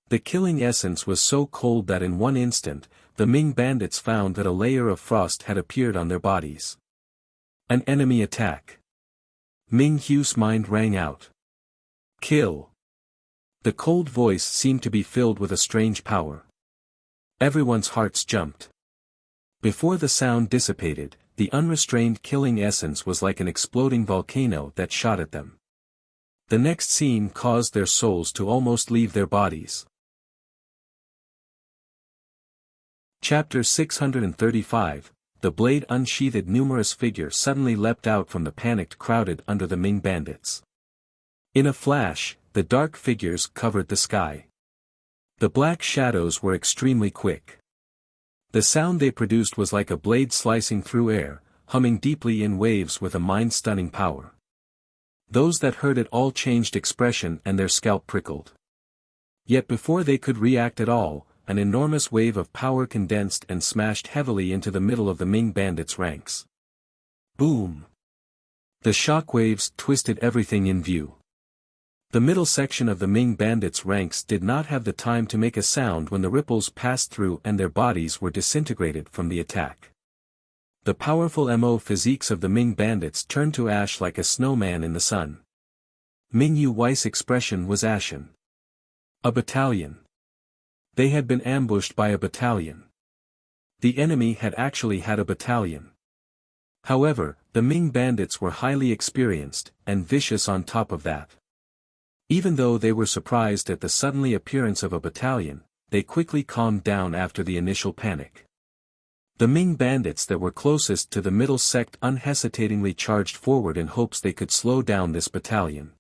The killing essence was so cold that in one instant, the Ming bandits found that a layer of frost had appeared on their bodies. An enemy attack. Ming Hu's mind rang out. "Kill!" The cold voice seemed to be filled with a strange power. Everyone's hearts jumped. Before the sound dissipated, the unrestrained killing essence was like an exploding volcano that shot at them. The next scene caused their souls to almost leave their bodies. Chapter 635, The blade unsheathed. Numerous figures suddenly leapt out from the panicked crowded under the Ming bandits. In a flash, the dark figures covered the sky. The black shadows were extremely quick. The sound they produced was like a blade slicing through air, humming deeply in waves with a mind-stunning power. Those that heard it all changed expression and their scalp prickled. Yet before they could react at all, an enormous wave of power condensed and smashed heavily into the middle of the Ming bandits' ranks. Boom! The shockwaves twisted everything in view. The middle section of the Ming bandits' ranks did not have the time to make a sound when the ripples passed through and their bodies were disintegrated from the attack. The powerful Mo physiques of the Ming bandits turned to ash like a snowman in the sun. Ming Yu's expression was ashen. A battalion. They had been ambushed by a battalion. The enemy had actually had a battalion. However, the Ming bandits were highly experienced, and vicious on top of that. Even though they were surprised at the suddenly appearance of a battalion, they quickly calmed down after the initial panic. The Ming bandits that were closest to the middle sect unhesitatingly charged forward in hopes they could slow down this battalion.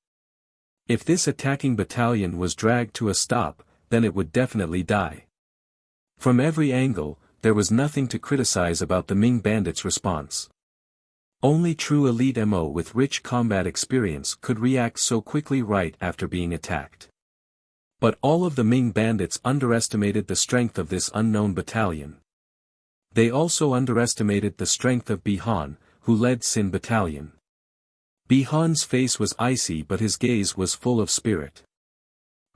If this attacking battalion was dragged to a stop, then it would definitely die. From every angle, there was nothing to criticize about the Ming bandits' response. Only true elite MO with rich combat experience could react so quickly right after being attacked. But all of the Ming bandits underestimated the strength of this unknown battalion. They also underestimated the strength of Bihan, who led Sin battalion. Bihan's face was icy but his gaze was full of spirit.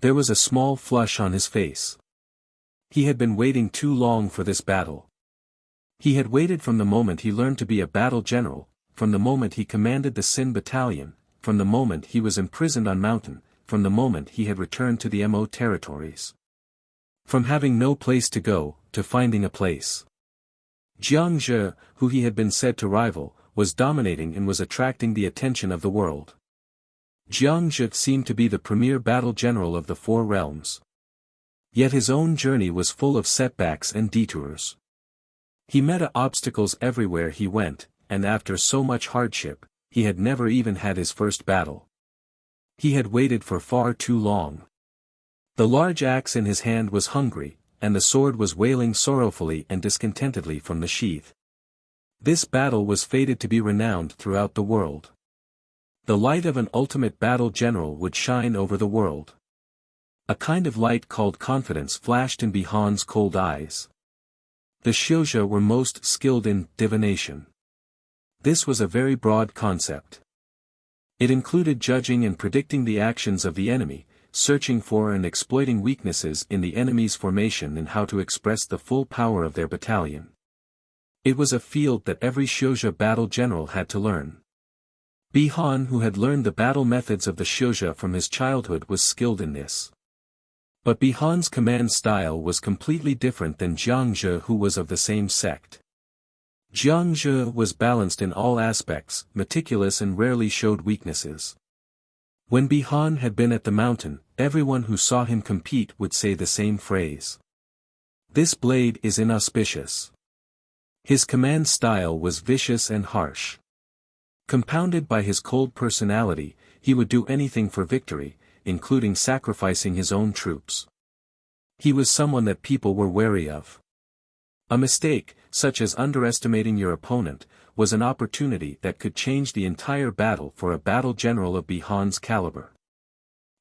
There was a small flush on his face. He had been waiting too long for this battle. He had waited from the moment he learned to be a battle general, from the moment he commanded the Sin battalion, from the moment he was imprisoned on mountain, from the moment he had returned to the MO territories. From having no place to go, to finding a place. Jiang Zhe, who he had been said to rival, was dominating and was attracting the attention of the world. Jiang Zhe seemed to be the premier battle general of the Four Realms. Yet his own journey was full of setbacks and detours. He met obstacles everywhere he went, and after so much hardship, he had never even had his first battle. He had waited for far too long. The large axe in his hand was hungry, and the sword was wailing sorrowfully and discontentedly from the sheath. This battle was fated to be renowned throughout the world. The light of an ultimate battle general would shine over the world. A kind of light called confidence flashed in Bihan's cold eyes. The Xiuzhe were most skilled in divination. This was a very broad concept. It included judging and predicting the actions of the enemy, searching for and exploiting weaknesses in the enemy's formation and how to express the full power of their battalion. It was a field that every Xiuzhe battle general had to learn. Bihan, who had learned the battle methods of the Xiuzhe from his childhood, was skilled in this. But Bihan's command style was completely different than Jiang Zhe, who was of the same sect. Jiang Zhe was balanced in all aspects, meticulous and rarely showed weaknesses. When Bihan had been at the mountain, everyone who saw him compete would say the same phrase. This blade is inauspicious. His command style was vicious and harsh. Compounded by his cold personality, he would do anything for victory, including sacrificing his own troops. He was someone that people were wary of. A mistake, such as underestimating your opponent, was an opportunity that could change the entire battle for a battle general of Bihan's caliber.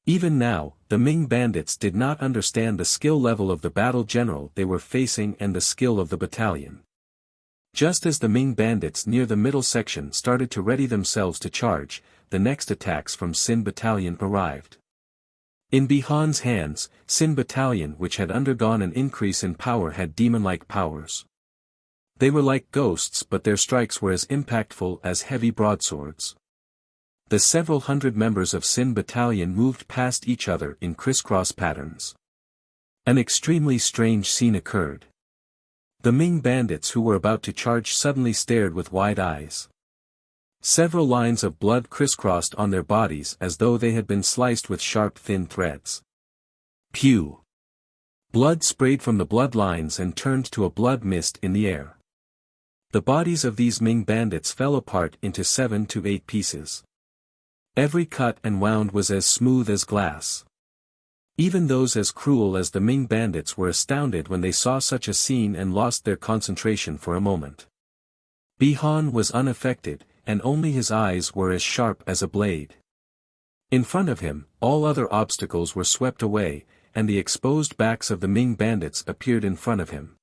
Even now, the Ming bandits did not understand the skill level of the battle general they were facing and the skill of the battalion. Just as the Ming bandits near the middle section started to ready themselves to charge, the next attacks from Sin battalion arrived. In Bihan's hands, Sin battalion, which had undergone an increase in power, had demon-like powers. They were like ghosts, but their strikes were as impactful as heavy broadswords. The several hundred members of Sin battalion moved past each other in crisscross patterns. An extremely strange scene occurred. The Ming bandits who were about to charge suddenly stared with wide eyes. Several lines of blood crisscrossed on their bodies as though they had been sliced with sharp thin threads. Pew! Blood sprayed from the blood lines and turned to a blood mist in the air. The bodies of these Ming bandits fell apart into 7 to 8 pieces. Every cut and wound was as smooth as glass. Even those as cruel as the Ming bandits were astounded when they saw such a scene and lost their concentration for a moment. Bihan was unaffected, and only his eyes were as sharp as a blade. In front of him, all other obstacles were swept away, and the exposed backs of the Ming bandits appeared in front of him.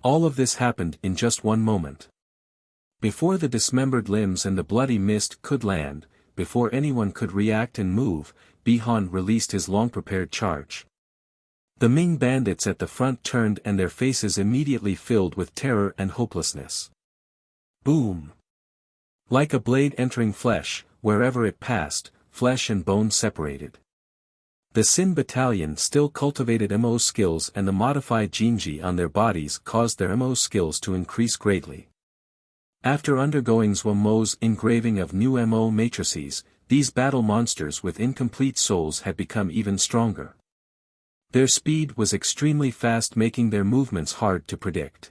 All of this happened in just one moment. Before the dismembered limbs and the bloody mist could land, before anyone could react and move, Bihan released his long-prepared charge. The Ming bandits at the front turned and their faces immediately filled with terror and hopelessness. Boom! Like a blade entering flesh, wherever it passed, flesh and bone separated. The Sin battalion still cultivated MO skills, and the modified Jinji on their bodies caused their MO skills to increase greatly. After undergoing Zhuo Mo's engraving of new MO matrices, these battle monsters with incomplete souls had become even stronger. Their speed was extremely fast, making their movements hard to predict.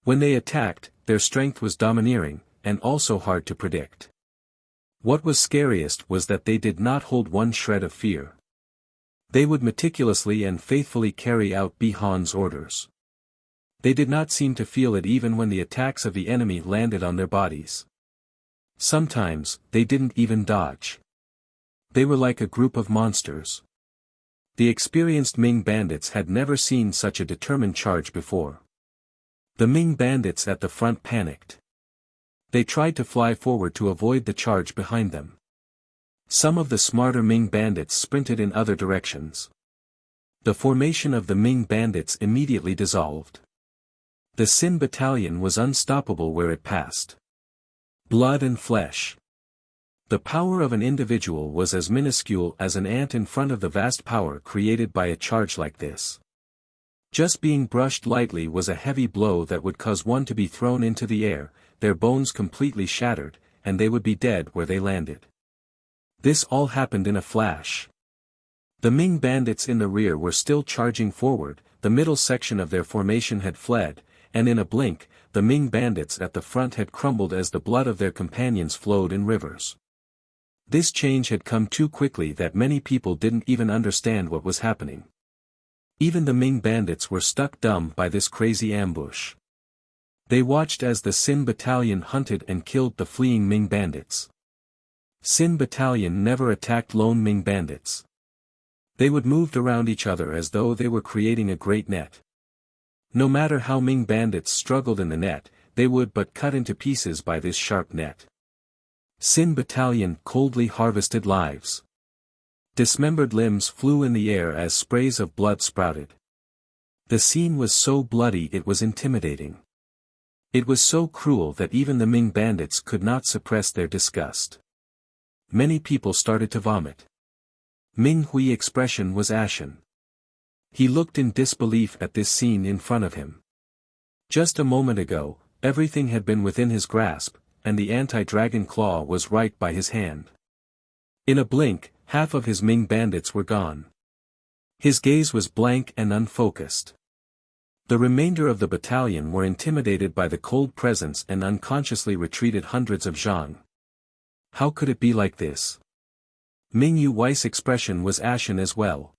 When they attacked, their strength was domineering, and also hard to predict. What was scariest was that they did not hold one shred of fear. They would meticulously and faithfully carry out Bi-Han's orders. They did not seem to feel it even when the attacks of the enemy landed on their bodies. Sometimes, they didn't even dodge. They were like a group of monsters. The experienced Ming bandits had never seen such a determined charge before. The Ming bandits at the front panicked. They tried to fly forward to avoid the charge behind them. Some of the smarter Ming bandits sprinted in other directions. The formation of the Ming bandits immediately dissolved. The Xin battalion was unstoppable where it passed. Blood and flesh. The power of an individual was as minuscule as an ant in front of the vast power created by a charge like this. Just being brushed lightly was a heavy blow that would cause one to be thrown into the air, their bones completely shattered, and they would be dead where they landed. This all happened in a flash. The Ming bandits in the rear were still charging forward, the middle section of their formation had fled, and in a blink, the Ming bandits at the front had crumbled as the blood of their companions flowed in rivers. This change had come too quickly that many people didn't even understand what was happening. Even the Ming bandits were struck dumb by this crazy ambush. They watched as the Xin battalion hunted and killed the fleeing Ming bandits. Xin battalion never attacked lone Ming bandits. They would move around each other as though they were creating a great net. No matter how Ming bandits struggled in the net, they would but cut into pieces by this sharp net. Xin battalion coldly harvested lives. Dismembered limbs flew in the air as sprays of blood sprouted. The scene was so bloody it was intimidating. It was so cruel that even the Ming bandits could not suppress their disgust. Many people started to vomit. Ming Hui's expression was ashen. He looked in disbelief at this scene in front of him. Just a moment ago, everything had been within his grasp, and the anti-dragon claw was right by his hand. In a blink, half of his Ming bandits were gone. His gaze was blank and unfocused. The remainder of the battalion were intimidated by the cold presence and unconsciously retreated hundreds of zhang. How could it be like this? Ming Yu's expression was ashen as well.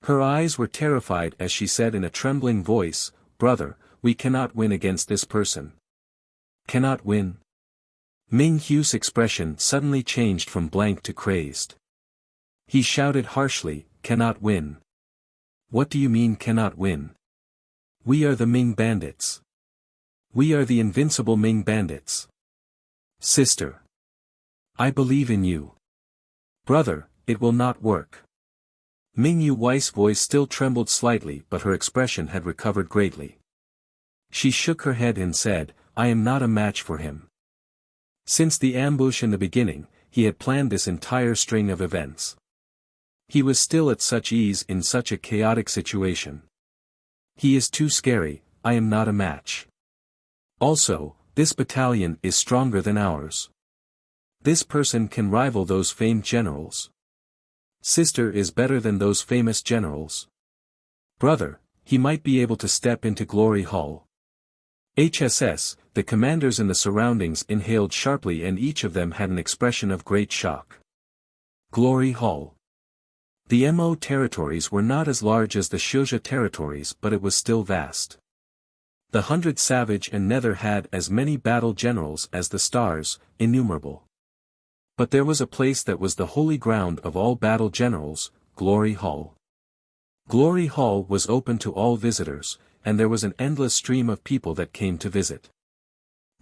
Her eyes were terrified as she said in a trembling voice, "Brother, we cannot win against this person." Cannot win? Ming Hu's expression suddenly changed from blank to crazed. He shouted harshly, "Cannot win? What do you mean cannot win? We are the Ming bandits. We are the invincible Ming bandits. Sister. I believe in you. Brother, it will not work." Ming Yu's voice still trembled slightly, but her expression had recovered greatly. She shook her head and said, "I am not a match for him." Since the ambush in the beginning, he had planned this entire string of events. He was still at such ease in such a chaotic situation. He is too scary, I am not a match. Also, this battalion is stronger than ours. This person can rival those famed generals. Sister is better than those famous generals. Brother, he might be able to step into Glory Hall. HSS, the commanders in the surroundings inhaled sharply and each of them had an expression of great shock. Glory Hall. The Mo territories were not as large as the Shuzha territories, but it was still vast. The 100 Savage and Nether had as many battle generals as the stars, innumerable. But there was a place that was the holy ground of all battle generals, Glory Hall. Glory Hall was open to all visitors, and there was an endless stream of people that came to visit.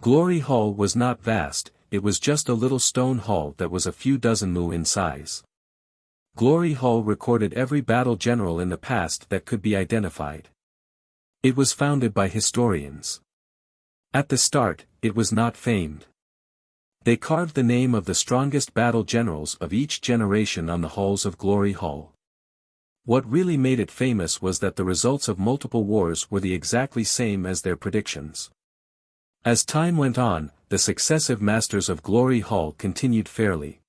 Glory Hall was not vast, it was just a little stone hall that was a few dozen mu in size. Glory Hall recorded every battle general in the past that could be identified. It was founded by historians. At the start, it was not famed. They carved the name of the strongest battle generals of each generation on the halls of Glory Hall. What really made it famous was that the results of multiple wars were the exactly same as their predictions. As time went on, the successive masters of Glory Hall continued fairly.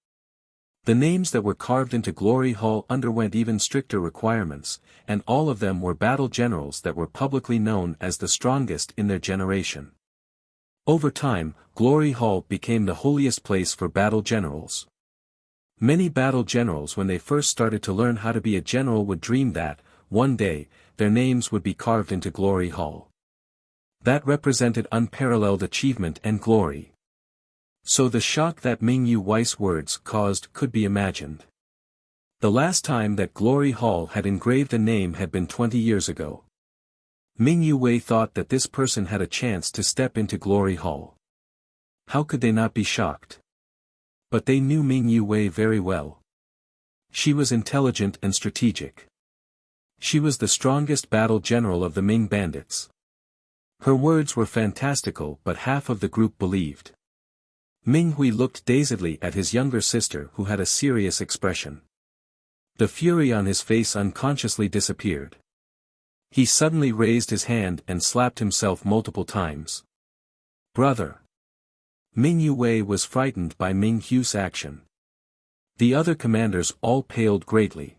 The names that were carved into Glory Hall underwent even stricter requirements, and all of them were battle generals that were publicly known as the strongest in their generation. Over time, Glory Hall became the holiest place for battle generals. Many battle generals when they first started to learn how to be a general would dream that, one day, their names would be carved into Glory Hall. That represented unparalleled achievement and glory. So the shock that Ming Yu Wei's words caused could be imagined. The last time that Glory Hall had engraved a name had been 20 years ago. Ming Yu Wei thought that this person had a chance to step into Glory Hall. How could they not be shocked? But they knew Ming Yu Wei very well. She was intelligent and strategic. She was the strongest battle general of the Ming bandits. Her words were fantastical, but half of the group believed. Ming Hui looked dazedly at his younger sister who had a serious expression. The fury on his face unconsciously disappeared. He suddenly raised his hand and slapped himself multiple times. Brother! Ming Yu Wei was frightened by Ming Hu's action. The other commanders all paled greatly.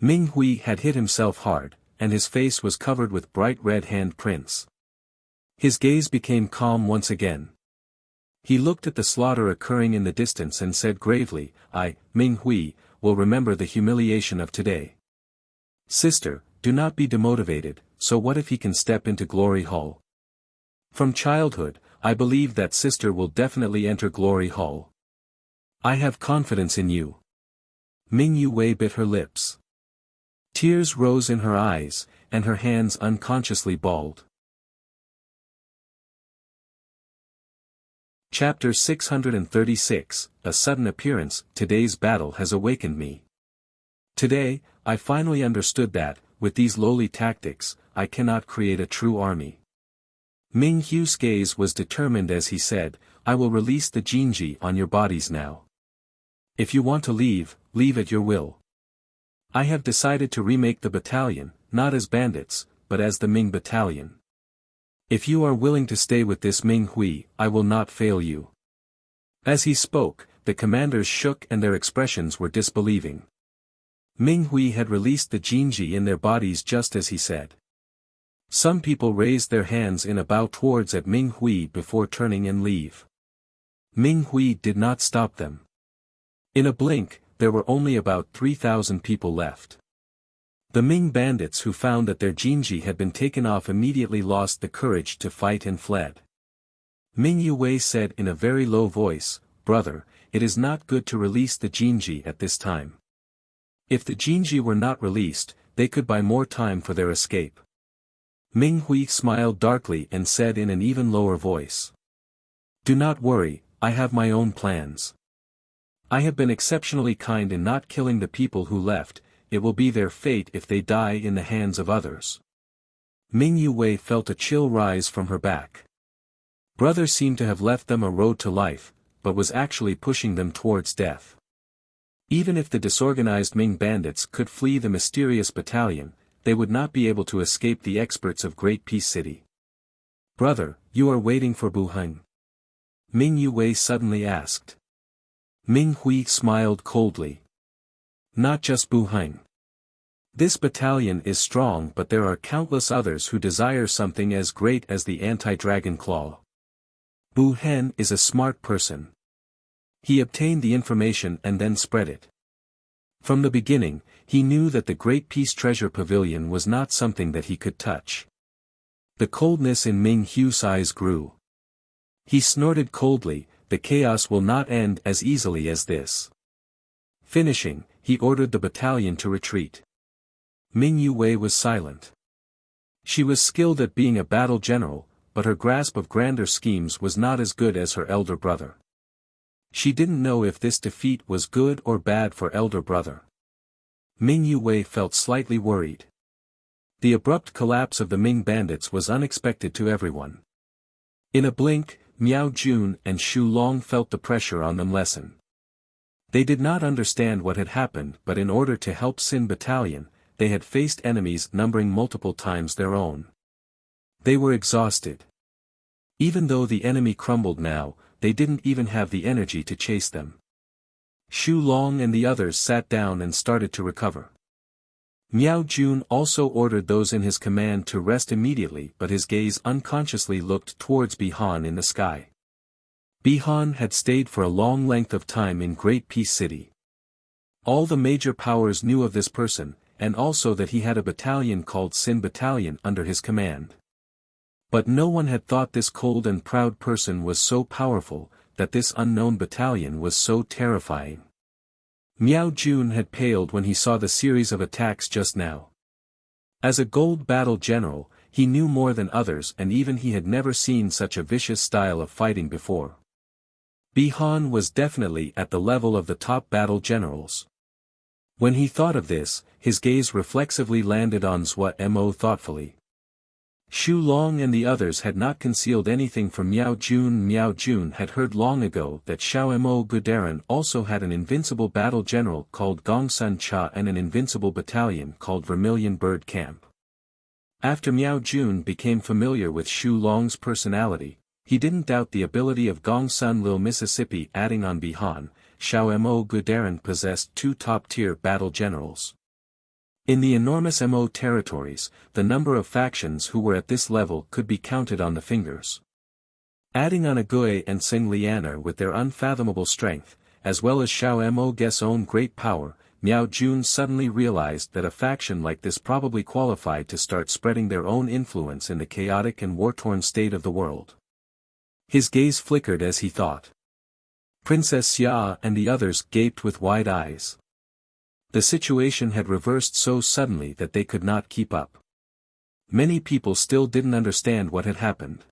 Ming Hui had hit himself hard, and his face was covered with bright red hand prints. His gaze became calm once again. He looked at the slaughter occurring in the distance and said gravely, I, Ming Hui, will remember the humiliation of today. Sister, do not be demotivated, so what if he can step into Glory Hall? From childhood, I believe that sister will definitely enter Glory Hall. I have confidence in you. Ming Yu Wei bit her lips. Tears rose in her eyes, and her hands unconsciously balled. Chapter 636, A Sudden Appearance. Today's battle has awakened me. Today, I finally understood that, with these lowly tactics, I cannot create a true army. Ming Hu's gaze was determined as he said, I will release the Jinji on your bodies now. If you want to leave, leave at your will. I have decided to remake the battalion, not as bandits, but as the Ming battalion. If you are willing to stay with this Ming Hui, I will not fail you. As he spoke, the commanders shook and their expressions were disbelieving. Ming Hui had released the Jinji in their bodies just as he said. Some people raised their hands in a bow towards at Ming Hui before turning and leave. Ming Hui did not stop them. In a blink, there were only about 3,000 people left. The Ming bandits who found that their Jinji had been taken off immediately lost the courage to fight and fled. Ming Yu Wei said in a very low voice, Brother, it is not good to release the Jinji at this time. If the Jinji were not released, they could buy more time for their escape. Ming Hui smiled darkly and said in an even lower voice. Do not worry, I have my own plans. I have been exceptionally kind in not killing the people who left, it will be their fate if they die in the hands of others. Ming Yu Wei felt a chill rise from her back. Brother seemed to have left them a road to life, but was actually pushing them towards death. Even if the disorganized Ming bandits could flee the mysterious battalion, they would not be able to escape the experts of Great Peace City. Brother, you are waiting for Bu Heng? Ming Yu Wei suddenly asked. Ming Hui smiled coldly. Not just Bu Heng. This battalion is strong, but there are countless others who desire something as great as the anti-dragon claw. Bu Hen is a smart person. He obtained the information and then spread it. From the beginning, he knew that the Great Peace Treasure Pavilion was not something that he could touch. The coldness in Ming Hu's eyes grew. He snorted coldly, the chaos will not end as easily as this. Finishing, he ordered the battalion to retreat. Ming Yu Wei was silent. She was skilled at being a battle general, but her grasp of grander schemes was not as good as her elder brother. She didn't know if this defeat was good or bad for elder brother. Ming Yu Wei felt slightly worried. The abrupt collapse of the Ming bandits was unexpected to everyone. In a blink, Miao Jun and Shu Long felt the pressure on them lessen. They did not understand what had happened, but in order to help Sin Battalion, they had faced enemies numbering multiple times their own. They were exhausted. Even though the enemy crumbled now, they didn't even have the energy to chase them. Xu Long and the others sat down and started to recover. Miao Jun also ordered those in his command to rest immediately, but his gaze unconsciously looked towards Bihan in the sky. Bihan had stayed for a long length of time in Great Peace City. All the major powers knew of this person, and also that he had a battalion called Sin Battalion under his command. But no one had thought this cold and proud person was so powerful, that this unknown battalion was so terrifying. Miao Jun had paled when he saw the series of attacks just now. As a gold battle general, he knew more than others, and even he had never seen such a vicious style of fighting before. Bihan was definitely at the level of the top battle generals. When he thought of this, his gaze reflexively landed on Zhua Mo thoughtfully. Xu Long and the others had not concealed anything from Miao Jun. Miao Jun had heard long ago that Xiao Mo Gudaran also had an invincible battle general called Gongsun Cha and an invincible battalion called Vermilion Bird Camp. After Miao Jun became familiar with Xu Long's personality, he didn't doubt the ability of Gongsun Lil Mississippi. Adding on Bihan, Xiao Mo Gudaran possessed two top-tier battle generals. In the enormous Mo territories, the number of factions who were at this level could be counted on the fingers. Adding on Agui and Sing Lianer with their unfathomable strength, as well as Xiao Mo Ge's own great power, Miao Jun suddenly realized that a faction like this probably qualified to start spreading their own influence in the chaotic and war-torn state of the world. His gaze flickered as he thought. Princess Xia and the others gaped with wide eyes. The situation had reversed so suddenly that they could not keep up. Many people still didn't understand what had happened.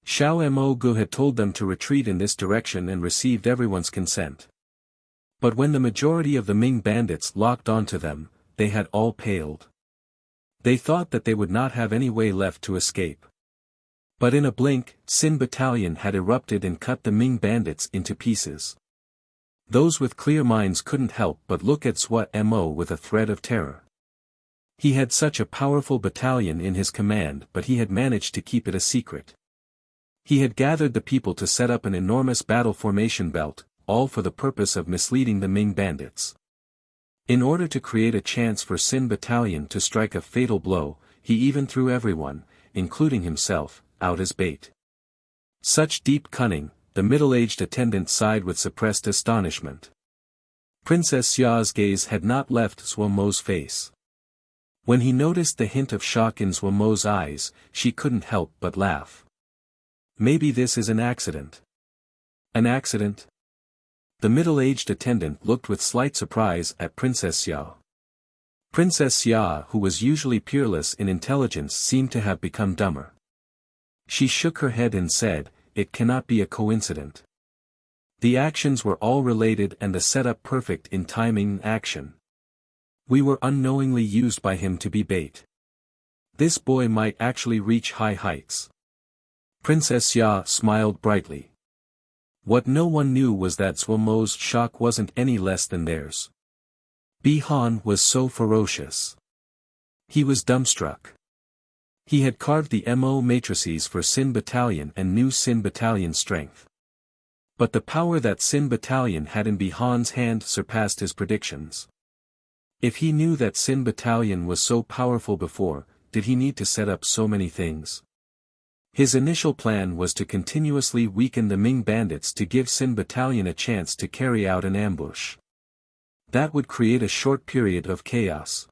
Xiao Mo Gu had told them to retreat in this direction and received everyone's consent. But when the majority of the Ming bandits locked onto them, they had all paled. They thought that they would not have any way left to escape. But in a blink, Sin Battalion had erupted and cut the Ming bandits into pieces. Those with clear minds couldn't help but look at Zhua Mo with a thread of terror. He had such a powerful battalion in his command, but he had managed to keep it a secret. He had gathered the people to set up an enormous battle formation belt, all for the purpose of misleading the Ming bandits. In order to create a chance for Sin Battalion to strike a fatal blow, he even threw everyone, including himself, out as bait. Such deep cunning, the middle-aged attendant sighed with suppressed astonishment. Princess Xia's gaze had not left Zhua Mo's face. When he noticed the hint of shock in Zhua Mo's eyes, she couldn't help but laugh. Maybe this is an accident. An accident? The middle-aged attendant looked with slight surprise at Princess Xia. Princess Xia, who was usually peerless in intelligence, seemed to have become dumber. She shook her head and said, "It cannot be a coincidence. The actions were all related and the setup perfect in timing and action. We were unknowingly used by him to be bait. This boy might actually reach high heights." Princess Xia smiled brightly. What no one knew was that Zhua Mo's shock wasn't any less than theirs. Bihan was so ferocious. He was dumbstruck. He had carved the Mo matrices for Sin Battalion and knew Sin Battalion's strength. But the power that Sin Battalion had in Bihan's hand surpassed his predictions. If he knew that Sin Battalion was so powerful before, did he need to set up so many things? His initial plan was to continuously weaken the Ming bandits to give Sin Battalion a chance to carry out an ambush. That would create a short period of chaos.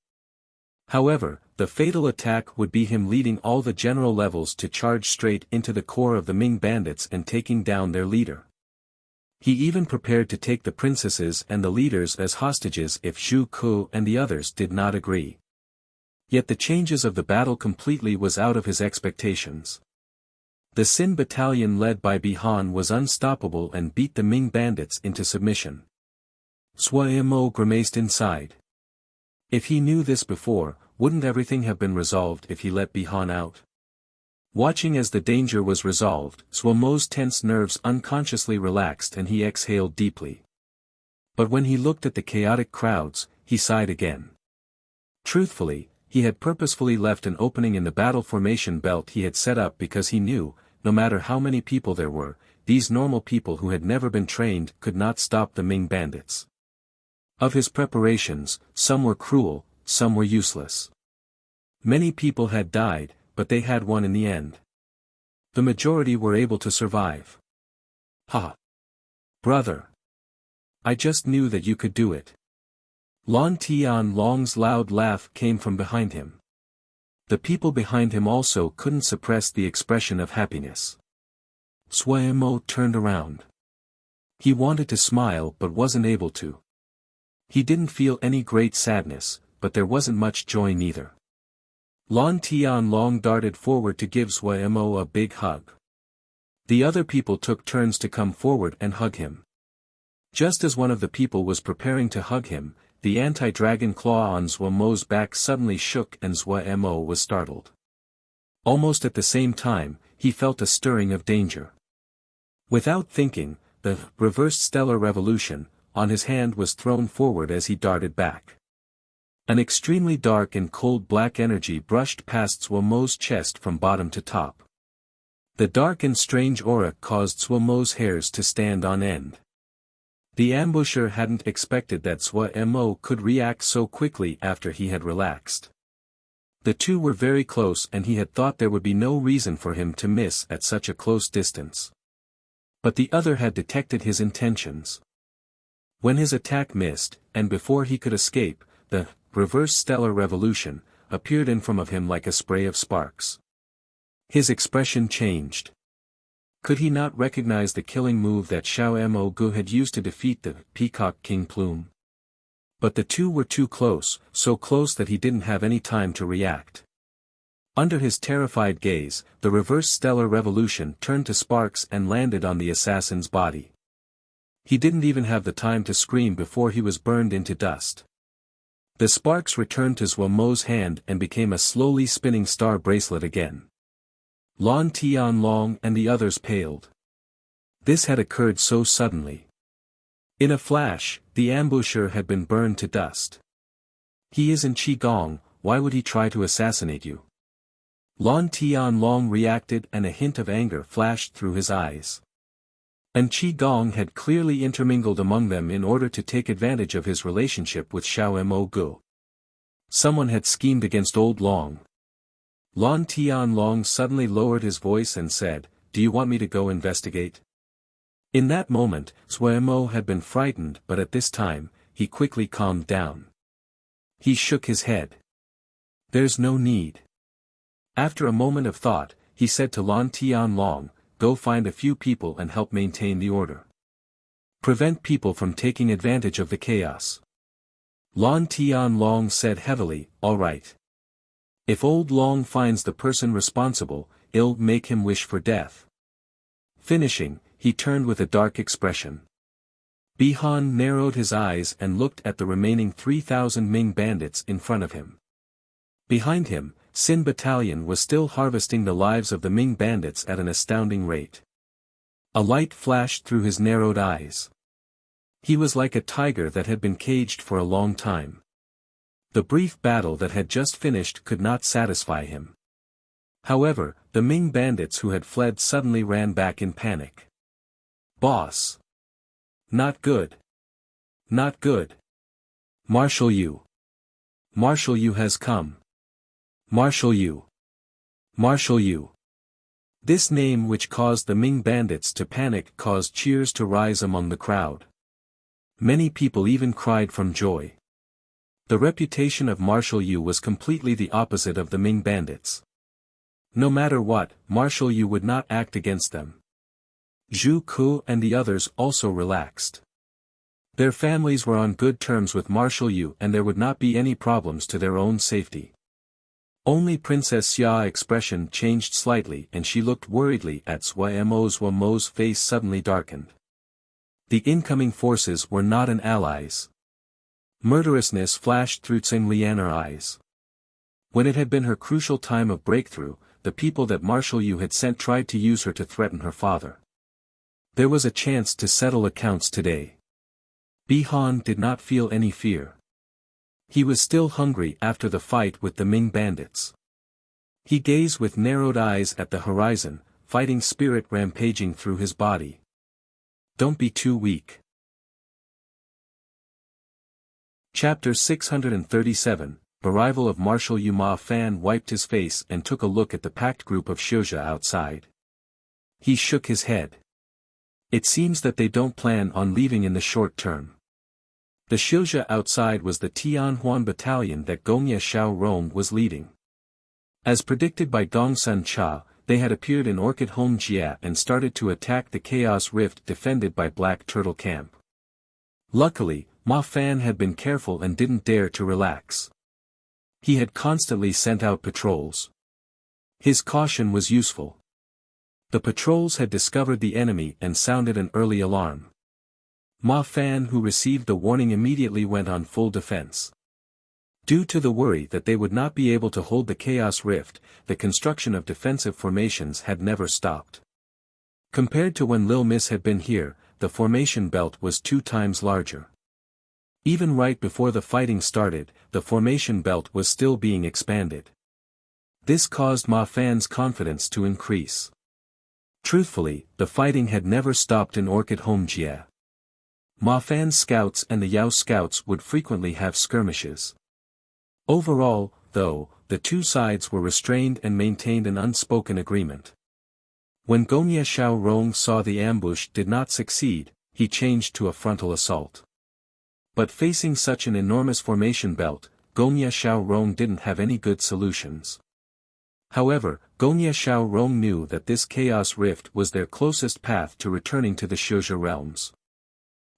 However, the fatal attack would be him leading all the general levels to charge straight into the core of the Ming bandits and taking down their leader. He even prepared to take the princesses and the leaders as hostages if Zhu Ku and the others did not agree. Yet the changes of the battle completely was out of his expectations. The Sin Battalion led by Bihan was unstoppable and beat the Ming bandits into submission. Zhua Mo grimaced inside. If he knew this before, wouldn't everything have been resolved if he let Bihan out? Watching as the danger was resolved, Zhua Mo's tense nerves unconsciously relaxed and he exhaled deeply. But when he looked at the chaotic crowds, he sighed again. Truthfully, he had purposefully left an opening in the battle formation belt he had set up because he knew, no matter how many people there were, these normal people who had never been trained could not stop the Ming bandits. Of his preparations, some were cruel, some were useless. Many people had died, but they had won in the end. The majority were able to survive. Ha! Brother! I just knew that you could do it. Lan Tianlong's loud laugh came from behind him. The people behind him also couldn't suppress the expression of happiness. Sui Mo turned around. He wanted to smile but wasn't able to. He didn't feel any great sadness, but there wasn't much joy neither. Lan Tianlong darted forward to give Sui Mo a big hug. The other people took turns to come forward and hug him. Just as one of the people was preparing to hug him, the anti-dragon claw on Sui Mo's back suddenly shook and Sui Mo was startled. Almost at the same time, he felt a stirring of danger. Without thinking, the reversed stellar revolution on his hand was thrown forward as he darted back. An extremely dark and cold black energy brushed past Sui Mo's chest from bottom to top. The dark and strange aura caused Sui Mo's hairs to stand on end. The ambusher hadn't expected that Sui Mo could react so quickly after he had relaxed. The two were very close and he had thought there would be no reason for him to miss at such a close distance. But the other had detected his intentions. When his attack missed, and before he could escape, the reverse stellar revolution appeared in front of him like a spray of sparks. His expression changed. Could he not recognize the killing move that Xiao Mo Gu had used to defeat the Peacock King Plume? But the two were too close, so close that he didn't have any time to react. Under his terrified gaze, the reverse stellar revolution turned to sparks and landed on the assassin's body. He didn't even have the time to scream before he was burned into dust. The sparks returned to Sui Mo's hand and became a slowly spinning star bracelet again. Lan Tianlong and the others paled. This had occurred so suddenly. In a flash, the ambusher had been burned to dust. He isn't Qigong, why would he try to assassinate you? Lan Tianlong reacted and a hint of anger flashed through his eyes. And Qigong had clearly intermingled among them in order to take advantage of his relationship with Xiao Mo Gu. Someone had schemed against Old Long. Lan Tianlong suddenly lowered his voice and said, "Do you want me to go investigate?" In that moment, Sui Mo had been frightened but at this time, he quickly calmed down. He shook his head. "There's no need." After a moment of thought, he said to Lan Tianlong, "Go find a few people and help maintain the order. Prevent people from taking advantage of the chaos." Lan Tianlong said heavily, "All right. If Old Long finds the person responsible, it'll make him wish for death." Finishing, he turned with a dark expression. Bihan narrowed his eyes and looked at the remaining 3,000 Ming bandits in front of him. Behind him, Sin Battalion was still harvesting the lives of the Ming bandits at an astounding rate. A light flashed through his narrowed eyes. He was like a tiger that had been caged for a long time. The brief battle that had just finished could not satisfy him. However, the Ming bandits who had fled suddenly ran back in panic. "Boss! Not good! Not good! Marshal Yu! Marshal Yu has come! Marshal Yu! Marshal Yu!" This name which caused the Ming bandits to panic caused cheers to rise among the crowd. Many people even cried from joy. The reputation of Marshal Yu was completely the opposite of the Ming bandits. No matter what, Marshal Yu would not act against them. Zhu Ku and the others also relaxed. Their families were on good terms with Marshal Yu and there would not be any problems to their own safety. Only Princess Xia's expression changed slightly and she looked worriedly at Sui Mo's face suddenly darkened. The incoming forces were not an allies. Murderousness flashed through Tsing Lianer's eyes. When it had been her crucial time of breakthrough, the people that Marshal Yu had sent tried to use her to threaten her father. There was a chance to settle accounts today. Bihan did not feel any fear. He was still hungry after the fight with the Ming bandits. He gazed with narrowed eyes at the horizon, fighting spirit rampaging through his body. Don't be too weak. Chapter 637, Arrival of Marshal Yu. Ma Fan wiped his face and took a look at the packed group of Xioja outside. He shook his head. It seems that they don't plan on leaving in the short term. The Xioja outside was the Tianhuan battalion that Gongye Xiaorong was leading. As predicted by Gongsun Cha, they had appeared in Orchid Home Jia and started to attack the Chaos Rift defended by Black Turtle Camp. Luckily, Ma Fan had been careful and didn't dare to relax. He had constantly sent out patrols. His caution was useful. The patrols had discovered the enemy and sounded an early alarm. Ma Fan, who received the warning, immediately went on full defense. Due to the worry that they would not be able to hold the Chaos Rift, the construction of defensive formations had never stopped. Compared to when Lil Miss had been here, the formation belt was 2 times larger. Even right before the fighting started, the formation belt was still being expanded. This caused Ma Fan's confidence to increase. Truthfully, the fighting had never stopped in Orchid Home Jia. Ma Fan's scouts and the Yao scouts would frequently have skirmishes. Overall, though, the two sides were restrained and maintained an unspoken agreement. When Gongye Xiaorong saw the ambush did not succeed, he changed to a frontal assault. But facing such an enormous formation belt, Gongye Xiaorong didn't have any good solutions. However, Gongye Xiaorong knew that this Chaos Rift was their closest path to returning to the Xioja realms.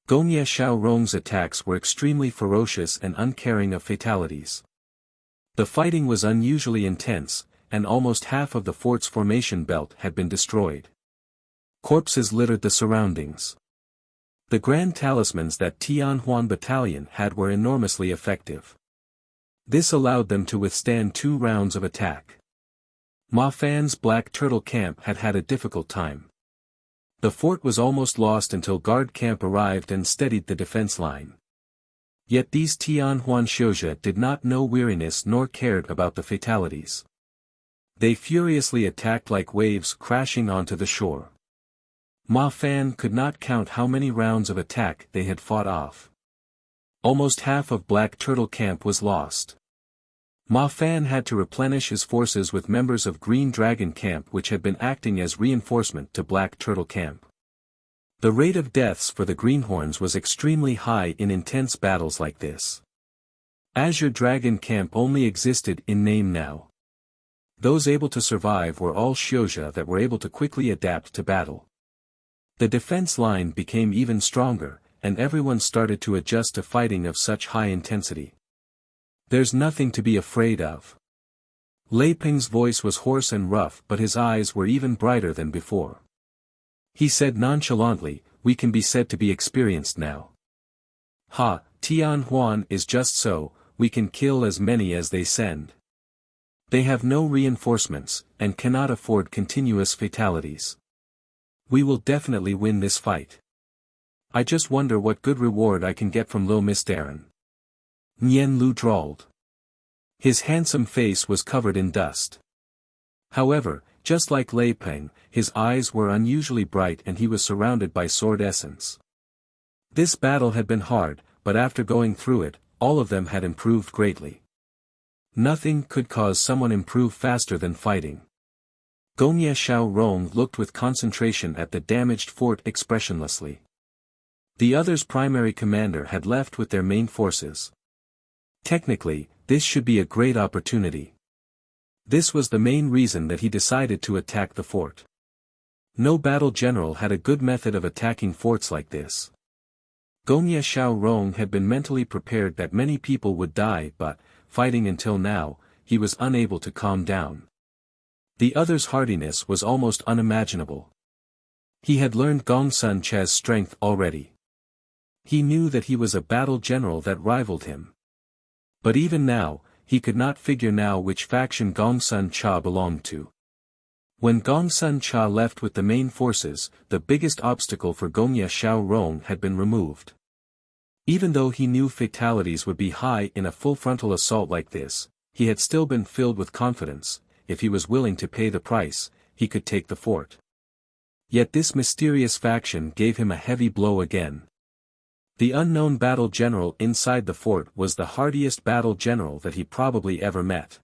Gongye Xiaorong's attacks were extremely ferocious and uncaring of fatalities. The fighting was unusually intense, and almost half of the fort's formation belt had been destroyed. Corpses littered the surroundings. The grand talismans that Tianhuan battalion had were enormously effective. This allowed them to withstand 2 rounds of attack. Ma Fan's Black Turtle Camp had had a difficult time. The fort was almost lost until Guard Camp arrived and steadied the defense line. Yet these Tianhuan Xioja did not know weariness nor cared about the fatalities. They furiously attacked like waves crashing onto the shore. Ma Fan could not count how many rounds of attack they had fought off. Almost half of Black Turtle Camp was lost. Ma Fan had to replenish his forces with members of Green Dragon Camp, which had been acting as reinforcement to Black Turtle Camp. The rate of deaths for the Greenhorns was extremely high in intense battles like this. Azure Dragon Camp only existed in name now. Those able to survive were all Xioja that were able to quickly adapt to battle. The defense line became even stronger, and everyone started to adjust to fighting of such high intensity. There's nothing to be afraid of. Lei Ping's voice was hoarse and rough, but his eyes were even brighter than before. He said nonchalantly, "We can be said to be experienced now." "Ha, Tianhuan is just so, we can kill as many as they send. They have no reinforcements, and cannot afford continuous fatalities. We will definitely win this fight. I just wonder what good reward I can get from Lil Miss Darren." Nian Lu drawled. His handsome face was covered in dust. However, just like Lei Peng, his eyes were unusually bright and he was surrounded by sword essence. This battle had been hard, but after going through it, all of them had improved greatly. Nothing could cause someone improve faster than fighting. Gongye Xiaorong looked with concentration at the damaged fort expressionlessly. The other's primary commander had left with their main forces. Technically, this should be a great opportunity. This was the main reason that he decided to attack the fort. No battle general had a good method of attacking forts like this. Gongye Xiaorong had been mentally prepared that many people would die, but, fighting until now, he was unable to calm down. The other's hardiness was almost unimaginable. He had learned Gongsun Cha's strength already. He knew that he was a battle general that rivaled him. But even now, he could not figure now which faction Gongsun Cha belonged to. When Gongsun Cha left with the main forces, the biggest obstacle for Gongye Xiaorong had been removed. Even though he knew fatalities would be high in a full frontal assault like this, he had still been filled with confidence. If he was willing to pay the price, he could take the fort. Yet this mysterious faction gave him a heavy blow again. The unknown battle general inside the fort was the hardiest battle general that he probably ever met.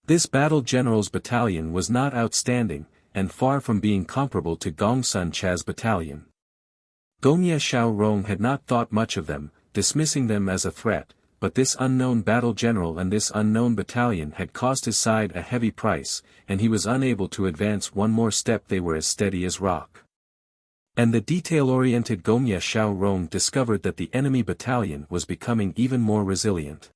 This battle general's battalion was not outstanding, and far from being comparable to Gongsun Cha's battalion. Gongye Xiaorong had not thought much of them, dismissing them as a threat, but this unknown battle general and this unknown battalion had cost his side a heavy price, and he was unable to advance one more step. They were as steady as rock. And the detail-oriented Gongye Xiaorong discovered that the enemy battalion was becoming even more resilient.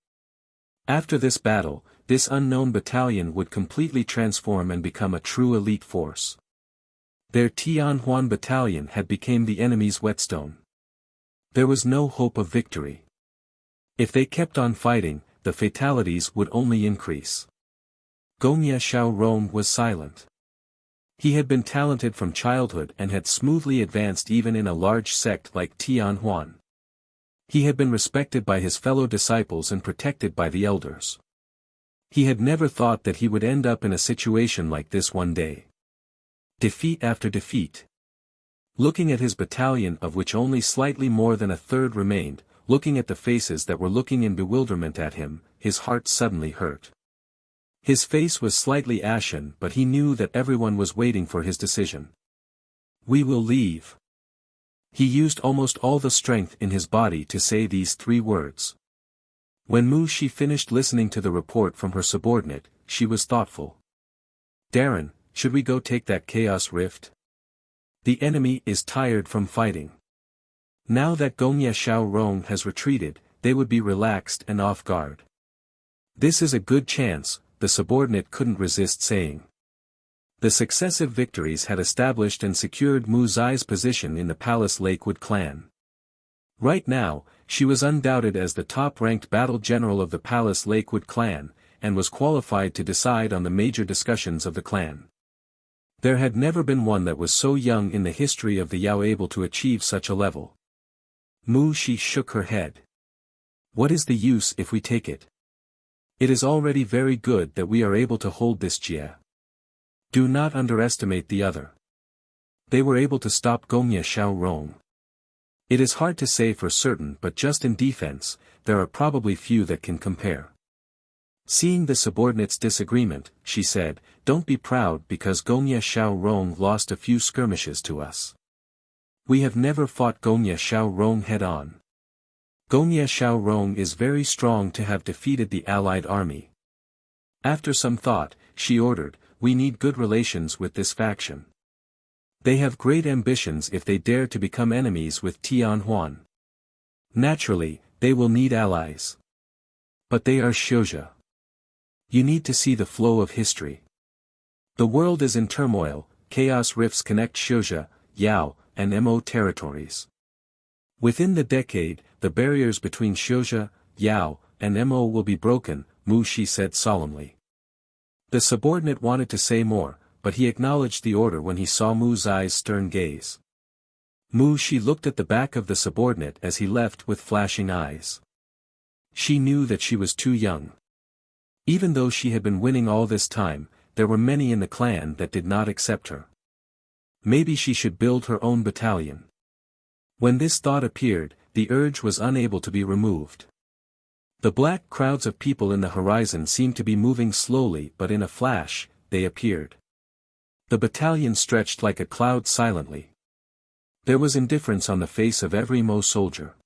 After this battle, this unknown battalion would completely transform and become a true elite force. Their Tianhuan battalion had become the enemy's whetstone. There was no hope of victory. If they kept on fighting, the fatalities would only increase. Gongye Xiaorong was silent. He had been talented from childhood and had smoothly advanced even in a large sect like Tianhuan. He had been respected by his fellow disciples and protected by the elders. He had never thought that he would end up in a situation like this one day. Defeat after defeat. Looking at his battalion, of which only slightly more than a third remained, looking at the faces that were looking in bewilderment at him, his heart suddenly hurt. His face was slightly ashen, but he knew that everyone was waiting for his decision. "We will leave." He used almost all the strength in his body to say these 3 words. When Mu Shi finished listening to the report from her subordinate, she was thoughtful. "Darren, should we go take that chaos rift? The enemy is tired from fighting. Now that Gongye Xiaorong has retreated, they would be relaxed and off guard. This is a good chance," the subordinate couldn't resist saying. The successive victories had established and secured Mu Zai's position in the Palace Lakewood clan. Right now, she was undoubted as the top-ranked battle general of the Palace Lakewood clan, and was qualified to decide on the major discussions of the clan. There had never been one that was so young in the history of the Yao able to achieve such a level. Mu Shi shook her head. "What is the use if we take it? It is already very good that we are able to hold this Jia. Do not underestimate the other. They were able to stop Gongye Xiaorong. It is hard to say for certain, but just in defense, there are probably few that can compare." Seeing the subordinate's disagreement, she said, "Don't be proud because Gongye Xiaorong lost a few skirmishes to us. We have never fought Gongye Xiaorong head-on. Gongye Xiaorong is very strong to have defeated the allied army." After some thought, she ordered, "We need good relations with this faction. They have great ambitions if they dare to become enemies with Tianhuan. Naturally, they will need allies. But they are Xiuzha. You need to see the flow of history. The world is in turmoil, chaos rifts connect Xiuzha, Yao, and Mo territories. Within the decade, the barriers between Xiuzha, Yao, and Mo will be broken," Mu Shi said solemnly. The subordinate wanted to say more, but he acknowledged the order when he saw Mu Zai's stern gaze. Mu Shi looked at the back of the subordinate as he left with flashing eyes. She knew that she was too young. Even though she had been winning all this time, there were many in the clan that did not accept her. Maybe she should build her own battalion. When this thought appeared, the urge was unable to be removed. The black crowds of people in the horizon seemed to be moving slowly, but in a flash, they appeared. The battalion stretched like a cloud silently. There was indifference on the face of every Mo soldier.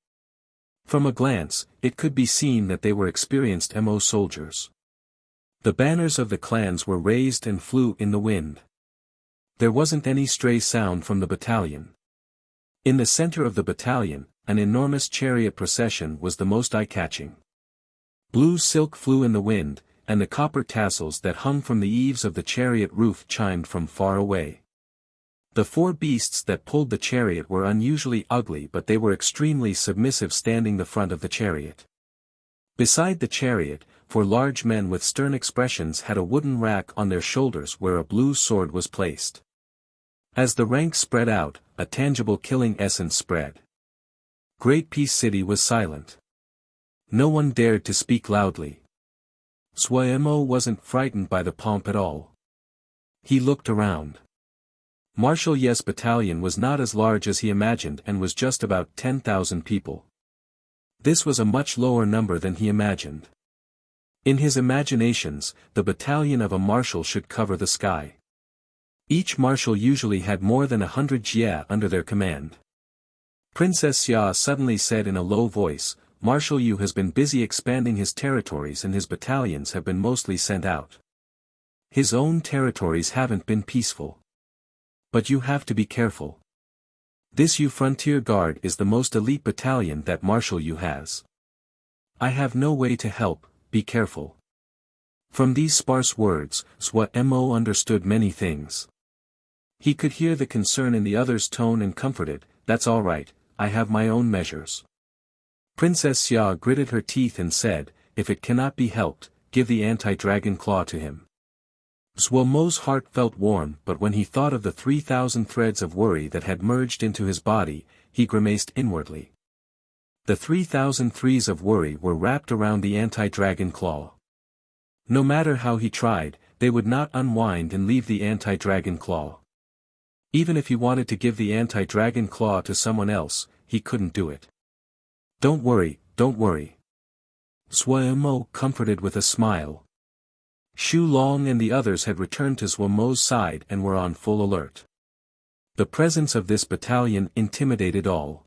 From a glance, it could be seen that they were experienced Mo soldiers. The banners of the clans were raised and flew in the wind. There wasn't any stray sound from the battalion. In the center of the battalion, an enormous chariot procession was the most eye-catching. Blue silk flew in the wind, and the copper tassels that hung from the eaves of the chariot roof chimed from far away. The 4 beasts that pulled the chariot were unusually ugly, but they were extremely submissive, standing the front of the chariot. Beside the chariot, 4 large men with stern expressions had a wooden rack on their shoulders where a blue sword was placed. As the ranks spread out, a tangible killing essence spread. Great Peace City was silent. No one dared to speak loudly. Suemo wasn't frightened by the pomp at all. He looked around. Marshal Ye's battalion was not as large as he imagined and was just about 10,000 people. This was a much lower number than he imagined. In his imaginations, the battalion of a marshal should cover the sky. Each marshal usually had more than 100 jie under their command. Princess Xia suddenly said in a low voice, Marshal Yu has been busy expanding his territories and his battalions have been mostly sent out. His own territories haven't been peaceful. But you have to be careful. This Yu Frontier Guard is the most elite battalion that Marshal Yu has. I have no way to help, be careful. From these sparse words, Swa Mo understood many things. He could hear the concern in the other's tone and comforted, that's all right, I have my own measures. Princess Xia gritted her teeth and said, if it cannot be helped, give the anti-dragon claw to him. Swa Mo's heart felt warm, but when he thought of the 3,000 threads of worry that had merged into his body, he grimaced inwardly. The 3,000 threes of worry were wrapped around the anti-dragon claw. No matter how he tried, they would not unwind and leave the anti-dragon claw. Even if he wanted to give the anti-dragon claw to someone else, he couldn't do it. Don't worry, don't worry. Swa Mo comforted with a smile. Xu Long and the others had returned to Swa Mo's side and were on full alert. The presence of this battalion intimidated all.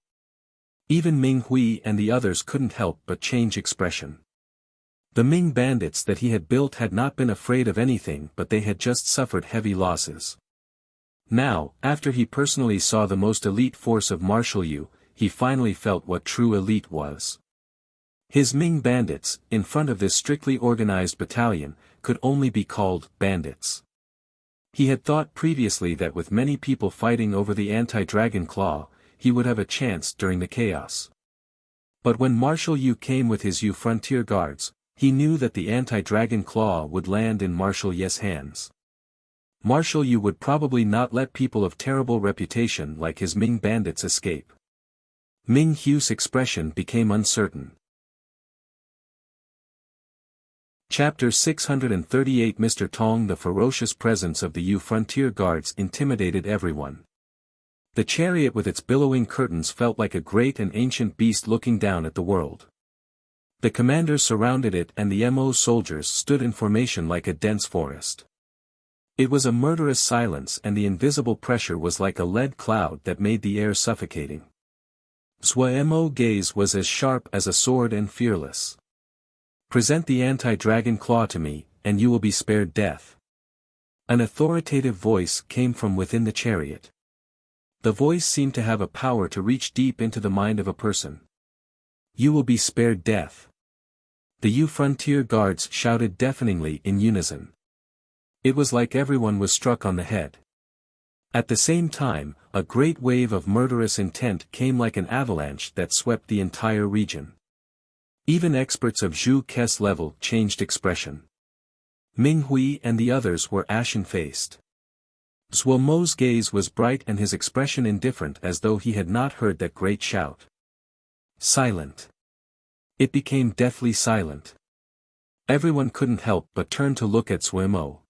Even Ming Hui and the others couldn't help but change expression. The Ming bandits that he had built had not been afraid of anything, but they had just suffered heavy losses. Now, after he personally saw the most elite force of Marshal Yu, he finally felt what true elite was. His Ming bandits, in front of this strictly organized battalion, could only be called bandits. He had thought previously that with many people fighting over the anti-dragon claw, he would have a chance during the chaos. But when Marshal Yu came with his Yu Frontier Guards, he knew that the anti-dragon claw would land in Marshal Ye's hands. Marshal Yu would probably not let people of terrible reputation like his Ming bandits escape. Ming Hu's expression became uncertain. Chapter 638 Mr. Tong. The ferocious presence of the Yu Frontier Guards intimidated everyone. The chariot with its billowing curtains felt like a great and ancient beast looking down at the world. The commanders surrounded it and the Mo soldiers stood in formation like a dense forest. It was a murderous silence and the invisible pressure was like a lead cloud that made the air suffocating. Swa Mo's gaze was as sharp as a sword and fearless. Present the anti-dragon claw to me, and you will be spared death. An authoritative voice came from within the chariot. The voice seemed to have a power to reach deep into the mind of a person. You will be spared death. The Yu Frontier Guards shouted deafeningly in unison. It was like everyone was struck on the head. At the same time, a great wave of murderous intent came like an avalanche that swept the entire region. Even experts of Zhu Ke's level changed expression. Ming Hui and the others were ashen-faced. Swa Mo's gaze was bright and his expression indifferent as though he had not heard that great shout. Silent. It became deathly silent. Everyone couldn't help but turn to look at Swa Mo.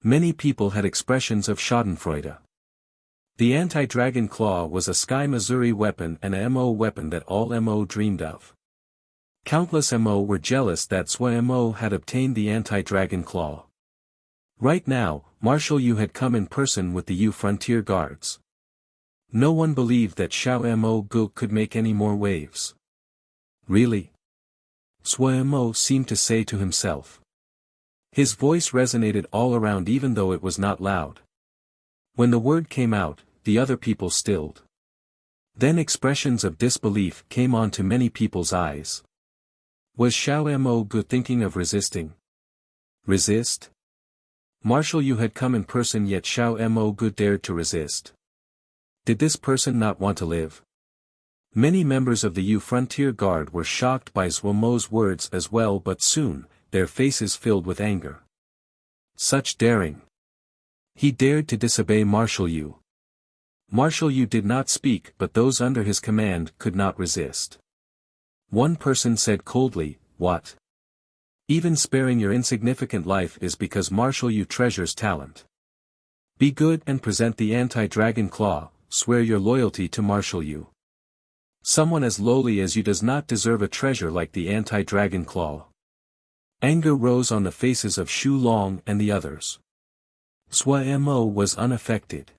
Many people had expressions of schadenfreude. The anti-dragon claw was a Sky Missouri weapon and a Mo weapon that all Mo dreamed of. Countless Mo were jealous that Swa Mo had obtained the anti-dragon claw. Right now, Marshal Yu had come in person with the Yu Frontier Guards. No one believed that Xiao Mo Gu could make any more waves. Really? Swa Mo seemed to say to himself. His voice resonated all around even though it was not loud. When the word came out, the other people stilled. Then expressions of disbelief came onto many people's eyes. Was Xiao Mo Gu thinking of resisting? Resist? Marshal Yu had come in person yet Xiao Mo Gu dared to resist. Did this person not want to live? Many members of the Yu Frontier Guard were shocked by Swa Mo's words as well, but soon, their faces filled with anger. Such daring! He dared to disobey Marshal Yu. Marshal Yu did not speak, but those under his command could not resist. One person said coldly, "What? Even sparing your insignificant life is because Marshal Yu treasures talent. Be good and present the anti-dragon claw, swear your loyalty to Marshal Yu. Someone as lowly as you does not deserve a treasure like the anti-dragon claw. Anger rose on the faces of Shu Long and the others. Sui Mo was unaffected.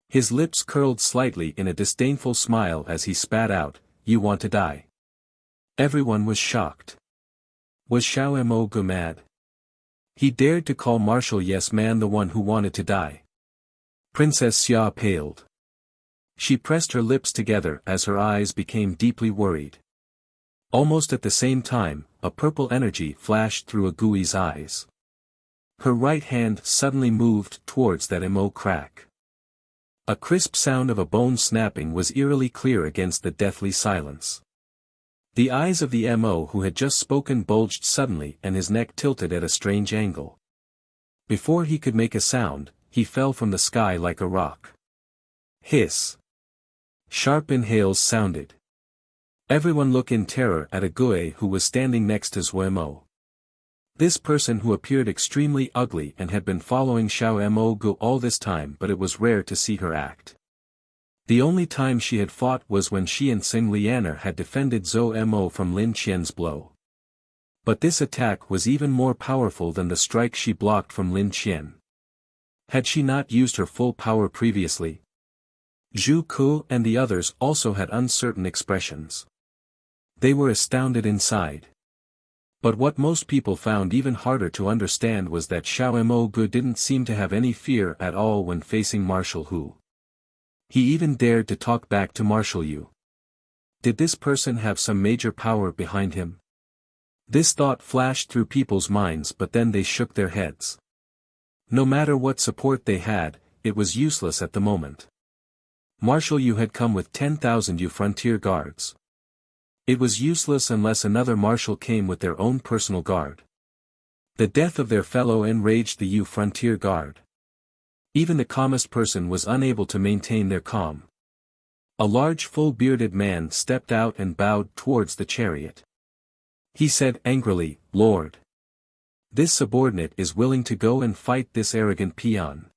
His lips curled slightly in a disdainful smile as he spat out, "You want to die." Everyone was shocked. Was Xiao Mo mad? He dared to call Marshal Yes Man the one who wanted to die. Princess Xia paled. She pressed her lips together as her eyes became deeply worried. Almost at the same time, a purple energy flashed through Agui's eyes. Her right hand suddenly moved towards that Mo crack. A crisp sound of a bone snapping was eerily clear against the deathly silence. The eyes of the Mo who had just spoken bulged suddenly and his neck tilted at a strange angle. Before he could make a sound, he fell from the sky like a rock. Hiss. Sharp inhales sounded. Everyone looked in terror at Agui who was standing next to Zhuo Mo. This person who appeared extremely ugly and had been following Xiao Mo Gu all this time, but it was rare to see her act. The only time she had fought was when she and Xing Lianer had defended Zhou Mo from Lin Qian's blow. But this attack was even more powerful than the strike she blocked from Lin Qian. Had she not used her full power previously? Zhu Ku and the others also had uncertain expressions. They were astounded inside. But what most people found even harder to understand was that Xiao Mo Gu didn't seem to have any fear at all when facing Marshal Hu. He even dared to talk back to Marshal Yu. Did this person have some major power behind him? This thought flashed through people's minds, but then they shook their heads. No matter what support they had, it was useless at the moment. Marshal Yu had come with 10,000 Yu frontier guards. It was useless unless another marshal came with their own personal guard. The death of their fellow enraged the Yu frontier guard. Even the calmest person was unable to maintain their calm. A large full-bearded man stepped out and bowed towards the chariot. He said angrily, "Lord. This subordinate is willing to go and fight this arrogant peon."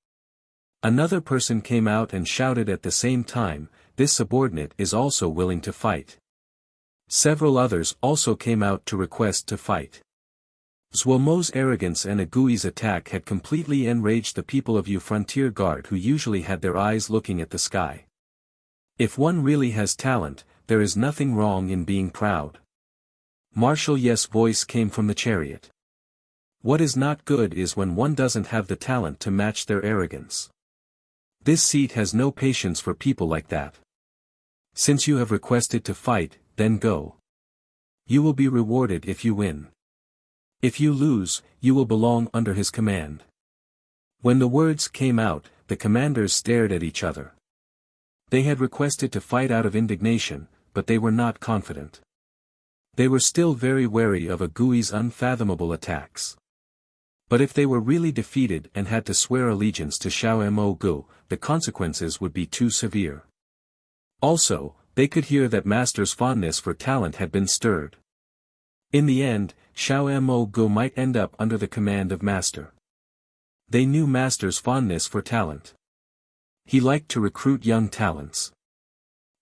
Another person came out and shouted at the same time, "This subordinate is also willing to fight." Several others also came out to request to fight. Zhuo Mo's arrogance and Agui's attack had completely enraged the people of Yu Frontier Guard who usually had their eyes looking at the sky. If one really has talent, there is nothing wrong in being proud. Marshal Yes' voice came from the chariot. What is not good is when one doesn't have the talent to match their arrogance. This seat has no patience for people like that. Since you have requested to fight, then go. You will be rewarded if you win. If you lose, you will belong under his command. When the words came out, the commanders stared at each other. They had requested to fight out of indignation, but they were not confident. They were still very wary of Agui's unfathomable attacks. But if they were really defeated and had to swear allegiance to Xiao Mo Gu, the consequences would be too severe. Also, they could hear that Master's fondness for talent had been stirred. In the end, Xiao Mo Gu might end up under the command of Master. They knew Master's fondness for talent. He liked to recruit young talents.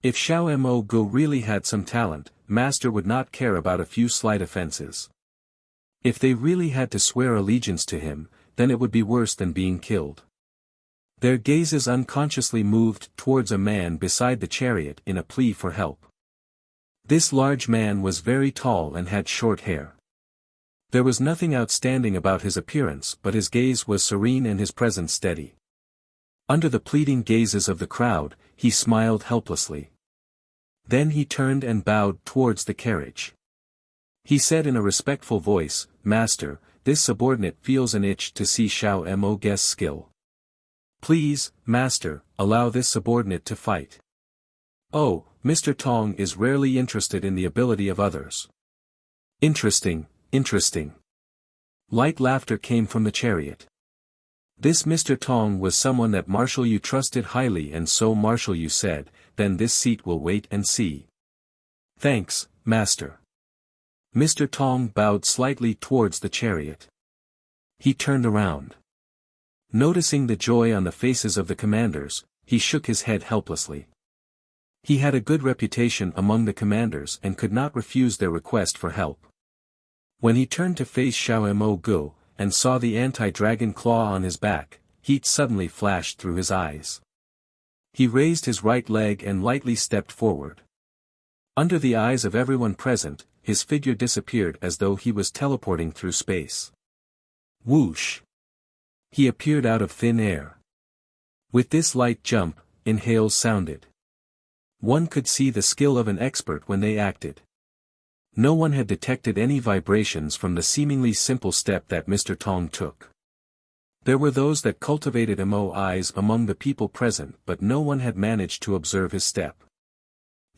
If Xiao Mo Gu really had some talent, Master would not care about a few slight offenses. If they really had to swear allegiance to him, then it would be worse than being killed. Their gazes unconsciously moved towards a man beside the chariot in a plea for help. This large man was very tall and had short hair. There was nothing outstanding about his appearance, but his gaze was serene and his presence steady. Under the pleading gazes of the crowd, he smiled helplessly. Then he turned and bowed towards the carriage. He said in a respectful voice, "Master, this subordinate feels an itch to see Xiao Mo Gu's skill. Please, Master, allow this subordinate to fight." "Oh, Mr. Tong is rarely interested in the ability of others." "Interesting, interesting." Light laughter came from the chariot. This Mr. Tong was someone that Marshal Yu trusted highly, and so Marshal Yu said, "Then this seat will wait and see." "Thanks, Master." Mr. Tong bowed slightly towards the chariot. He turned around. Noticing the joy on the faces of the commanders, he shook his head helplessly. He had a good reputation among the commanders and could not refuse their request for help. When he turned to face Xiao Mo Gu, and saw the anti-dragon claw on his back, heat suddenly flashed through his eyes. He raised his right leg and lightly stepped forward. Under the eyes of everyone present, his figure disappeared as though he was teleporting through space. Whoosh! He appeared out of thin air. With this light jump, inhales sounded. One could see the skill of an expert when they acted. No one had detected any vibrations from the seemingly simple step that Mr. Tong took. There were those that cultivated Mo eyes among the people present, but no one had managed to observe his step.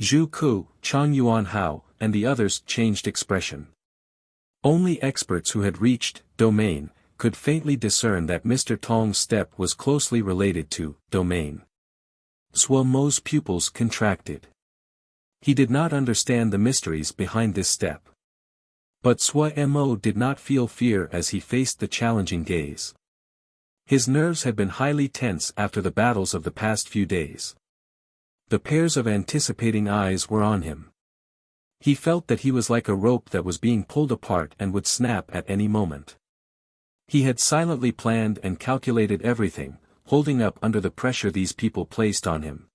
Zhu Ku, Chang Yuan Hao, and the others changed expression. Only experts who had reached domain could faintly discern that Mr. Tong's step was closely related to domain. Zhuo Mo's pupils contracted. He did not understand the mysteries behind this step. But Zhuo Mo did not feel fear as he faced the challenging gaze. His nerves had been highly tense after the battles of the past few days. The pairs of anticipating eyes were on him. He felt that he was like a rope that was being pulled apart and would snap at any moment. He had silently planned and calculated everything, holding up under the pressure these people placed on him.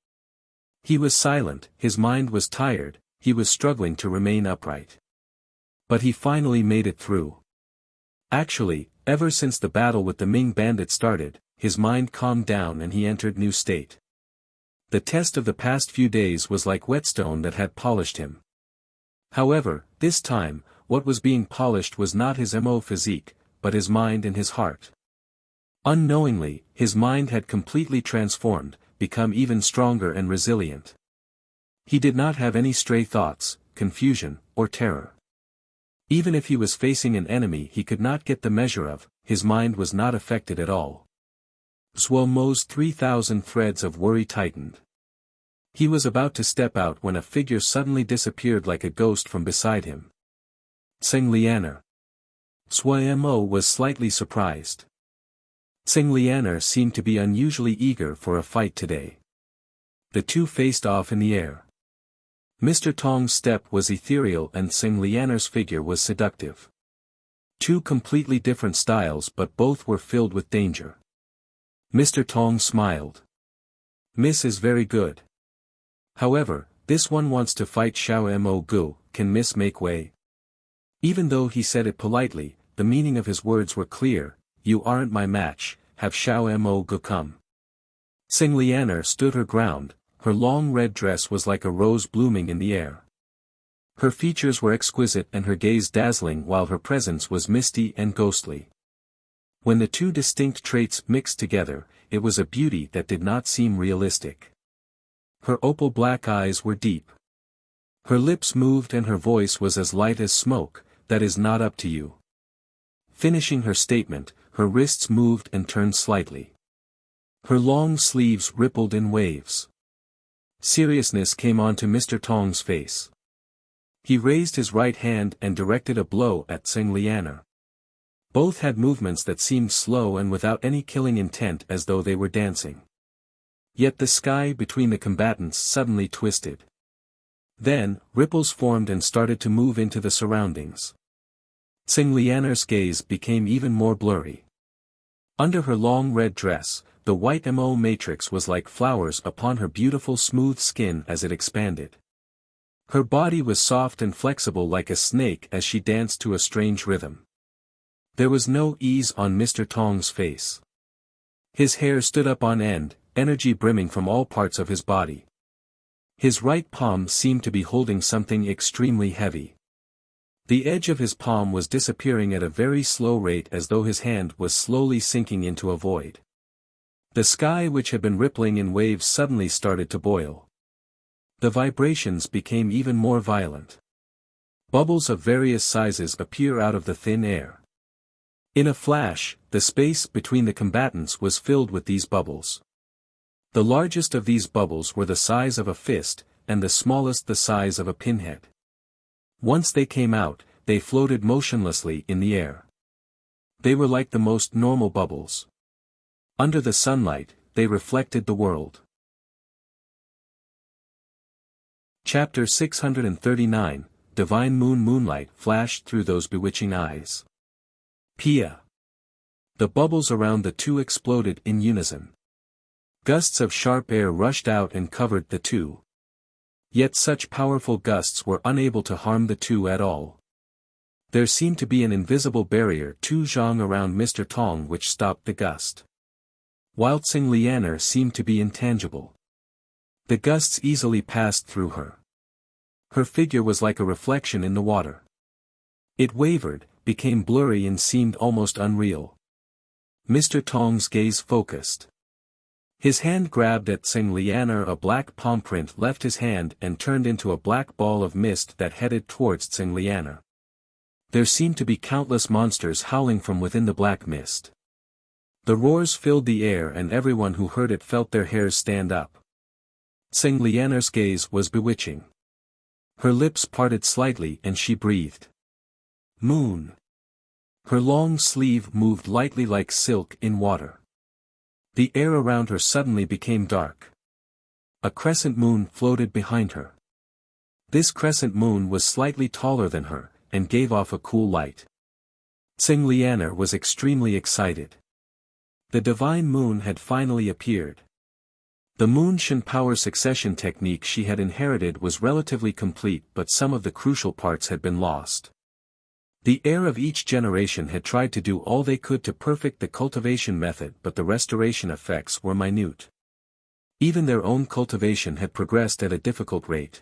He was silent, his mind was tired, he was struggling to remain upright. But he finally made it through. Actually, ever since the battle with the Ming bandit started, his mind calmed down and he entered new state. The test of the past few days was like whetstone that had polished him. However, this time, what was being polished was not his Mo physique, but his mind and his heart. Unknowingly, his mind had completely transformed, become even stronger and resilient. He did not have any stray thoughts, confusion, or terror. Even if he was facing an enemy he could not get the measure of, his mind was not affected at all. Zhuo Mo's 3,000 threads of worry tightened. He was about to step out when a figure suddenly disappeared like a ghost from beside him. Tseng Lianer. Zhuo Mo was slightly surprised. Tseng Lianer seemed to be unusually eager for a fight today. The two faced off in the air. Mr. Tong's step was ethereal and Tseng Lianer's figure was seductive. Two completely different styles but both were filled with danger. Mr. Tong smiled. Miss is very good. However, this one wants to fight Xiao Mo Gu, can Miss make way? Even though he said it politely, the meaning of his words were clear, you aren't my match, have Xiao Mo Gu come. Tseng Lianer stood her ground, her long red dress was like a rose blooming in the air. Her features were exquisite and her gaze dazzling while her presence was misty and ghostly. When the two distinct traits mixed together, it was a beauty that did not seem realistic. Her opal black eyes were deep. Her lips moved and her voice was as light as smoke, that is not up to you. Finishing her statement, her wrists moved and turned slightly. Her long sleeves rippled in waves. Seriousness came onto Mr. Tong's face. He raised his right hand and directed a blow at Tseng Lianer. Both had movements that seemed slow and without any killing intent as though they were dancing. Yet the sky between the combatants suddenly twisted. Then, ripples formed and started to move into the surroundings. Tseng Lianer's gaze became even more blurry. Under her long red dress, the white Mo matrix was like flowers upon her beautiful smooth skin as it expanded. Her body was soft and flexible like a snake as she danced to a strange rhythm. There was no ease on Mr. Tong's face. His hair stood up on end, energy brimming from all parts of his body. His right palm seemed to be holding something extremely heavy. The edge of his palm was disappearing at a very slow rate as though his hand was slowly sinking into a void. The sky which had been rippling in waves suddenly started to boil. The vibrations became even more violent. Bubbles of various sizes appear out of the thin air. In a flash, the space between the combatants was filled with these bubbles. The largest of these bubbles were the size of a fist, and the smallest the size of a pinhead. Once they came out, they floated motionlessly in the air. They were like the most normal bubbles. Under the sunlight, they reflected the world. Chapter 639, Divine Moonlight flashed through those bewitching eyes. Pia. The bubbles around the two exploded in unison. Gusts of sharp air rushed out and covered the two. Yet such powerful gusts were unable to harm the two at all. There seemed to be an invisible barrier to Zhang around Mr. Tong which stopped the gust. While Tsing Lianer seemed to be intangible. The gusts easily passed through her. Her figure was like a reflection in the water. It wavered, became blurry and seemed almost unreal. Mr. Tong's gaze focused. His hand grabbed at Tsing Lianer. A black palm print left his hand and turned into a black ball of mist that headed towards Tsing Lianer. There seemed to be countless monsters howling from within the black mist. The roars filled the air and everyone who heard it felt their hairs stand up. Tsing Lianer's gaze was bewitching. Her lips parted slightly and she breathed. Moon. Her long sleeve moved lightly like silk in water. The air around her suddenly became dark. A crescent moon floated behind her. This crescent moon was slightly taller than her, and gave off a cool light. Tsing Lianer was extremely excited. The divine moon had finally appeared. The moon Shen power succession technique she had inherited was relatively complete, but some of the crucial parts had been lost. The heir of each generation had tried to do all they could to perfect the cultivation method, but the restoration effects were minute. Even their own cultivation had progressed at a difficult rate.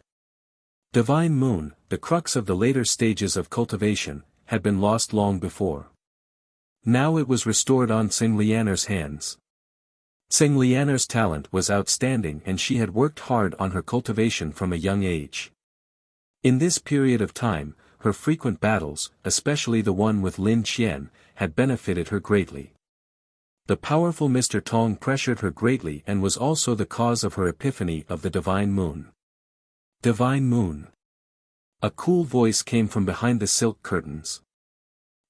Divine Moon, the crux of the later stages of cultivation, had been lost long before. Now it was restored on Tsing Lianer's hands. Tsing Lianer's talent was outstanding and she had worked hard on her cultivation from a young age. In this period of time, her frequent battles, especially the one with Lin Qian, had benefited her greatly. The powerful Mr. Tong pressured her greatly and was also the cause of her epiphany of the Divine Moon. Divine Moon. A cool voice came from behind the silk curtains.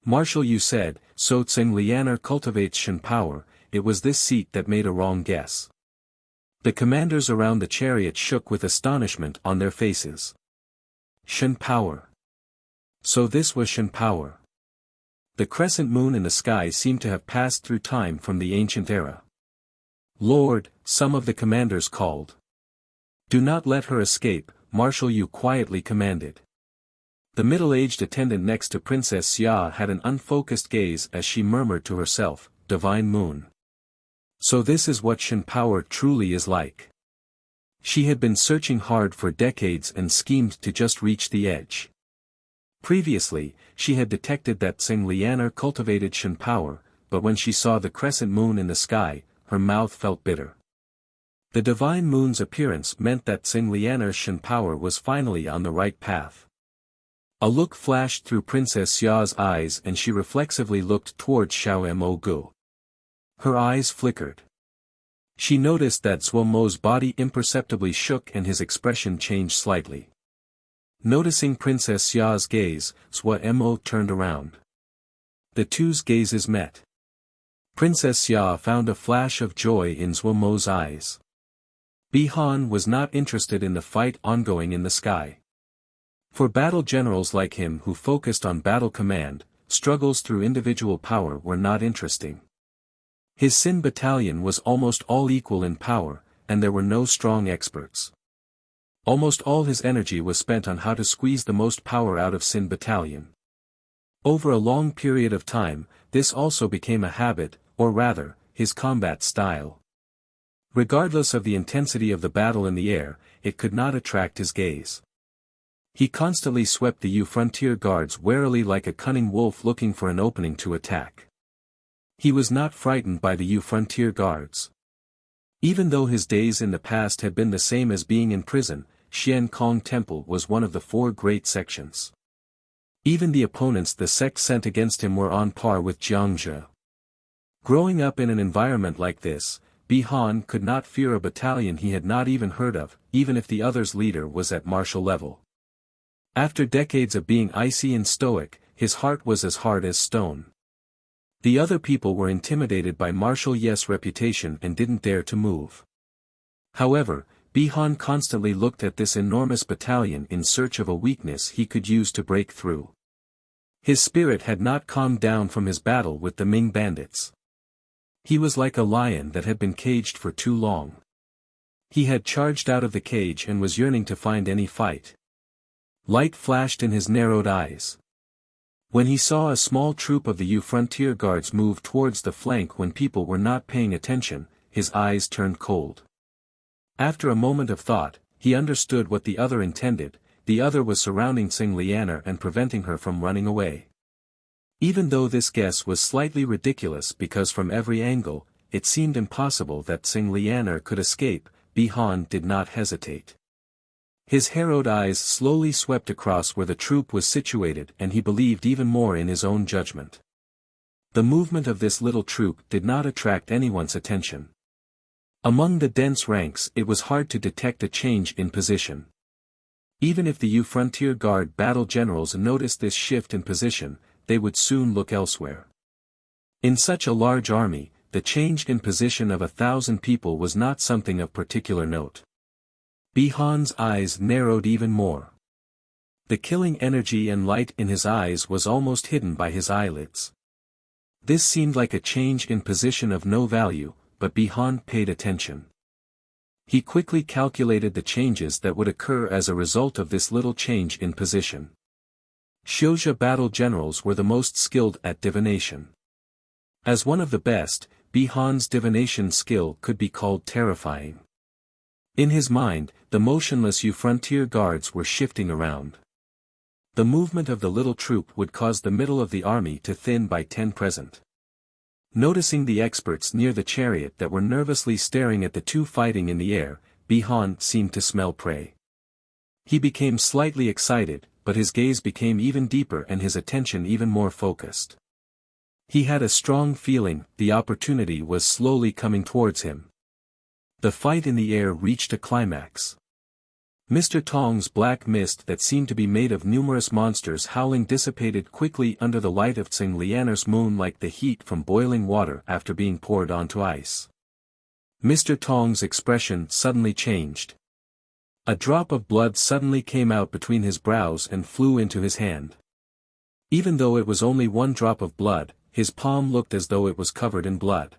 Marshal Yu said, so Tsing Lianer cultivates Shen power. It was this seat that made a wrong guess. The commanders around the chariot shook with astonishment on their faces. Shen power. So this was Shen power. The crescent moon in the sky seemed to have passed through time from the ancient era. Lord, some of the commanders called. Do not let her escape, Marshal Yu quietly commanded. The middle-aged attendant next to Princess Xia had an unfocused gaze as she murmured to herself, Divine Moon. So this is what Shen power truly is like. She had been searching hard for decades and schemed to just reach the edge. Previously, she had detected that Tsing Lianer cultivated Shen power, but when she saw the crescent moon in the sky, her mouth felt bitter. The Divine Moon's appearance meant that Tsing Lianer's Shen power was finally on the right path. A look flashed through Princess Xia's eyes and she reflexively looked towards Xiao Mo Gu. Her eyes flickered. She noticed that Zhuo Mo's body imperceptibly shook and his expression changed slightly. Noticing Princess Xia's gaze, Zhuo Mo turned around. The two's gazes met. Princess Xia found a flash of joy in Zhuo Mo's eyes. Bihan was not interested in the fight ongoing in the sky. For battle generals like him who focused on battle command, struggles through individual power were not interesting. His Xin battalion was almost all equal in power, and there were no strong experts. Almost all his energy was spent on how to squeeze the most power out of Xin battalion. Over a long period of time, this also became a habit, or rather, his combat style. Regardless of the intensity of the battle in the air, it could not attract his gaze. He constantly swept the Yu frontier guards warily like a cunning wolf looking for an opening to attack. He was not frightened by the Yu frontier guards. Even though his days in the past had been the same as being in prison, Xian Kong Temple was one of the 4 great sections. Even the opponents the sect sent against him were on par with Jiangzhe. Growing up in an environment like this, Bihan could not fear a battalion he had not even heard of, even if the other's leader was at martial level. After decades of being icy and stoic, his heart was as hard as stone. The other people were intimidated by Marshal Ye's reputation and didn't dare to move. However, Bi-Han constantly looked at this enormous battalion in search of a weakness he could use to break through. His spirit had not calmed down from his battle with the Ming bandits. He was like a lion that had been caged for too long. He had charged out of the cage and was yearning to find any fight. Light flashed in his narrowed eyes. When he saw a small troop of the Yu frontier guards move towards the flank when people were not paying attention, his eyes turned cold. After a moment of thought, he understood what the other intended. The other was surrounding Tsing Lianer and preventing her from running away. Even though this guess was slightly ridiculous because from every angle, it seemed impossible that Tsing Lianer could escape, Bi-Han did not hesitate. His harrowed eyes slowly swept across where the troop was situated and he believed even more in his own judgment. The movement of this little troop did not attract anyone's attention. Among the dense ranks it was hard to detect a change in position. Even if the Yu Frontier Guard battle generals noticed this shift in position, they would soon look elsewhere. In such a large army, the change in position of 1,000 people was not something of particular note. Bi-Han's eyes narrowed even more. The killing energy and light in his eyes was almost hidden by his eyelids. This seemed like a change in position of no value, but Bi-Han paid attention. He quickly calculated the changes that would occur as a result of this little change in position. Xiuzha battle generals were the most skilled at divination. As one of the best, Bi-Han's divination skill could be called terrifying. In his mind, the motionless Yu frontier guards were shifting around. The movement of the little troop would cause the middle of the army to thin by 10%. Noticing the experts near the chariot that were nervously staring at the two fighting in the air, Bi-Han seemed to smell prey. He became slightly excited, but his gaze became even deeper and his attention even more focused. He had a strong feeling the opportunity was slowly coming towards him. The fight in the air reached a climax. Mr. Tong's black mist that seemed to be made of numerous monsters howling dissipated quickly under the light of Tsing Lianer's moon like the heat from boiling water after being poured onto ice. Mr. Tong's expression suddenly changed. A drop of blood suddenly came out between his brows and flew into his hand. Even though it was only one drop of blood, his palm looked as though it was covered in blood.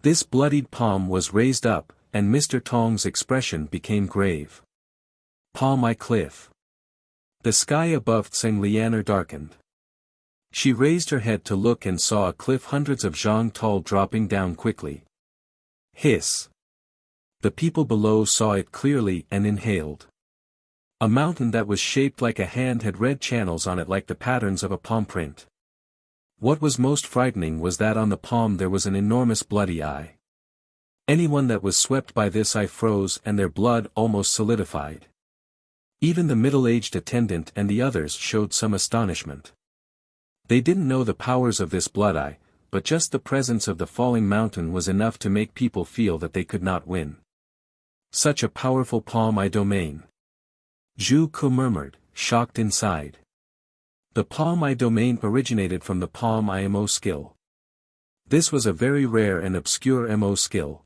This bloodied palm was raised up, and Mr. Tong's expression became grave. Palm I cliff. The sky above Tsing Lianer darkened. She raised her head to look and saw a cliff hundreds of zhang tall dropping down quickly. Hiss. The people below saw it clearly and inhaled. A mountain that was shaped like a hand had red channels on it like the patterns of a palm print. What was most frightening was that on the palm there was an enormous bloody eye. Anyone that was swept by this eye froze and their blood almost solidified. Even the middle-aged attendant and the others showed some astonishment. They didn't know the powers of this blood eye, but just the presence of the falling mountain was enough to make people feel that they could not win. Such a powerful palm eye domain. Zhu Ku murmured, shocked inside. The palm eye domain originated from the palm eye MO skill. This was a very rare and obscure MO skill.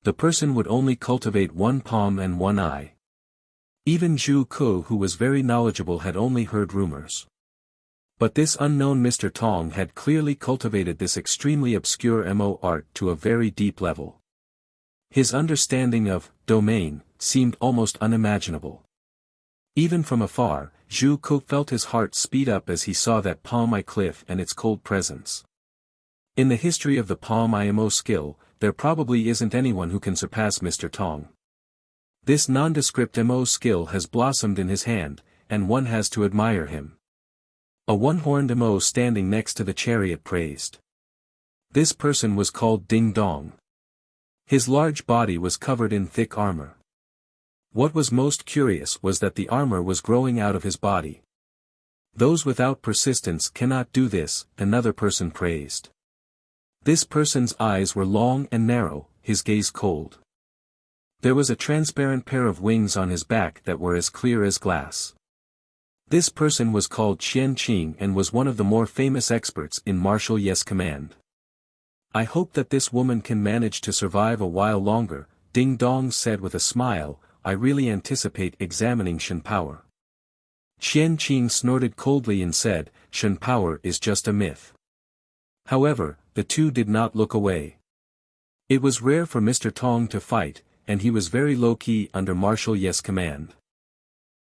The person would only cultivate one palm and one eye. Even Zhu Ku, who was very knowledgeable, had only heard rumors. But this unknown Mr. Tong had clearly cultivated this extremely obscure MO art to a very deep level. His understanding of domain seemed almost unimaginable. Even from afar, Zhu Ku felt his heart speed up as he saw that palm eye cliff and its cold presence. In the history of the palm eye MO skill, there probably isn't anyone who can surpass Mr. Tong. This nondescript MO skill has blossomed in his hand, and one has to admire him. A one-horned MO standing next to the chariot praised. This person was called Ding Dong. His large body was covered in thick armor. What was most curious was that the armor was growing out of his body. Those without persistence cannot do this, another person praised. This person's eyes were long and narrow, his gaze cold. There was a transparent pair of wings on his back that were as clear as glass. This person was called Qian Qing and was one of the more famous experts in martial yes command. I hope that this woman can manage to survive a while longer, Ding Dong said with a smile. I really anticipate examining Shen power. Qian Qing snorted coldly and said, Shen power is just a myth. However, the two did not look away. It was rare for Mr. Tong to fight, and he was very low-key under martial yes command.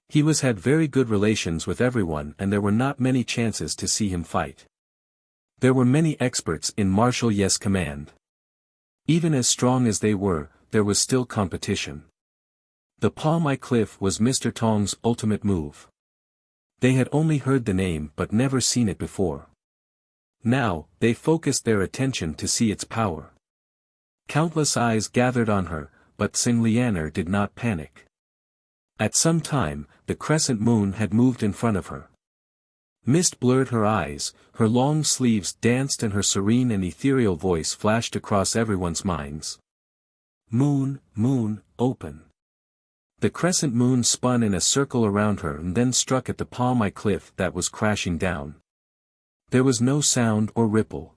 He had very good relations with everyone and there were not many chances to see him fight. There were many experts in martial yes command. Even as strong as they were, there was still competition. The Palm Cliff was Mr. Tong's ultimate move. They had only heard the name but never seen it before. Now, they focused their attention to see its power. Countless eyes gathered on her, but Xing Lianer did not panic. At some time, the crescent moon had moved in front of her. Mist blurred her eyes, her long sleeves danced and her serene and ethereal voice flashed across everyone's minds. Moon, moon, open. The crescent moon spun in a circle around her and then struck at the Palm Cliff that was crashing down. There was no sound or ripple.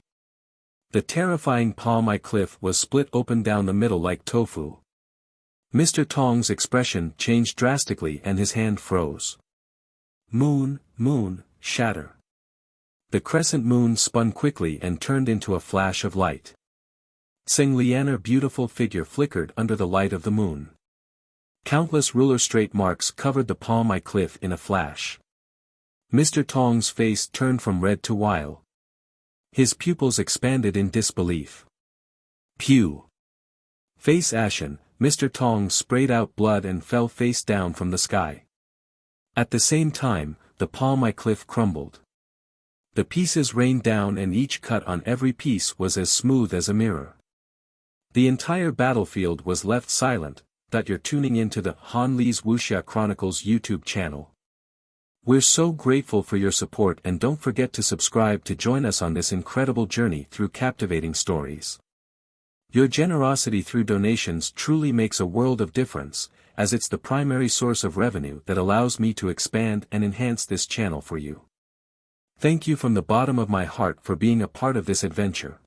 The terrifying Palm Cliff was split open down the middle like tofu. Mr. Tong's expression changed drastically and his hand froze. Moon, moon, shatter. The crescent moon spun quickly and turned into a flash of light. Xing Lianer's beautiful figure flickered under the light of the moon. Countless ruler straight marks covered the Palm Cliff in a flash. Mr. Tong's face turned from red to wild. His pupils expanded in disbelief. Pew! Face ashen, Mr. Tong sprayed out blood and fell face down from the sky. At the same time, the Palm Cliff crumbled. The pieces rained down and each cut on every piece was as smooth as a mirror. The entire battlefield was left silent. That you're tuning into the Han Li's Wuxia Chronicles YouTube channel. We're so grateful for your support and don't forget to subscribe to join us on this incredible journey through captivating stories. Your generosity through donations truly makes a world of difference, as it's the primary source of revenue that allows me to expand and enhance this channel for you. Thank you from the bottom of my heart for being a part of this adventure.